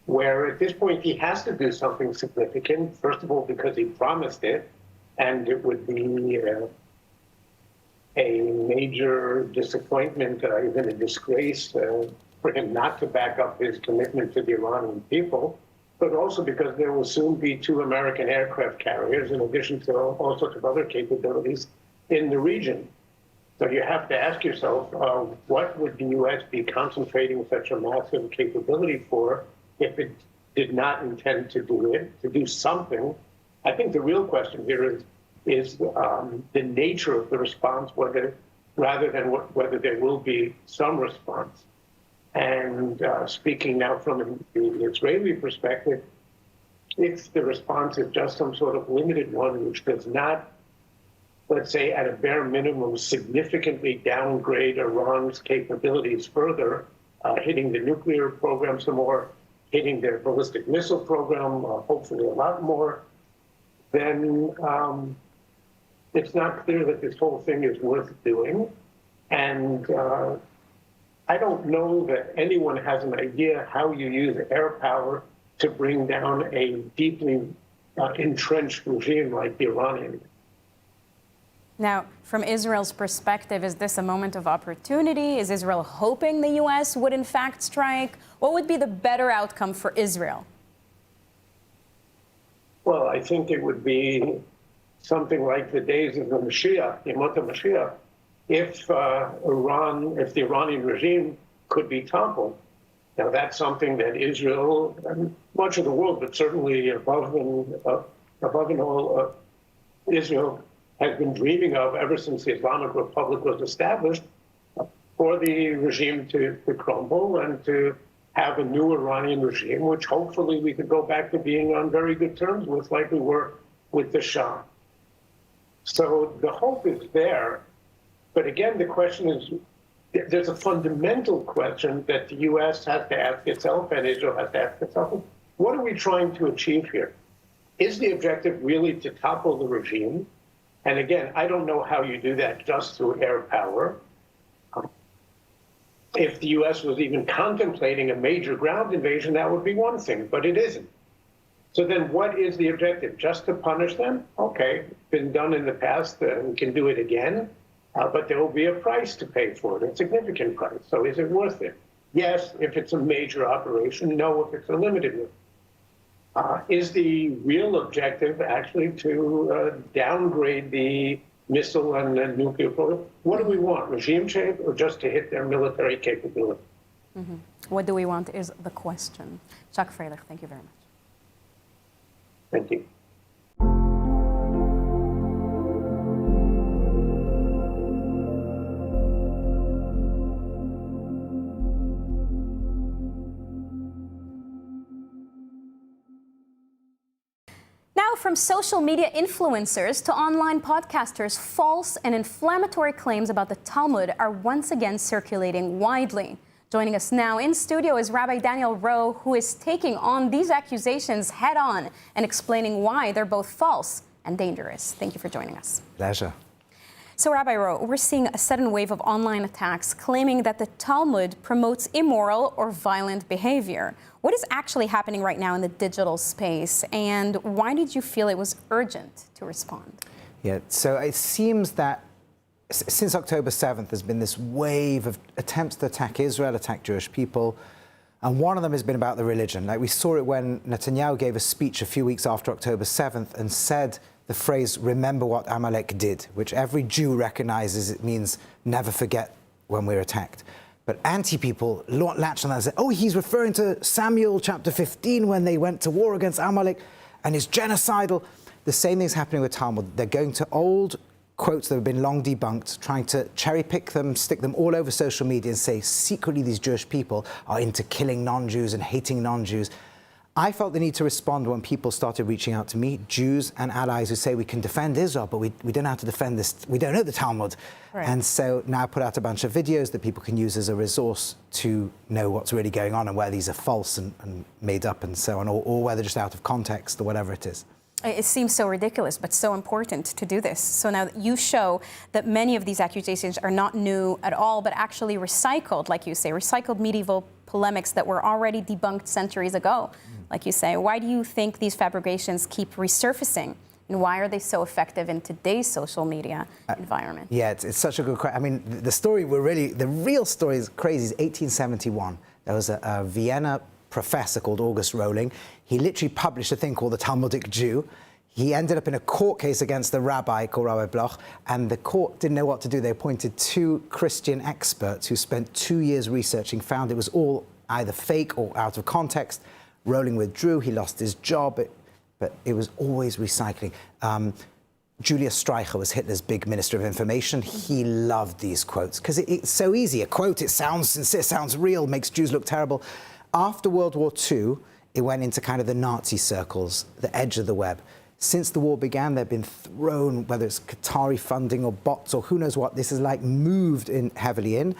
where at this point he has to do something significant, first of all, because he promised it, and it would be a major disappointment, even a disgrace for him not to back up his commitment to the Iranian people, but also because there will soon be 2 American aircraft carriers, in addition to all sorts of other capabilities in the region. So you have to ask yourself, what would the U.S. be concentrating such a massive capability for if it did not intend to do it, to do something? I think the real question here is the nature of the response, rather than whether there will be some response. And speaking now from the Israeli perspective, if the response is just some sort of limited one, which does not, let's say, at a bare minimum, significantly downgrade Iran's capabilities further, hitting the nuclear program some more, hitting their ballistic missile program, hopefully a lot more, then it's not clear that this whole thing is worth doing. And I don't know that anyone has an idea how you use air power to bring down a deeply entrenched regime like the Iranian. Now, from Israel's perspective, is this a moment of opportunity? Is Israel hoping the U.S. would in fact strike? What would be the better outcome for Israel? Well, I think it would be something like the days of the Mashiach, Yemot HaMashiach, if the Iranian regime could be toppled. Now, that's something that Israel, and much of the world, but certainly above and all, Israel has been dreaming of ever since the Islamic Republic was established, for the regime to crumble and to have a new Iranian regime, which hopefully we could go back to being on very good terms with, like we were with the Shah. So the hope is there. But again, the question is, there's a fundamental question that the U.S. has to ask itself, and Israel has to ask itself, what are we trying to achieve here? Is the objective really to topple the regime? And again, I don't know how you do that just through air power. If the U.S. was even contemplating a major ground invasion, that would be one thing, but it isn't. So then what is the objective? Just to punish them? Okay, been done in the past, we can do it again. But there will be a price to pay for it, a significant price. So is it worth it? Yes, if it's a major operation. No, if it's a limited one. Is the real objective actually to downgrade the missile and nuclear program? What do we want, regime change or just to hit their military capability? Mm-hmm. What do we want is the question. Chuck Freilich, thank you very much. Thank you. Now, from social media influencers to online podcasters, false and inflammatory claims about the Talmud are once again circulating widely. Joining us now in studio is Rabbi Daniel Rowe, who is taking on these accusations head on and explaining why they're both false and dangerous. Thank you for joining us. Pleasure. So, Rabbi Rowe, we're seeing a sudden wave of online attacks claiming that the Talmud promotes immoral or violent behavior. What is actually happening right now in the digital space, and why did you feel it was urgent to respond? Yeah, so it seems that since October 7th, there's been this wave of attempts to attack Israel, attack Jewish people, and one of them has been about the religion. Like we saw it when Netanyahu gave a speech a few weeks after October 7th and said the phrase, "Remember what Amalek did," which every Jew recognizes. It means never forget when we're attacked. But anti-people latched on that and said, oh, he's referring to Samuel chapter 15 when they went to war against Amalek and is genocidal. The same thing's happening with Talmud. They're going to old quotes that have been long debunked, trying to cherry pick them, stick them all over social media and say secretly these Jewish people are into killing non-Jews and hating non-Jews. I felt the need to respond when people started reaching out to me, Jews and allies who say we can defend Israel, but we don't know how to defend this. We don't know the Talmud. Right. And so now I put out a bunch of videos that people can use as a resource to know what's really going on and where these are false and made up and so on, or whether just out of context or whatever it is. It seems so ridiculous, but so important to do this. So now you show that many of these accusations are not new at all, but actually recycled, like you say, recycled medieval polemics that were already debunked centuries ago, like you say. Why do you think these fabrications keep resurfacing? And why are they so effective in today's social media environment? Yeah, it's such a good question. I mean, the real story is crazy. Is 1871. There was a Vienna professor called August Rohling. He literally published a thing called the Talmudic Jew. He ended up in a court case against the rabbi called Rabbi Bloch, and the court didn't know what to do. They appointed 2 Christian experts who spent 2 years researching, found it was all either fake or out of context. Rohling withdrew, he lost his job, but it was always recycling. Julius Streicher was Hitler's big minister of information. He loved these quotes because it's so easy. A quote, it sounds sincere, sounds real, makes Jews look terrible. After World War II, it went into kind of the Nazi circles, the edge of the web. Since the war began, they've been thrown, whether it's Qatari funding or bots or who knows what, this is like moved in heavily in.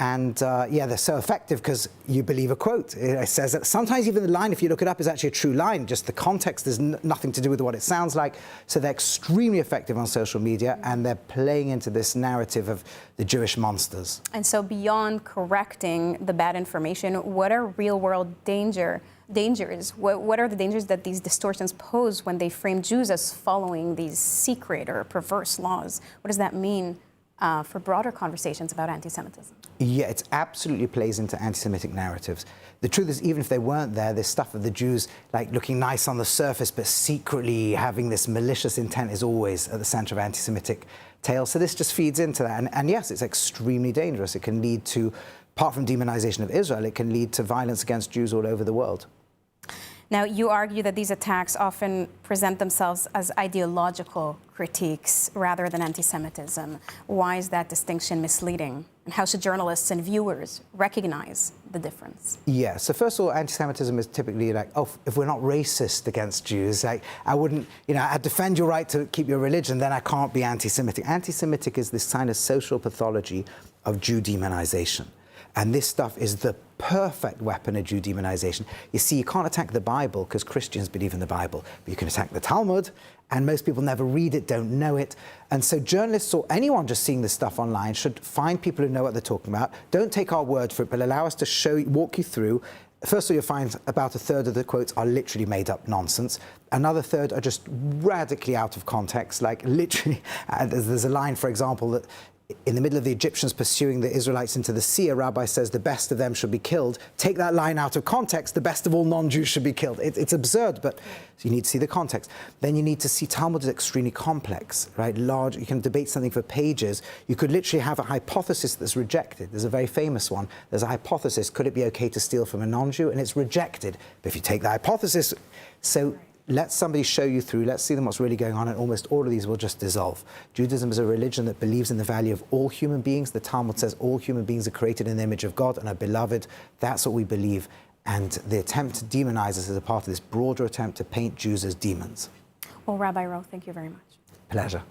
And yeah, they're so effective because you believe a quote. It says that sometimes even the line, if you look it up, is actually a true line. Just the context is nothing to do with what it sounds like. So they're extremely effective on social media, and they're playing into this narrative of the Jewish monsters. And so beyond correcting the bad information, what are real-world dangers? What are the dangers that these distortions pose when they frame Jews as following these secret or perverse laws? What does that mean for broader conversations about anti-Semitism? Yeah, it absolutely plays into anti-Semitic narratives. The truth is, even if they weren't there, this stuff of the Jews like looking nice on the surface, but secretly having this malicious intent is always at the center of anti-Semitic tales. So this just feeds into that. And yes, it's extremely dangerous. It can lead to, apart from demonization of Israel, it can lead to violence against Jews all over the world. Now, you argue that these attacks often present themselves as ideological critiques rather than anti-Semitism. Why is that distinction misleading? And how should journalists and viewers recognize the difference? Yeah, so first of all, anti-Semitism is typically like, oh, if we're not racist against Jews, like, I wouldn't, I'd defend your right to keep your religion, then I can't be anti-Semitic. Anti-Semitic is this kind of social pathology of Jew demonization. And this stuff is the perfect weapon of Jew demonization. You see, you can't attack the Bible because Christians believe in the Bible, but you can attack the Talmud, and most people never read it, don't know it. And so journalists or anyone just seeing this stuff online should find people who know what they're talking about. Don't take our word for it, but allow us to walk you through. First of all, you'll find about a third of the quotes are literally made up nonsense. Another third are just radically out of context, like literally, there's a line, for example, that in the middle of the Egyptians pursuing the Israelites into the sea, a rabbi says the best of them should be killed. Take that line out of context, the best of all non-Jews should be killed. It's absurd, but you need to see the context. Then you need to see Talmud is extremely complex, right? Large, you can debate something for pages. You could literally have a hypothesis that's rejected. There's a very famous one. There's a hypothesis, could it be okay to steal from a non-Jew? And it's rejected. But if you take the hypothesis, so let somebody show you through, let's see them what's really going on, and almost all of these will just dissolve. Judaism is a religion that believes in the value of all human beings. The Talmud says all human beings are created in the image of God and are beloved. That's what we believe. And the attempt to demonize us is a part of this broader attempt to paint Jews as demons. Well, Rabbi Rowe, thank you very much. Pleasure.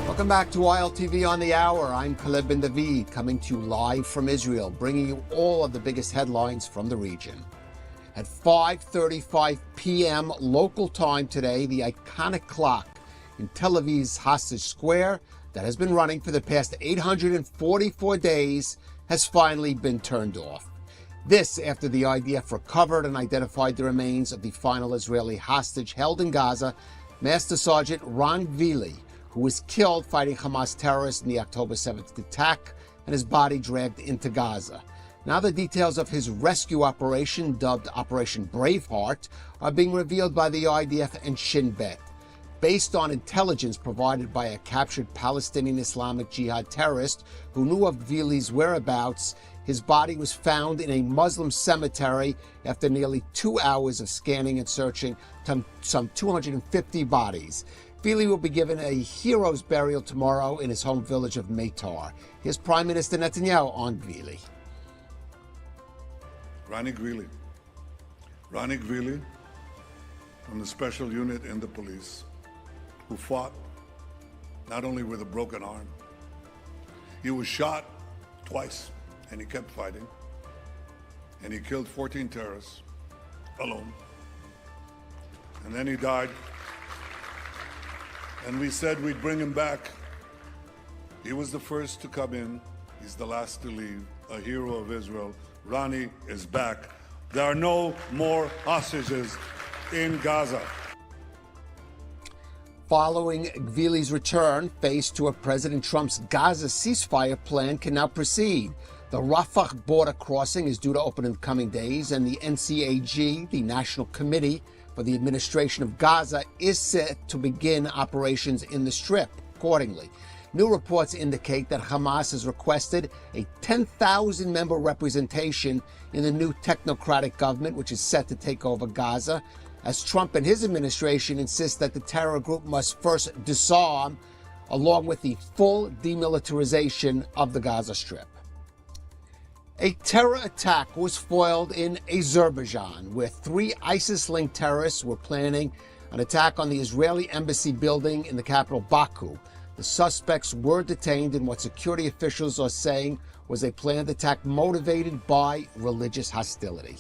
Welcome back to ILTV on the Hour. I'm Caleb Ben David, coming to you live from Israel, bringing you all of the biggest headlines from the region. At 5:35 p.m. local time today, the iconic clock in Tel Aviv's Hostage Square that has been running for the past 844 days has finally been turned off. This after the IDF recovered and identified the remains of the final Israeli hostage held in Gaza, Master Sergeant Ron Vili, who was killed fighting Hamas terrorists in the October 7th attack, and his body dragged into Gaza. Now the details of his rescue operation, dubbed Operation Braveheart, are being revealed by the IDF and Shin Bet. Based on intelligence provided by a captured Palestinian Islamic Jihad terrorist who knew of Vili's whereabouts, his body was found in a Muslim cemetery after nearly 2 hours of scanning and searching some 250 bodies. Vili will be given a hero's burial tomorrow in his home village of Meitar. Here's Prime Minister Netanyahu on Vili. Ronnie Greeley. Ronnie Greeley from the special unit in the police who fought not only with a broken arm, he was shot twice and he kept fighting, and he killed 14 terrorists alone. And then he died, and we said we'd bring him back. He was the first to come in. He's the last to leave, a hero of Israel. Ronnie is back. There are no more hostages in Gaza. Following Vili's return, phase 2 of President Trump's Gaza ceasefire plan can now proceed. The Rafah border crossing is due to open in the coming days, and the NCAG, the National Committee for the Administration of Gaza, is set to begin operations in the Strip accordingly. New reports indicate that Hamas has requested a 10,000-member representation in the new technocratic government, which is set to take over Gaza, as Trump and his administration insist that the terror group must first disarm, along with the full demilitarization of the Gaza Strip. A terror attack was foiled in Azerbaijan, where 3 ISIS-linked terrorists were planning an attack on the Israeli embassy building in the capital Baku. The suspects were detained in what security officials are saying was a planned attack motivated by religious hostility.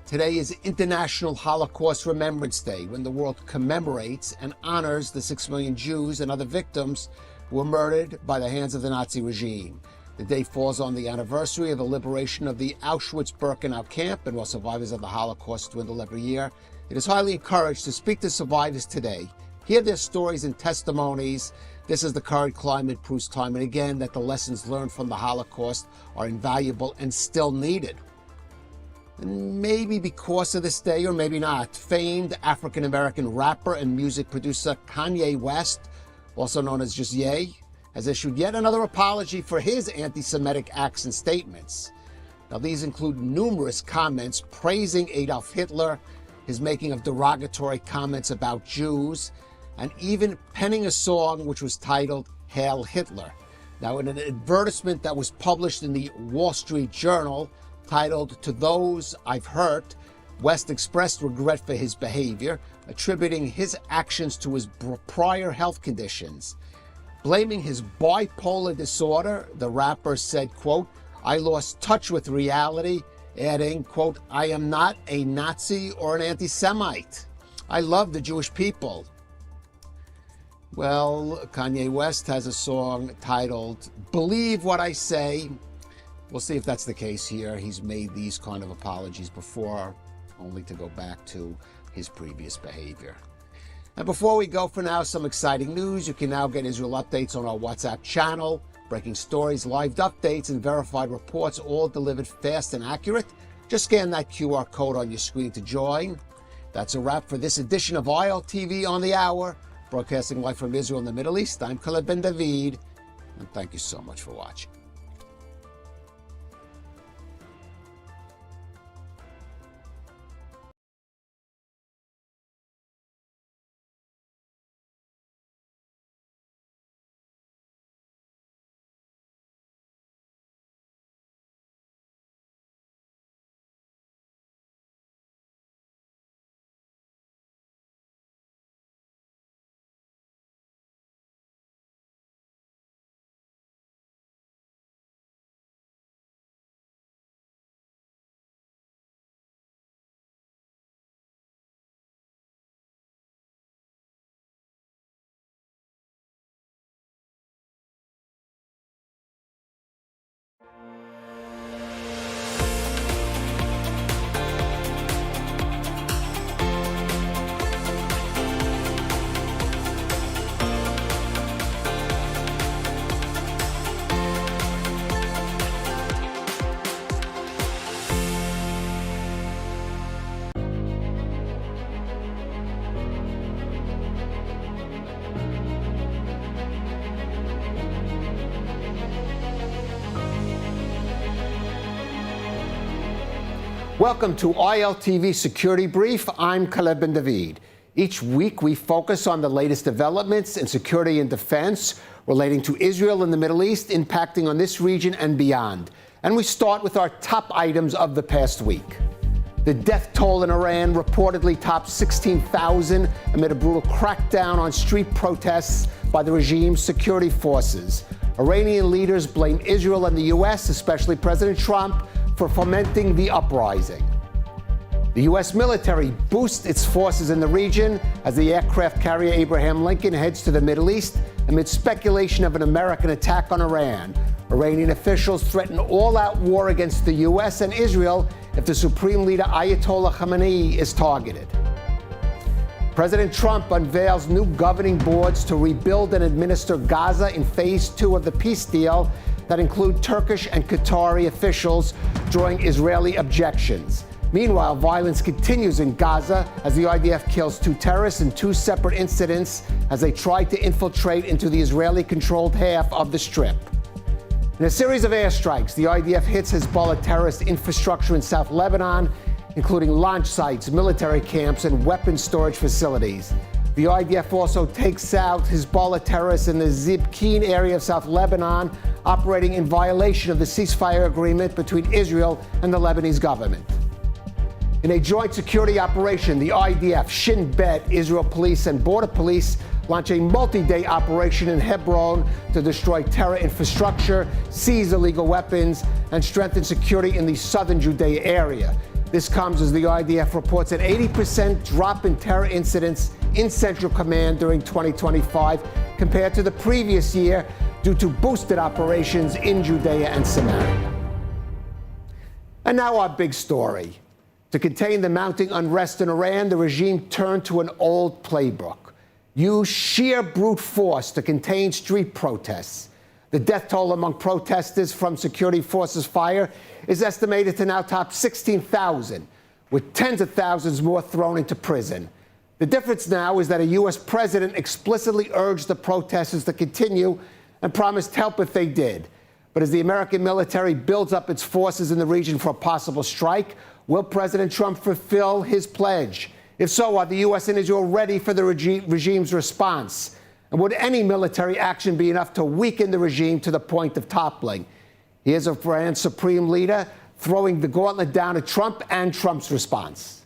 Today is International Holocaust Remembrance Day, when the world commemorates and honors the 6 million Jews and other victims who were murdered by the hands of the Nazi regime. The day falls on the anniversary of the liberation of the Auschwitz-Birkenau camp, and while survivors of the Holocaust dwindle every year, it is highly encouraged to speak to survivors today, hear their stories and testimonies. This is the current climate proves time and again that the lessons learned from the Holocaust are invaluable and still needed. And maybe because of this day, or maybe not, famed African-American rapper and music producer Kanye West, also known as just Ye, has issued yet another apology for his anti-Semitic acts and statements. Now, these include numerous comments praising Adolf Hitler, his making of derogatory comments about Jews, and even penning a song which was titled Hail Hitler. Now, in an advertisement that was published in the Wall Street Journal titled To Those I've Hurt, West expressed regret for his behavior, attributing his actions to his prior health conditions. Blaming his bipolar disorder, the rapper said, quote, "I lost touch with reality," adding, quote, "I am not a Nazi or an anti-Semite. I love the Jewish people." Well, Kanye West has a song titled Believe What I Say. We'll see if that's the case here. He's made these kind of apologies before, only to go back to his previous behavior. And before we go for now, some exciting news. You can now get Israel updates on our WhatsApp channel. Breaking stories, live updates, and verified reports, all delivered fast and accurate. Just scan that QR code on your screen to join. That's a wrap for this edition of ILTV on the Hour, broadcasting live from Israel and the Middle East. I'm Caleb Ben David, and thank you so much for watching. Welcome to ILTV Security Brief. I'm Caleb Ben David. Each week we focus on the latest developments in security and defense relating to Israel and the Middle East, impacting on this region and beyond. And we start with our top items of the past week. The death toll in Iran reportedly topped 16,000 amid a brutal crackdown on street protests by the regime's security forces. Iranian leaders blame Israel and the U.S., especially President Trump, for fomenting the uprising. The U.S. military boosts its forces in the region as the aircraft carrier Abraham Lincoln heads to the Middle East amid speculation of an American attack on Iran. Iranian officials threaten all-out war against the U.S. and Israel if the Supreme Leader Ayatollah Khamenei is targeted. President Trump unveils new governing boards to rebuild and administer Gaza in Phase 2 of the peace deal that include Turkish and Qatari officials, drawing Israeli objections. Meanwhile, violence continues in Gaza as the IDF kills 2 terrorists in 2 separate incidents as they try to infiltrate into the Israeli-controlled half of the Strip. In a series of airstrikes, the IDF hits Hezbollah terrorist infrastructure in South Lebanon, including launch sites, military camps, and weapons storage facilities. The IDF also takes out Hezbollah terrorists in the Zibkeen area of South Lebanon, operating in violation of the ceasefire agreement between Israel and the Lebanese government. In a joint security operation, the IDF, Shin Bet, Israel Police, and Border Police launch a multi-day operation in Hebron to destroy terror infrastructure, seize illegal weapons, and strengthen security in the southern Judea area. This comes as the IDF reports an 80% drop in terror incidents in Central Command during 2025 compared to the previous year due to boosted operations in Judea and Samaria. And now our big story. To contain the mounting unrest in Iran, the regime turned to an old playbook. Use sheer brute force to contain street protests. The death toll among protesters from security forces' fire is estimated to now top 16,000, with tens of thousands more thrown into prison. The difference now is that a U.S. president explicitly urged the protesters to continue and promised help if they did. But as the American military builds up its forces in the region for a possible strike, will President Trump fulfill his pledge? If so, are the U.S. and Israel ready for the regime's response? And would any military action be enough to weaken the regime to the point of toppling? Here's Iran's supreme leader throwing the gauntlet down at Trump and Trump's response.